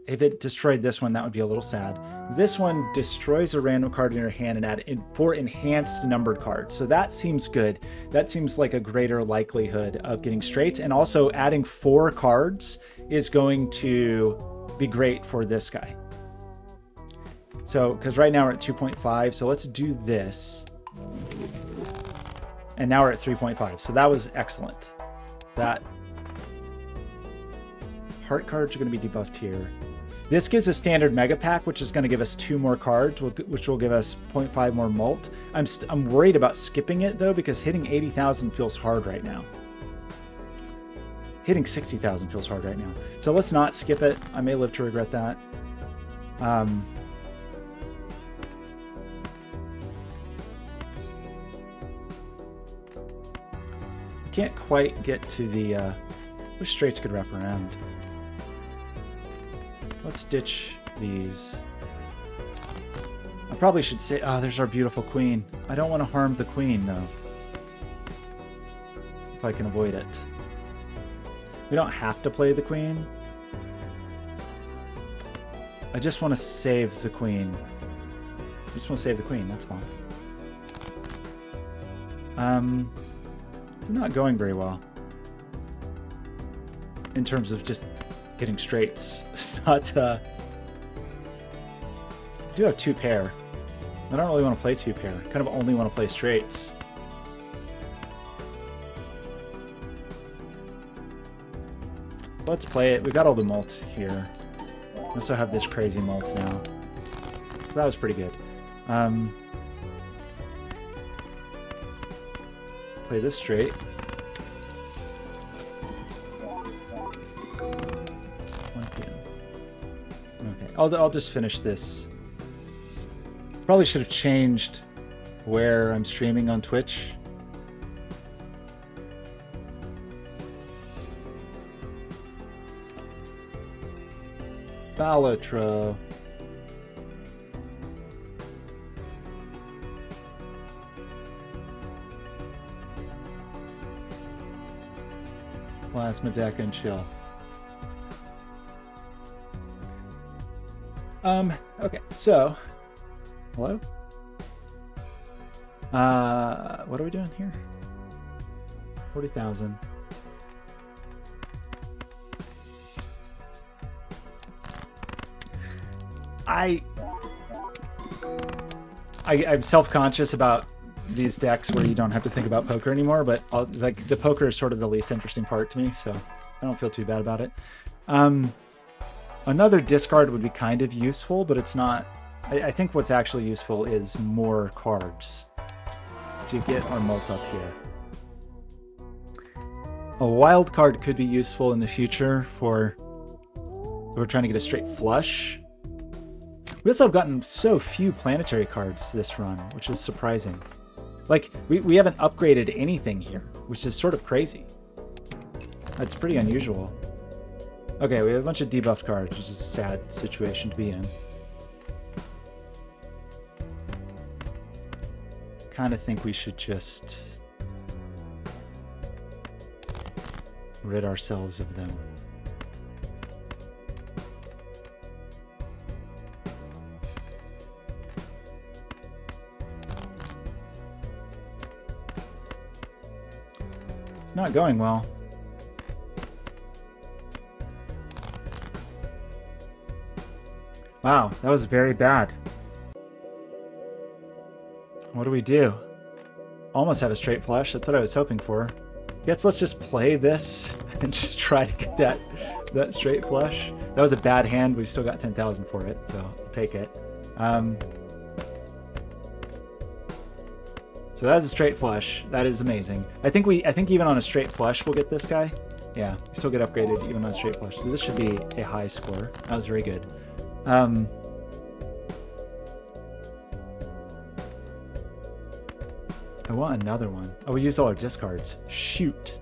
if it destroyed this one, that would be a little sad. This one destroys a random card in your hand and add in 4 enhanced numbered cards. So that seems good. That seems like a greater likelihood of getting straights. And also adding 4 cards is going to be great for this guy. So, because right now we're at 2.5, so let's do this. And now we're at 3.5, so that was excellent. That heart cards are going to be debuffed here. This gives a standard mega pack, which is going to give us 2 more cards, which will give us 0.5 more mult. I'm worried about skipping it though, because hitting 80,000 feels hard right now. Hitting 60,000 feels hard right now. So let's not skip it. I may live to regret that. Can't quite get to the wish straights could wrap around. Let's ditch these. I probably should say, oh, there's our beautiful queen. I don't want to harm the queen though, if I can avoid it. We don't have to play the queen. I just want to save the queen. I just want to save the queen, that's all. It's not going very well in terms of just getting straights. It's not, I do have 2 pair. I don't really want to play 2 pair. I kind of only want to play straights. Let's play it. We got all the mult here. We also have this crazy mult now. So that was pretty good. Play this straight. Okay, I'll just finish this. Probably should have changed where I'm streaming on Twitch. Balatro. Plasma deck and chill. Okay, so hello? What are we doing here? 40,000. I'm self-conscious about these decks where you don't have to think about poker anymore, but like the poker is sort of the least interesting part to me, so I don't feel too bad about it. Another discard would be kind of useful, but it's not. I think what's actually useful is more cards to get our mult up here. A wild card could be useful in the future for if we're trying to get a straight flush. We also have gotten so few planetary cards this run, which is surprising. Like, we haven't upgraded anything here, which is sort of crazy. That's pretty unusual. Okay, we have a bunch of debuffed cards, which is a sad situation to be in. Kind of think we should just rid ourselves of them. It's not going well. Wow, that was very bad. What do we do? Almost have a straight flush. That's what I was hoping for. Guess let's just play this and just try to get that straight flush. That was a bad hand. We still got 10,000 for it, so I'll take it. So that is a straight flush. That is amazing. I think even on a straight flush we'll get this guy. Yeah, we still get upgraded even on a straight flush. So this should be a high score. That was very good. I want another one. Oh, we used all our discards. Shoot.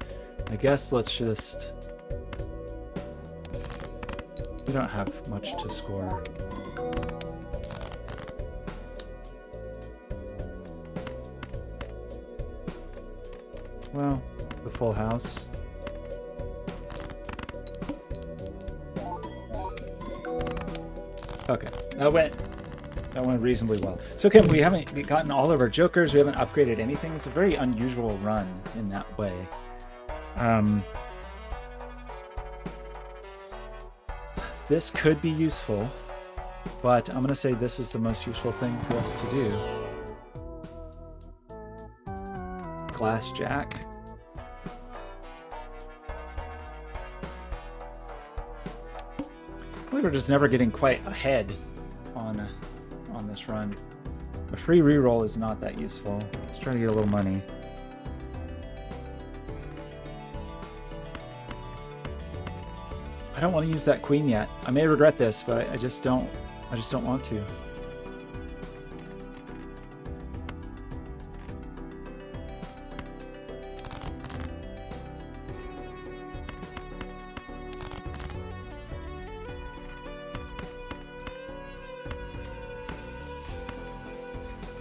I guess let's just... We don't have much to score. Well, the full house. Okay, that went reasonably well. So okay, we haven't gotten all of our jokers. We haven't upgraded anything. It's a very unusual run in that way. This could be useful, but I'm going to say this is the most useful thing for us to do. Glass Jack. I believe we're just never getting quite ahead on this run. A free reroll is not that useful. Let's try to get a little money. I don't want to use that queen yet. I may regret this, but I just don't want to.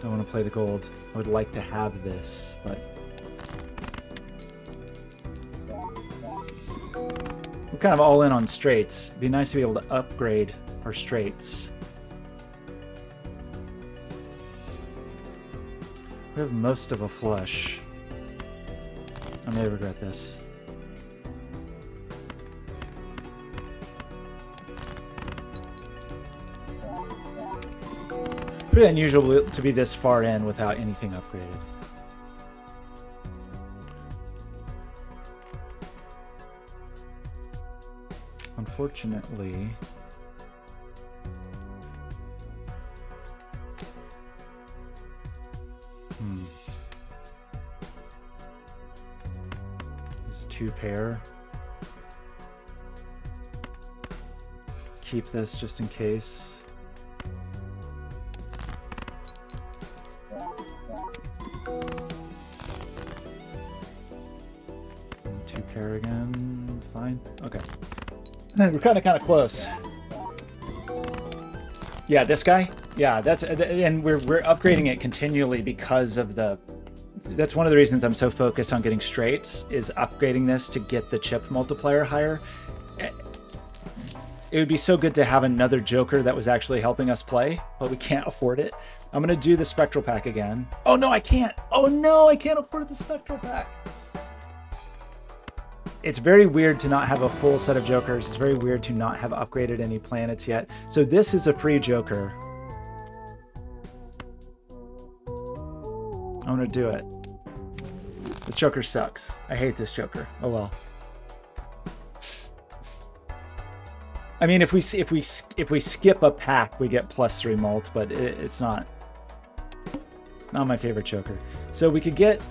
Don't want to play the gold. I would like to have this, but we're kind of all in on straights. It'd be nice to be able to upgrade our straights. We have most of a flush. I may regret this. Pretty unusual to be this far in without anything upgraded. Unfortunately, there's 2 pair. Keep this just in case. Pair again, fine. Okay. We're kind of close. Yeah, this guy. Yeah, that's and we're upgrading it continually because of the that's one of the reasons I'm so focused on getting straights, is upgrading this to get the chip multiplier higher. It would be so good to have another Joker that was actually helping us play, but we can't afford it. I'm going to do the Spectral Pack again. Oh no, I can't. Oh no, I can't afford the Spectral Pack. It's very weird to not have a full set of Jokers. It's very weird to not have upgraded any planets yet. So this is a free Joker. I'm going to do it. This Joker sucks. I hate this Joker. Oh well. I mean, if we skip a pack, we get +3 mult, but it's not my favorite Joker. So we could get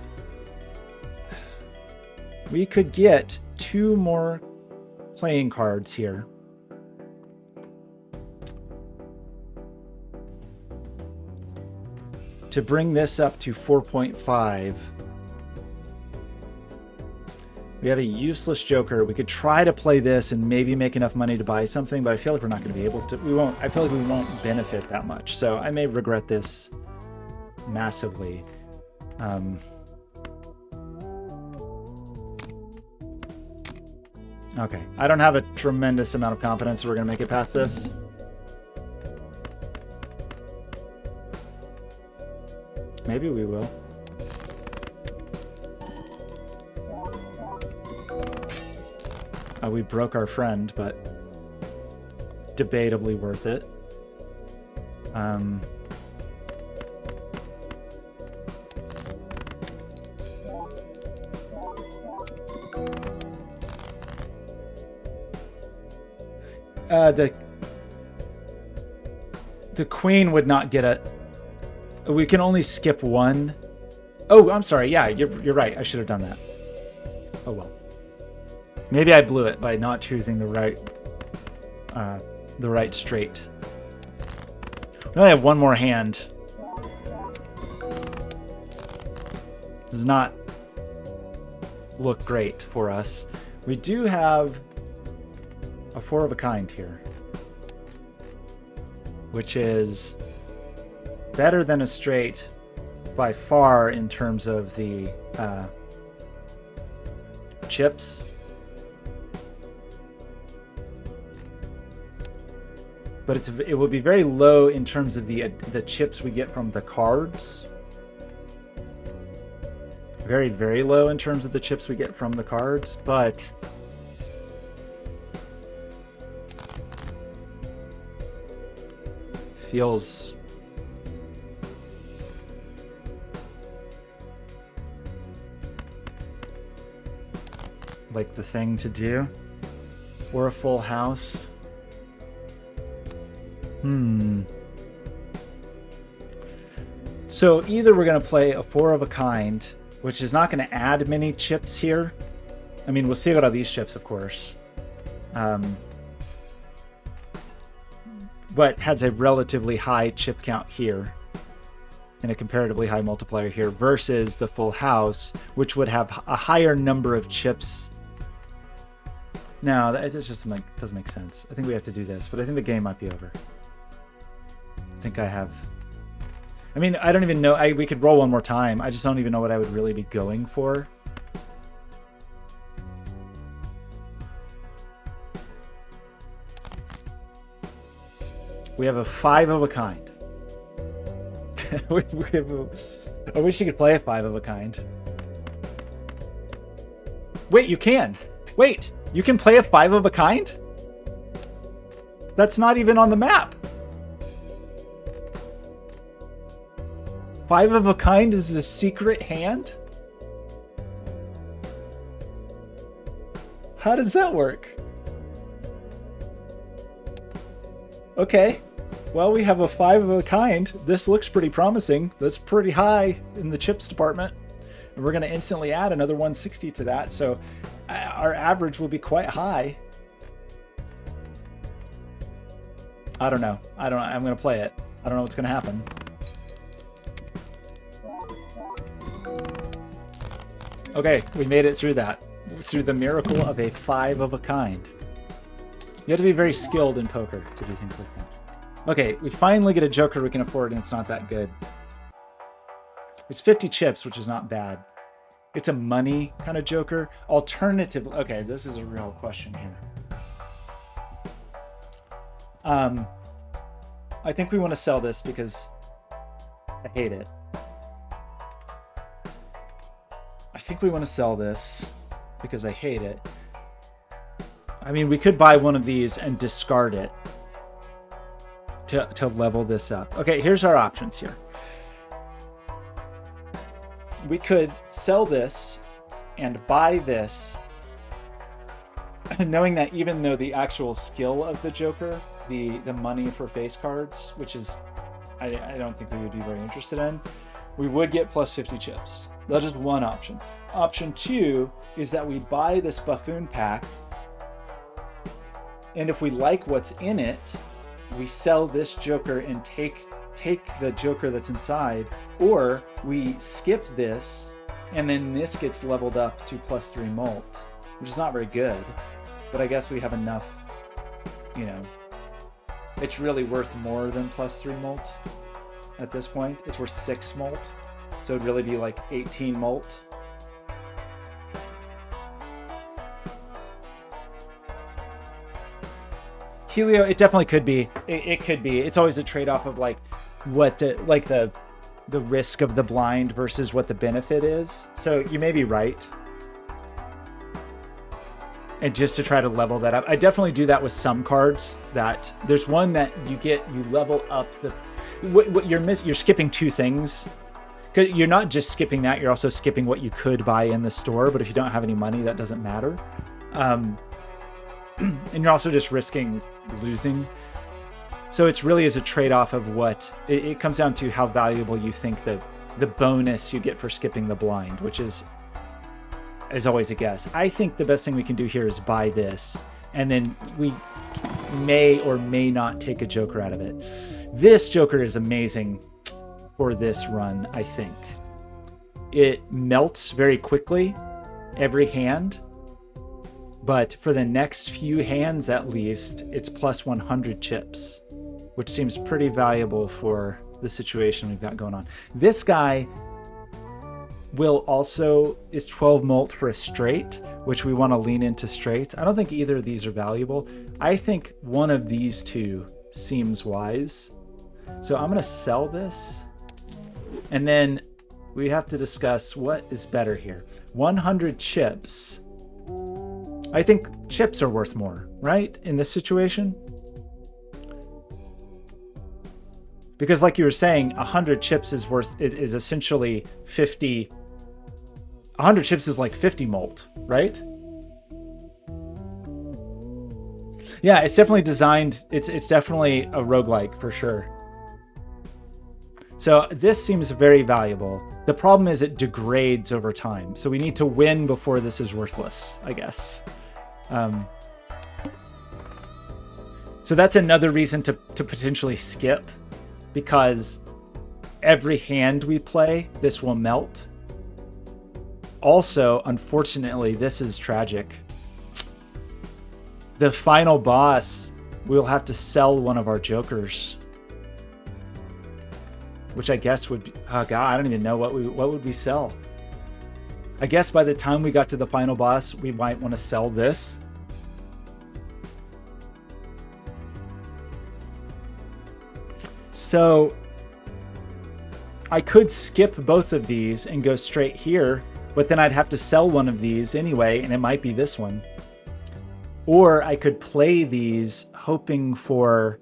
2 more playing cards here. To bring this up to 4.5. We have a useless Joker. We could try to play this and maybe make enough money to buy something, but I feel like we're not going to be able to. I feel like we won't benefit that much. So I may regret this massively. Okay. I don't have a tremendous amount of confidence that we're going to make it past this. Maybe we will. We broke our friend, but debatably worth it. The queen would not get a. We can only skip one. Oh, I'm sorry. Yeah, you're right. I should have done that. Oh well. Maybe I blew it by not choosing the right straight. We only have one more hand. Does not look great for us. We do have a 4 of a kind here, which is better than a straight by far in terms of the chips. But it will be very low in terms of the chips we get from the cards. Very, very low in terms of the chips we get from the cards, but feels like the thing to do. Or a full house. So either we're going to play a 4 of a kind, which is not going to add many chips here. I mean, we'll save out all these chips, of course. But has a relatively high chip count here and a comparatively high multiplier here versus the full house, which would have a higher number of chips. No, that just doesn't make sense. I think we have to do this, but I think the game might be over. I think I have. I mean, I don't even know. We could roll one more time. I just don't even know what I would really be going for. We have a 5 of a kind. I wish you could play a 5 of a kind. Wait, you can. Wait, you can play a 5 of a kind? That's not even on the map. 5 of a kind is a secret hand? How does that work? Okay. Well, we have a 5 of a kind. This looks pretty promising. That's pretty high in the chips department. And we're going to instantly add another 160 to that. So our average will be quite high. I don't know. I'm going to play it. I don't know what's going to happen. Okay, we made it through that. Through the miracle of a 5 of a kind. You have to be very skilled in poker to do things like that. Okay, we finally get a Joker we can afford, and it's not that good. It's 50 chips, which is not bad. It's a money kind of joker. Alternative. Okay, this is a real question here. I think we want to sell this because I hate it. I think we want to sell this because I hate it. I mean, we could buy one of these and discard it to level this up. Okay, here's our options here. We could sell this and buy this, knowing that even though the actual skill of the Joker, the money for face cards, which is I don't think we would be very interested in, we would get plus 50 chips. That's just one option. Option 2 is that we buy this buffoon pack, and if we like what's in it, we sell this Joker and take the Joker that's inside, or we skip this and then this gets leveled up to plus 3 molt, which is not very good, but I guess we have enough, you know, it's really worth more than plus 3 molt at this point. It's worth 6 molt, so it'd really be like 18 molt. Helio, it definitely could be. It could be. It's always a trade-off of like what the risk of the blind versus what the benefit is. So you may be right. And just to try to level that up, I definitely do that with some cards. That there's one that you level up the what you're skipping 2 things. Because you're not just skipping that, you're also skipping what you could buy in the store. But if you don't have any money, that doesn't matter. And you're also just risking losing. So it's really as a trade-off of what it comes down to, how valuable you think the bonus you get for skipping the blind, which is always a guess. I think the best thing we can do here is buy this, and then we may or may not take a Joker out of it. This Joker is amazing for this run, I think. It melts very quickly every hand. But for the next few hands, at least, it's plus 100 chips, which seems pretty valuable for the situation we've got going on. This guy is 12 molt for a straight, which we want to lean into straight. I don't think either of these are valuable. I think one of these two seems wise. So I'm going to sell this. And then we have to discuss what is better here. 100 chips. I think chips are worth more, right? In this situation. Because like you were saying, 100 chips is essentially 50. 100 chips is like 50 molt, right? Yeah, it's definitely designed. It's definitely a roguelike for sure. So this seems very valuable. The problem is it degrades over time. So we need to win before this is worthless, I guess. So that's another reason to potentially skip, because every hand we play, this will melt. Also, unfortunately, this is tragic. The final boss, we'll have to sell one of our Jokers, which I guess would be, oh God, I don't even know what would we sell. I guess by the time we got to the final boss, we might want to sell this. So I could skip both of these and go straight here, but then I'd have to sell one of these anyway, and it might be this one. Or I could play these hoping for,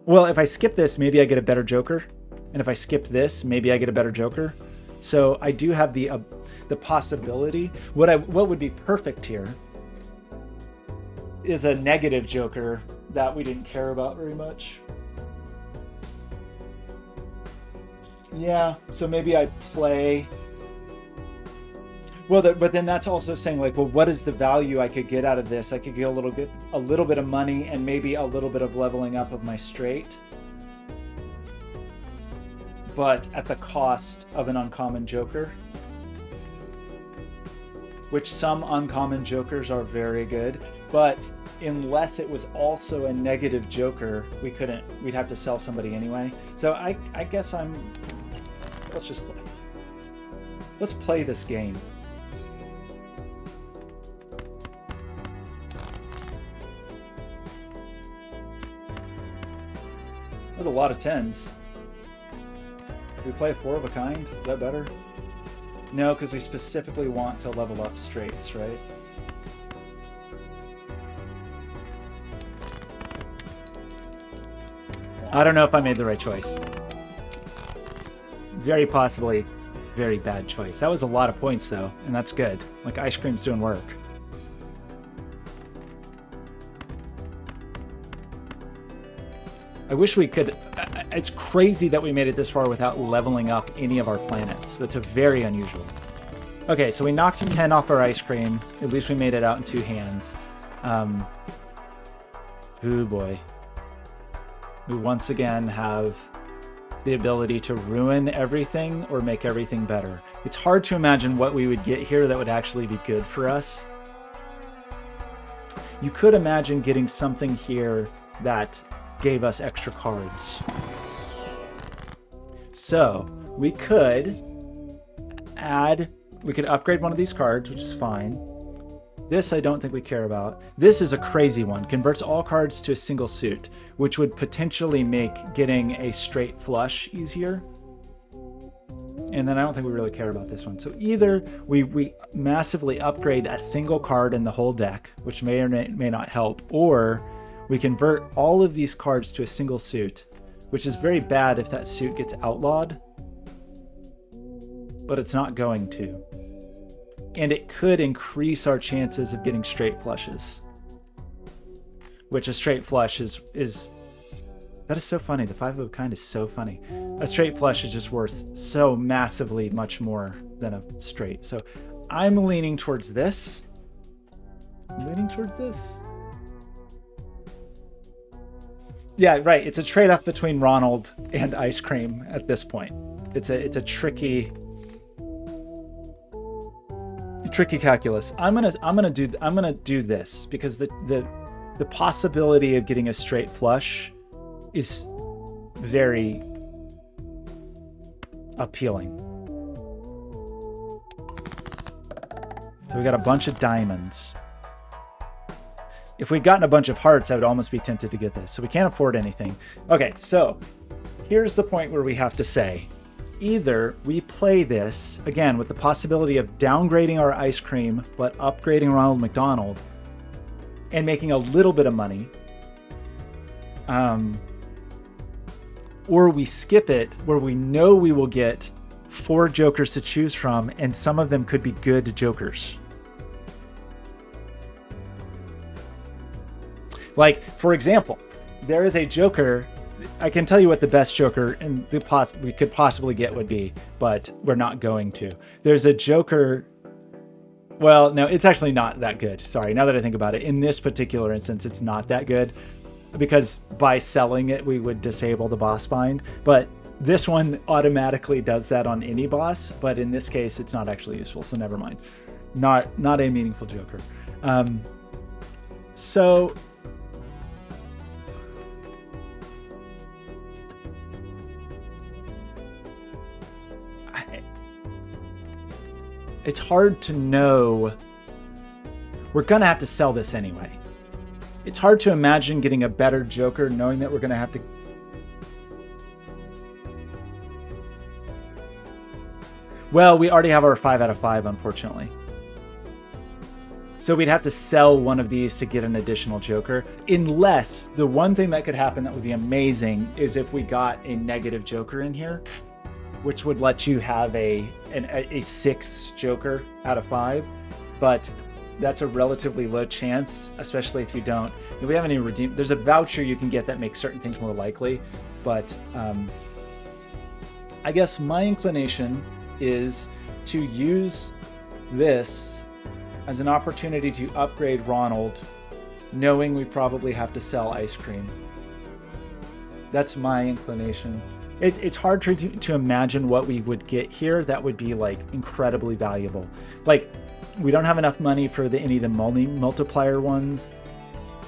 well, if I skip this, maybe I get a better Joker. And if I skip this, maybe I get a better Joker. So I do have the possibility. What would be perfect here is a negative Joker that we didn't care about very much. Yeah, so maybe I play. Well, but then that's also saying like, well, what is the value I could get out of this? I could get a little bit of money and maybe a little bit of leveling up of my straight, but at the cost of an uncommon Joker, which some uncommon Jokers are very good, but unless it was also a negative Joker, we'd have to sell somebody anyway. So I guess let's just play. Let's play this game. That's a lot of 10s. We play 4 of a kind? Is that better? No, because we specifically want to level up straights, right? I don't know if I made the right choice. Very possibly very bad choice. That was a lot of points though, and that's good. Like, ice cream's doing work. I wish we could... It's crazy that we made it this far without leveling up any of our planets. That's a very unusual. Okay, so we knocked 10 off our ice cream. At least we made it out in 2 hands. Oh boy. We once again have the ability to ruin everything or make everything better. It's hard to imagine what we would get here that would actually be good for us. You could imagine getting something here that gave us extra cards. So we could upgrade one of these cards, which is fine. This I don't think we care about. This is a crazy one. Converts all cards to a single suit, which would potentially make getting a straight flush easier. And then I don't think we really care about this one. So either we massively upgrade a single card in the whole deck, which may or may not help, or we convert all of these cards to a single suit, which is very bad if that suit gets outlawed, but it's not going to. And it could increase our chances of getting straight flushes, which a straight flush is that is so funny. The 5 of a kind is so funny. A straight flush is just worth so massively much more than a straight. So I'm leaning towards this. Yeah, right. It's a trade-off between Ronald and ice cream at this point. It's a tricky calculus. I'm gonna do this because the possibility of getting a straight flush is very appealing. So we got a bunch of diamonds. If we'd gotten a bunch of hearts, I would almost be tempted to get this. So we can't afford anything. Okay, so here's the point where we have to say, either we play this, again, with the possibility of downgrading our ice cream, but upgrading Ronald McDonald and making a little bit of money, or we skip it where we know we will get 4 jokers to choose from, and some of them could be good jokers. Like, for example, there is a joker. I can tell you what the best joker we could possibly get would be, but we're not going to. There's a joker. Well, no, it's actually not that good. Sorry, now that I think about it, in this particular instance, it's not that good because by selling it, we would disable the boss bind. But this one automatically does that on any boss. But in this case, it's not actually useful. So never mind. Not a meaningful joker. So. It's hard to know. We're going to have to sell this anyway. It's hard to imagine getting a better joker knowing that we're going to have to... Well, we already have our 5 out of 5, unfortunately. So we'd have to sell one of these to get an additional joker. Unless the one thing that could happen that would be amazing is if we got a negative joker in here, which would let you have a 6th joker out of 5, but that's a relatively low chance, especially if you don't. If we have any redeem, there's a voucher you can get that makes certain things more likely, but I guess my inclination is to use this as an opportunity to upgrade Ronald, knowing we probably have to sell ice cream. That's my inclination. It's hard to imagine what we would get here that would be like incredibly valuable. Like, we don't have enough money for any of the multiplier ones.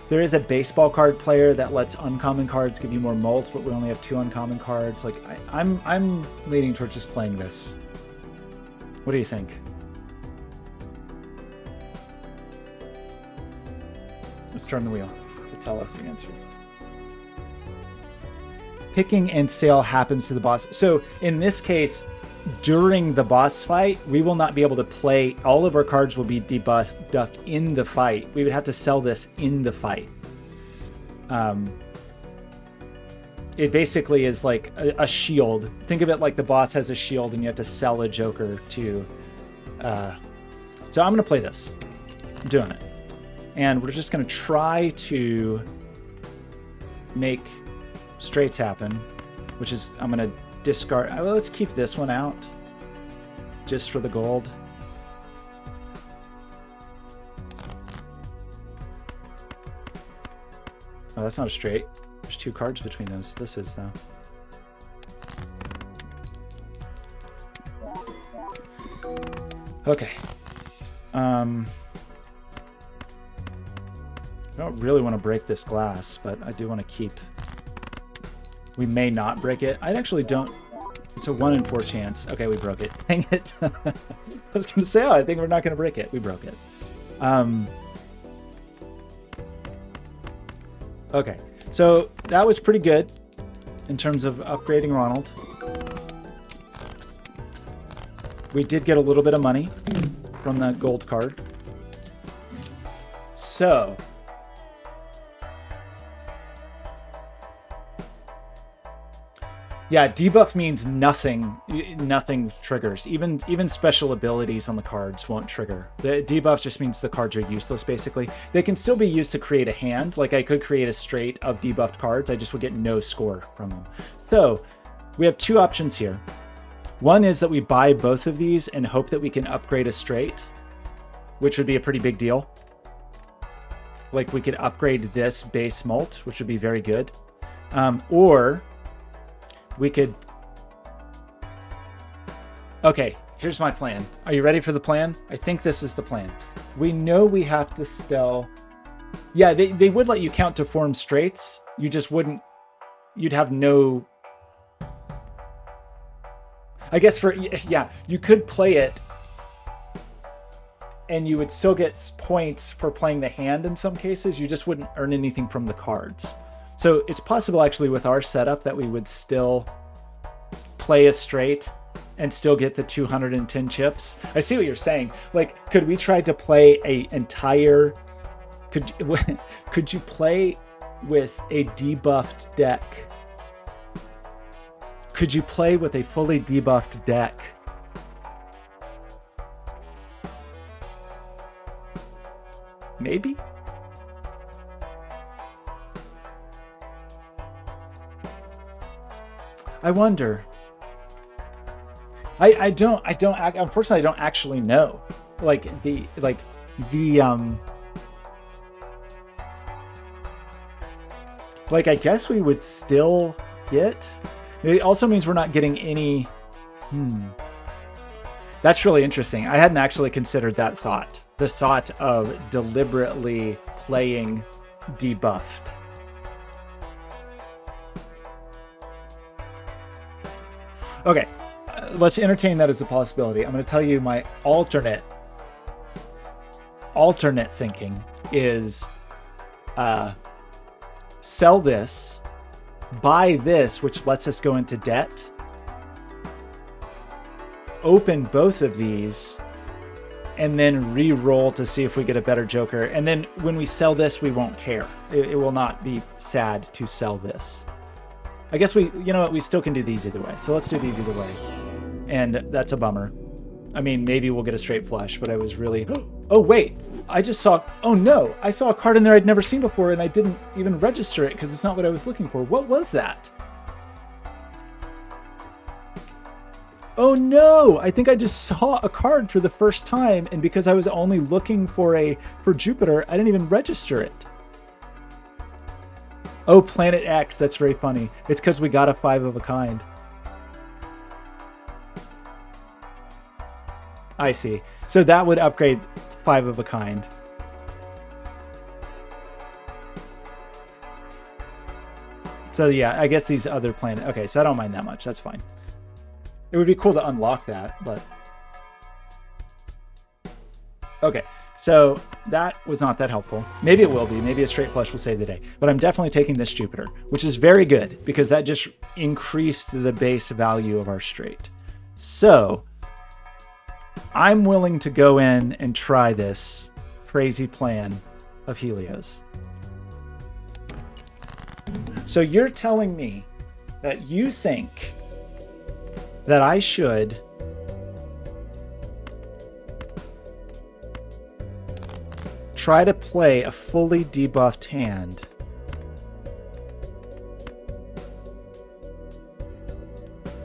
There is a baseball card player that lets uncommon cards give you more mult, but we only have 2 uncommon cards. Like, I'm leaning towards just playing this. What do you think? Let's turn the wheel to tell us the answer. Picking and sale happens to the boss. So in this case, during the boss fight, we will not be able to play. All of our cards will be debuffed in the fight. We would have to sell this in the fight. It basically is like a shield. Think of it like the boss has a shield and you have to sell a joker to... So I'm going to play this. I'm doing it. And we're just going to try to make straights happen, which is, I'm going to discard. Well, let's keep this one out just for the gold. Oh, that's not a straight. There's 2 cards between those. This is, though. Okay. I don't really want to break this glass, but I do want to keep... We may not break it. I actually don't... It's a 1 in 4 chance. Okay, we broke it. Dang it. I was going to say, oh, I think we're not going to break it. We broke it. Okay, so that was pretty good in terms of upgrading Ronald. We did get a little bit of money from that gold card. So... Yeah, debuff means nothing. Nothing triggers. Even special abilities on the cards won't trigger. The debuff just means the cards are useless, basically. They can still be used to create a hand. Like I could create a straight of debuffed cards. I just would get no score from them. So we have 2 options here. One is that we buy both of these and hope that we can upgrade a straight, which would be a pretty big deal. Like we could upgrade this base mult, which would be very good. Or... we could... Okay, here's my plan. Are you ready for the plan? I think this is the plan. We know we have to still... Yeah, they would let you count to form straights. You just wouldn't... You'd have no... I guess for... Yeah, you could play it and you would still get points for playing the hand in some cases. You just wouldn't earn anything from the cards. So it's possible actually with our setup that we would still play a straight and still get the 210 chips. I see what you're saying. Like, could we try to play a entire... Could you play with a debuffed deck? Could you play with a fully debuffed deck? Maybe? I wonder. Unfortunately, I don't actually know. Like I guess we would still get... It also means we're not getting any... That's really interesting. I hadn't actually considered that thought. The thought of deliberately playing debuffed. Okay, let's entertain that as a possibility. I'm going to tell you my alternate thinking is sell this, buy this, which lets us go into debt, open both of these, and then re-roll to see if we get a better joker. And then when we sell this, we won't care. It will not be sad to sell this. I guess you know what, we still can do these either way. So let's do these either way. And that's a bummer. I mean, maybe we'll get a straight flush, but I was really... Oh, wait, I just saw... Oh no, I saw a card in there I'd never seen before and I didn't even register it because it's not what I was looking for. What was that? Oh no, I think I just saw a card for the first time, and because I was only looking for Jupiter, I didn't even register it. Oh, Planet X, that's very funny. It's because we got a 5 of a kind. I see. So that would upgrade 5 of a kind. So yeah, I guess these other planet... Okay, so I don't mind that much. That's fine. It would be cool to unlock that, but... Okay, so that was not that helpful. Maybe it will be. Maybe a straight flush will save the day. But I'm definitely taking this Jupiter, which is very good because that just increased the base value of our straight. So I'm willing to go in and try this crazy plan of Helios. So you're telling me that you think that I should try to play a fully debuffed hand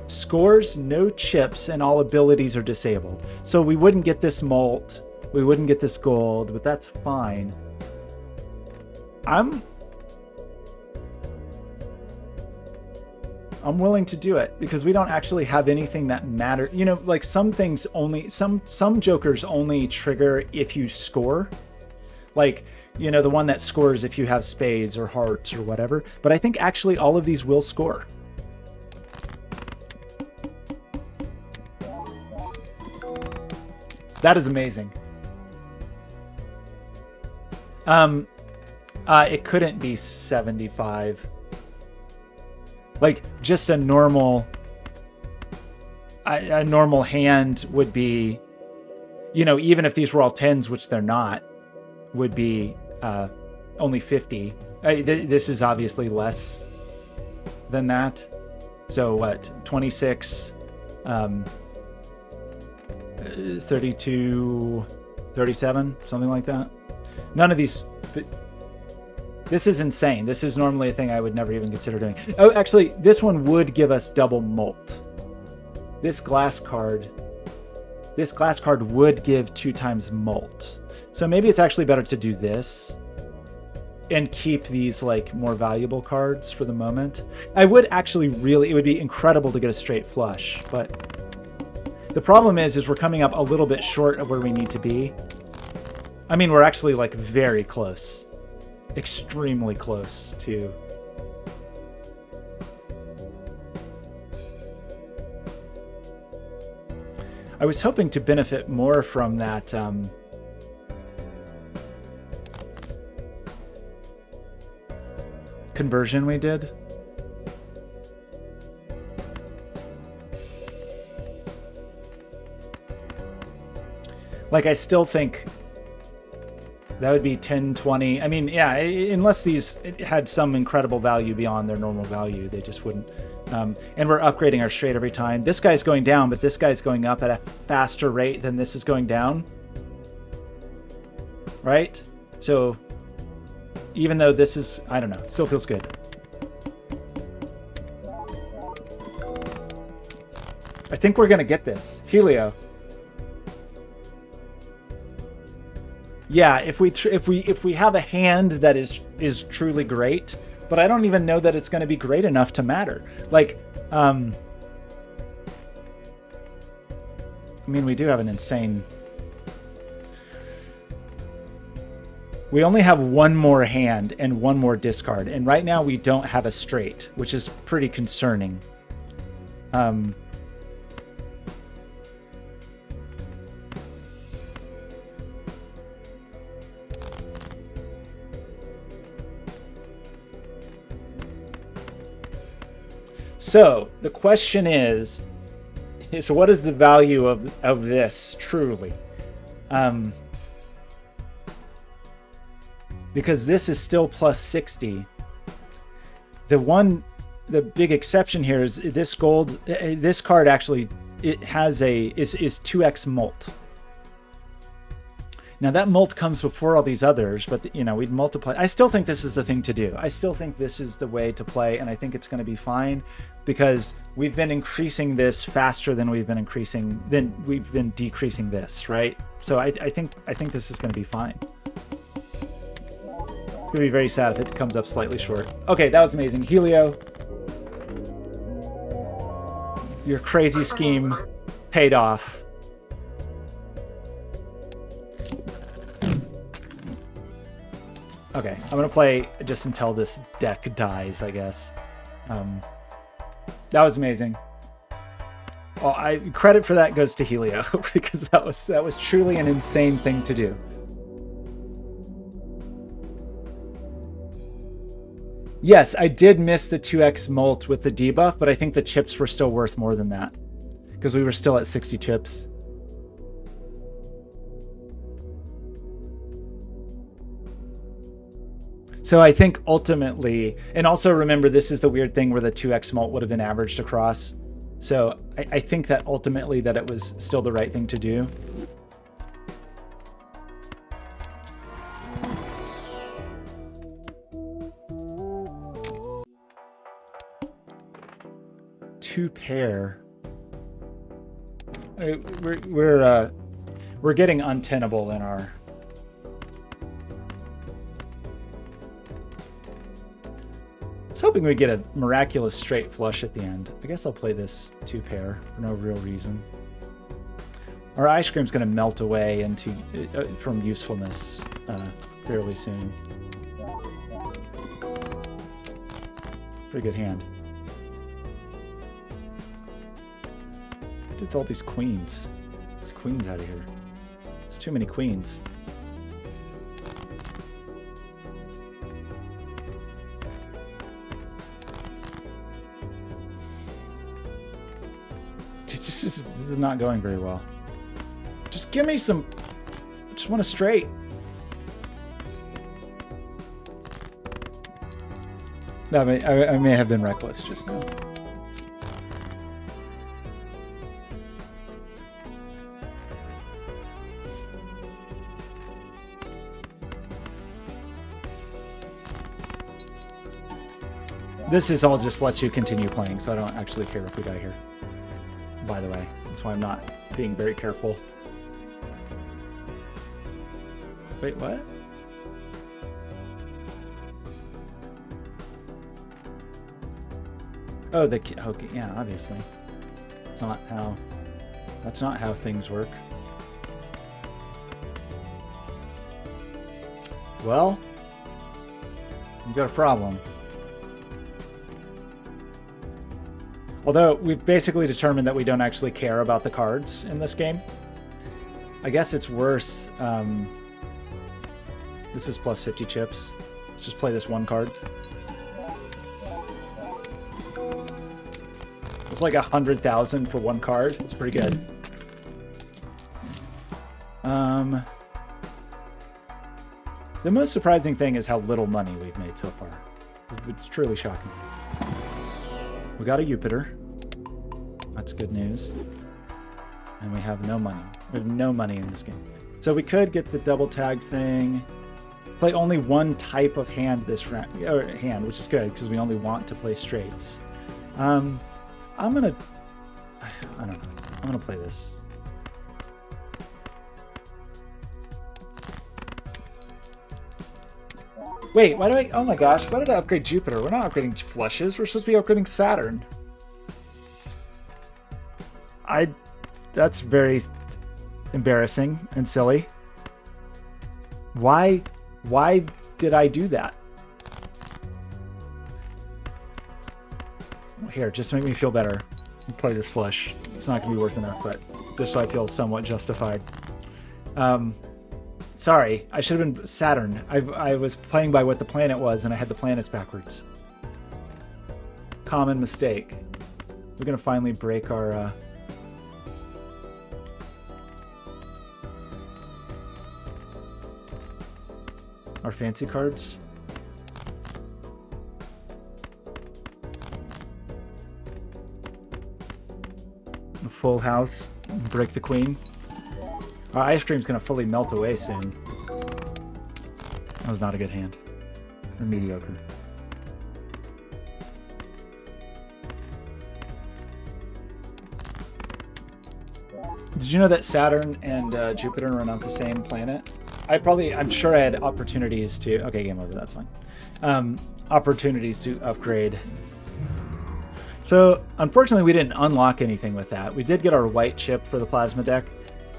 scores no chips and all abilities are disabled. So we wouldn't get this molt, we wouldn't get this gold, but that's fine. I'm willing to do it because we don't actually have anything that matters. You know, like some things only, some jokers only trigger if you score. Like, you know, the one that scores if you have spades or hearts or whatever. But I think actually all of these will score. That is amazing. It couldn't be 75. Like just a normal hand would be, you know, even if these were all 10s, which they're not, would be only 50. This is obviously less than that. So what, 26, 32, 37, something like that. None of these. This is insane. This is normally a thing I would never even consider doing. Oh, actually, this one would give us double molt. This glass card would give 2 times molt. So maybe it's actually better to do this and keep these like more valuable cards for the moment. I would actually it would be incredible to get a straight flush, but the problem is we're coming up a little bit short of where we need to be. I mean, we're actually like very close. Extremely close to. I was hoping to benefit more from that conversion we did. Like, I still think that would be 10, 20. I mean, yeah, unless these had some incredible value beyond their normal value, they just wouldn't. And we're upgrading our straight every time. This guy's going down, but this guy's going up at a faster rate than this is going down. Right? So even though this is, I don't know, it still feels good. I think we're going to get this. Helio. Yeah, if we have a hand that is truly great, but I don't even know that it's going to be great enough to matter. Like, I mean, we do have an insane. We only have one more hand and one more discard, and right now we don't have a straight, which is pretty concerning. So the question is what is the value of this truly? Because this is still plus 60. The big exception here is this gold. This card actually is 2x molt. Now that molt comes before all these others, but you know, we'd multiply. I still think this is the thing to do. I still think this is the way to play, and I think it's going to be fine because we've been increasing this faster than we've been decreasing this, right? So I think this is going to be fine. It's going to be very sad if it comes up slightly short. Okay, that was amazing. Helio, your crazy scheme paid off. Okay, I'm gonna play just until this deck dies, I guess. That was amazing. Well, credit for that goes to Helio because that was truly an insane thing to do. Yes, I did miss the 2x molt with the debuff, but I think the chips were still worth more than that because we were still at 60 chips. So I think ultimately, and also remember, this is the weird thing where the 2x molt would have been averaged across. So I think that ultimately that it was still the right thing to do. Two pair. We're getting untenable in our. I was hoping we get a miraculous straight flush at the end. I guess I'll play this two pair for no real reason. Our ice cream's going to melt away into from usefulness fairly soon. Pretty good hand. What did all these queens? These queens out of here. There's too many queens. This is not going very well. Just give me some. I just want a straight. I may have been reckless just now. This is all just lets you continue playing, so I don't actually care if we die here. By the way, that's why I'm not being very careful. Wait, what? Oh, okay, yeah, obviously. That's not how things work. Well, we've got a problem. Although we've basically determined that we don't actually care about the cards in this game. I guess it's worth... this is plus 50 chips. Let's just play this one card. It's like 100,000 for one card. It's pretty good. The most surprising thing is how little money we've made so far. It's truly shocking. We got a Jupiter. That's good news. And we have no money. We have no money in this game. So we could get the double tag thing. Play only one type of hand this round, which is good because we only want to play straights. I don't know. I'm gonna play this. Wait, why do I? Oh my gosh, why did I upgrade Jupiter? We're not upgrading flushes. We're supposed to be upgrading Saturn. That's very embarrassing and silly. Why did I do that? Here, just to make me feel better. Play this flush. It's not going to be worth enough, but just so I feel somewhat justified. Sorry, I should have been Saturn. I was playing by what the planet was, and I had the planets backwards. Common mistake. We're going to finally break our... our fancy cards. A full house. Break the queen. Our ice cream's gonna fully melt away soon. That was not a good hand. Or mediocre. Did you know that Saturn and Jupiter are not the same planet? I'm sure I had opportunities to... Okay, game over, that's fine. Opportunities to upgrade. So, unfortunately, we didn't unlock anything with that. We did get our white chip for the plasma deck.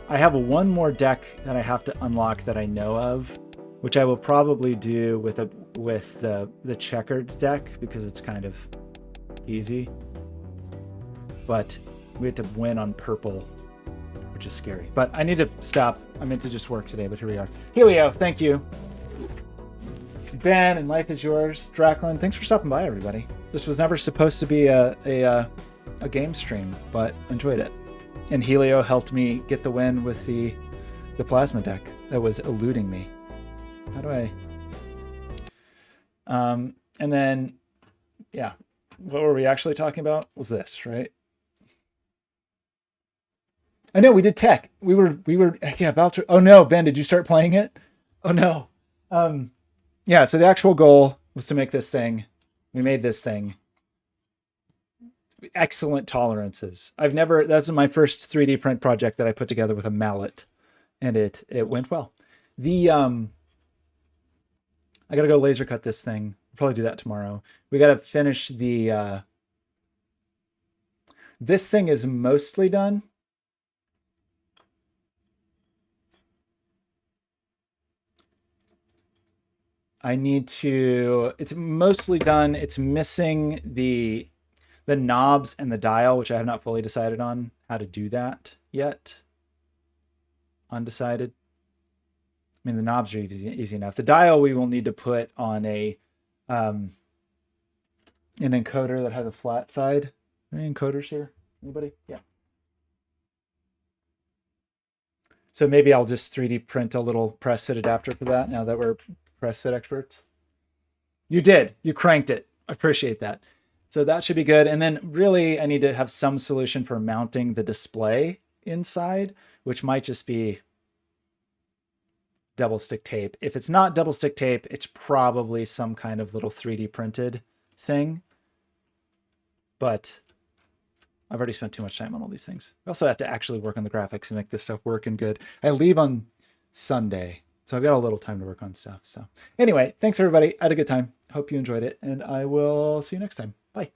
I have one more deck that I have to unlock that I know of, which I will probably do with the checkered deck because it's kind of easy. But We had to win on purple, which is scary. But I need to stop. I meant to just work today, but here we are. Helio, thank you. Ben, and Life is Yours. Draclin, thanks for stopping by, everybody. This was never supposed to be a game stream, but enjoyed it. And Helio helped me get the win with the plasma deck that was eluding me. How do I... and then, yeah, what were we actually talking about? Was this, right? I know we did tech. We were, yeah, Balatro. Oh no, Ben, did you start playing it? Oh no. Yeah, so the actual goal was to make this thing. We made this thing. Excellent tolerances. That's my first 3D print project that I put together with a mallet, and it went well. I gotta go laser cut this thing. Probably do that tomorrow. We gotta finish the, this thing is mostly done. It's mostly done. It's missing the knobs and the dial, which I have not fully decided on how to do that yet. Undecided. I mean, the knobs are easy enough. The dial we will need to put on an encoder that has a flat side. Any encoders here? Anybody? Yeah. So maybe I'll just 3D print a little press fit adapter for that now that we're press fit experts. You did. You cranked it. I appreciate that. So that should be good. And then really I need to have some solution for mounting the display inside, which might just be double stick tape. If it's not double stick tape, it's probably some kind of little 3D printed thing. But I've already spent too much time on all these things. I also have to actually work on the graphics and make this stuff work and good. I leave on Sunday, so I've got a little time to work on stuff. So anyway, thanks everybody. I had a good time. Hope you enjoyed it, and I will see you next time. Bye.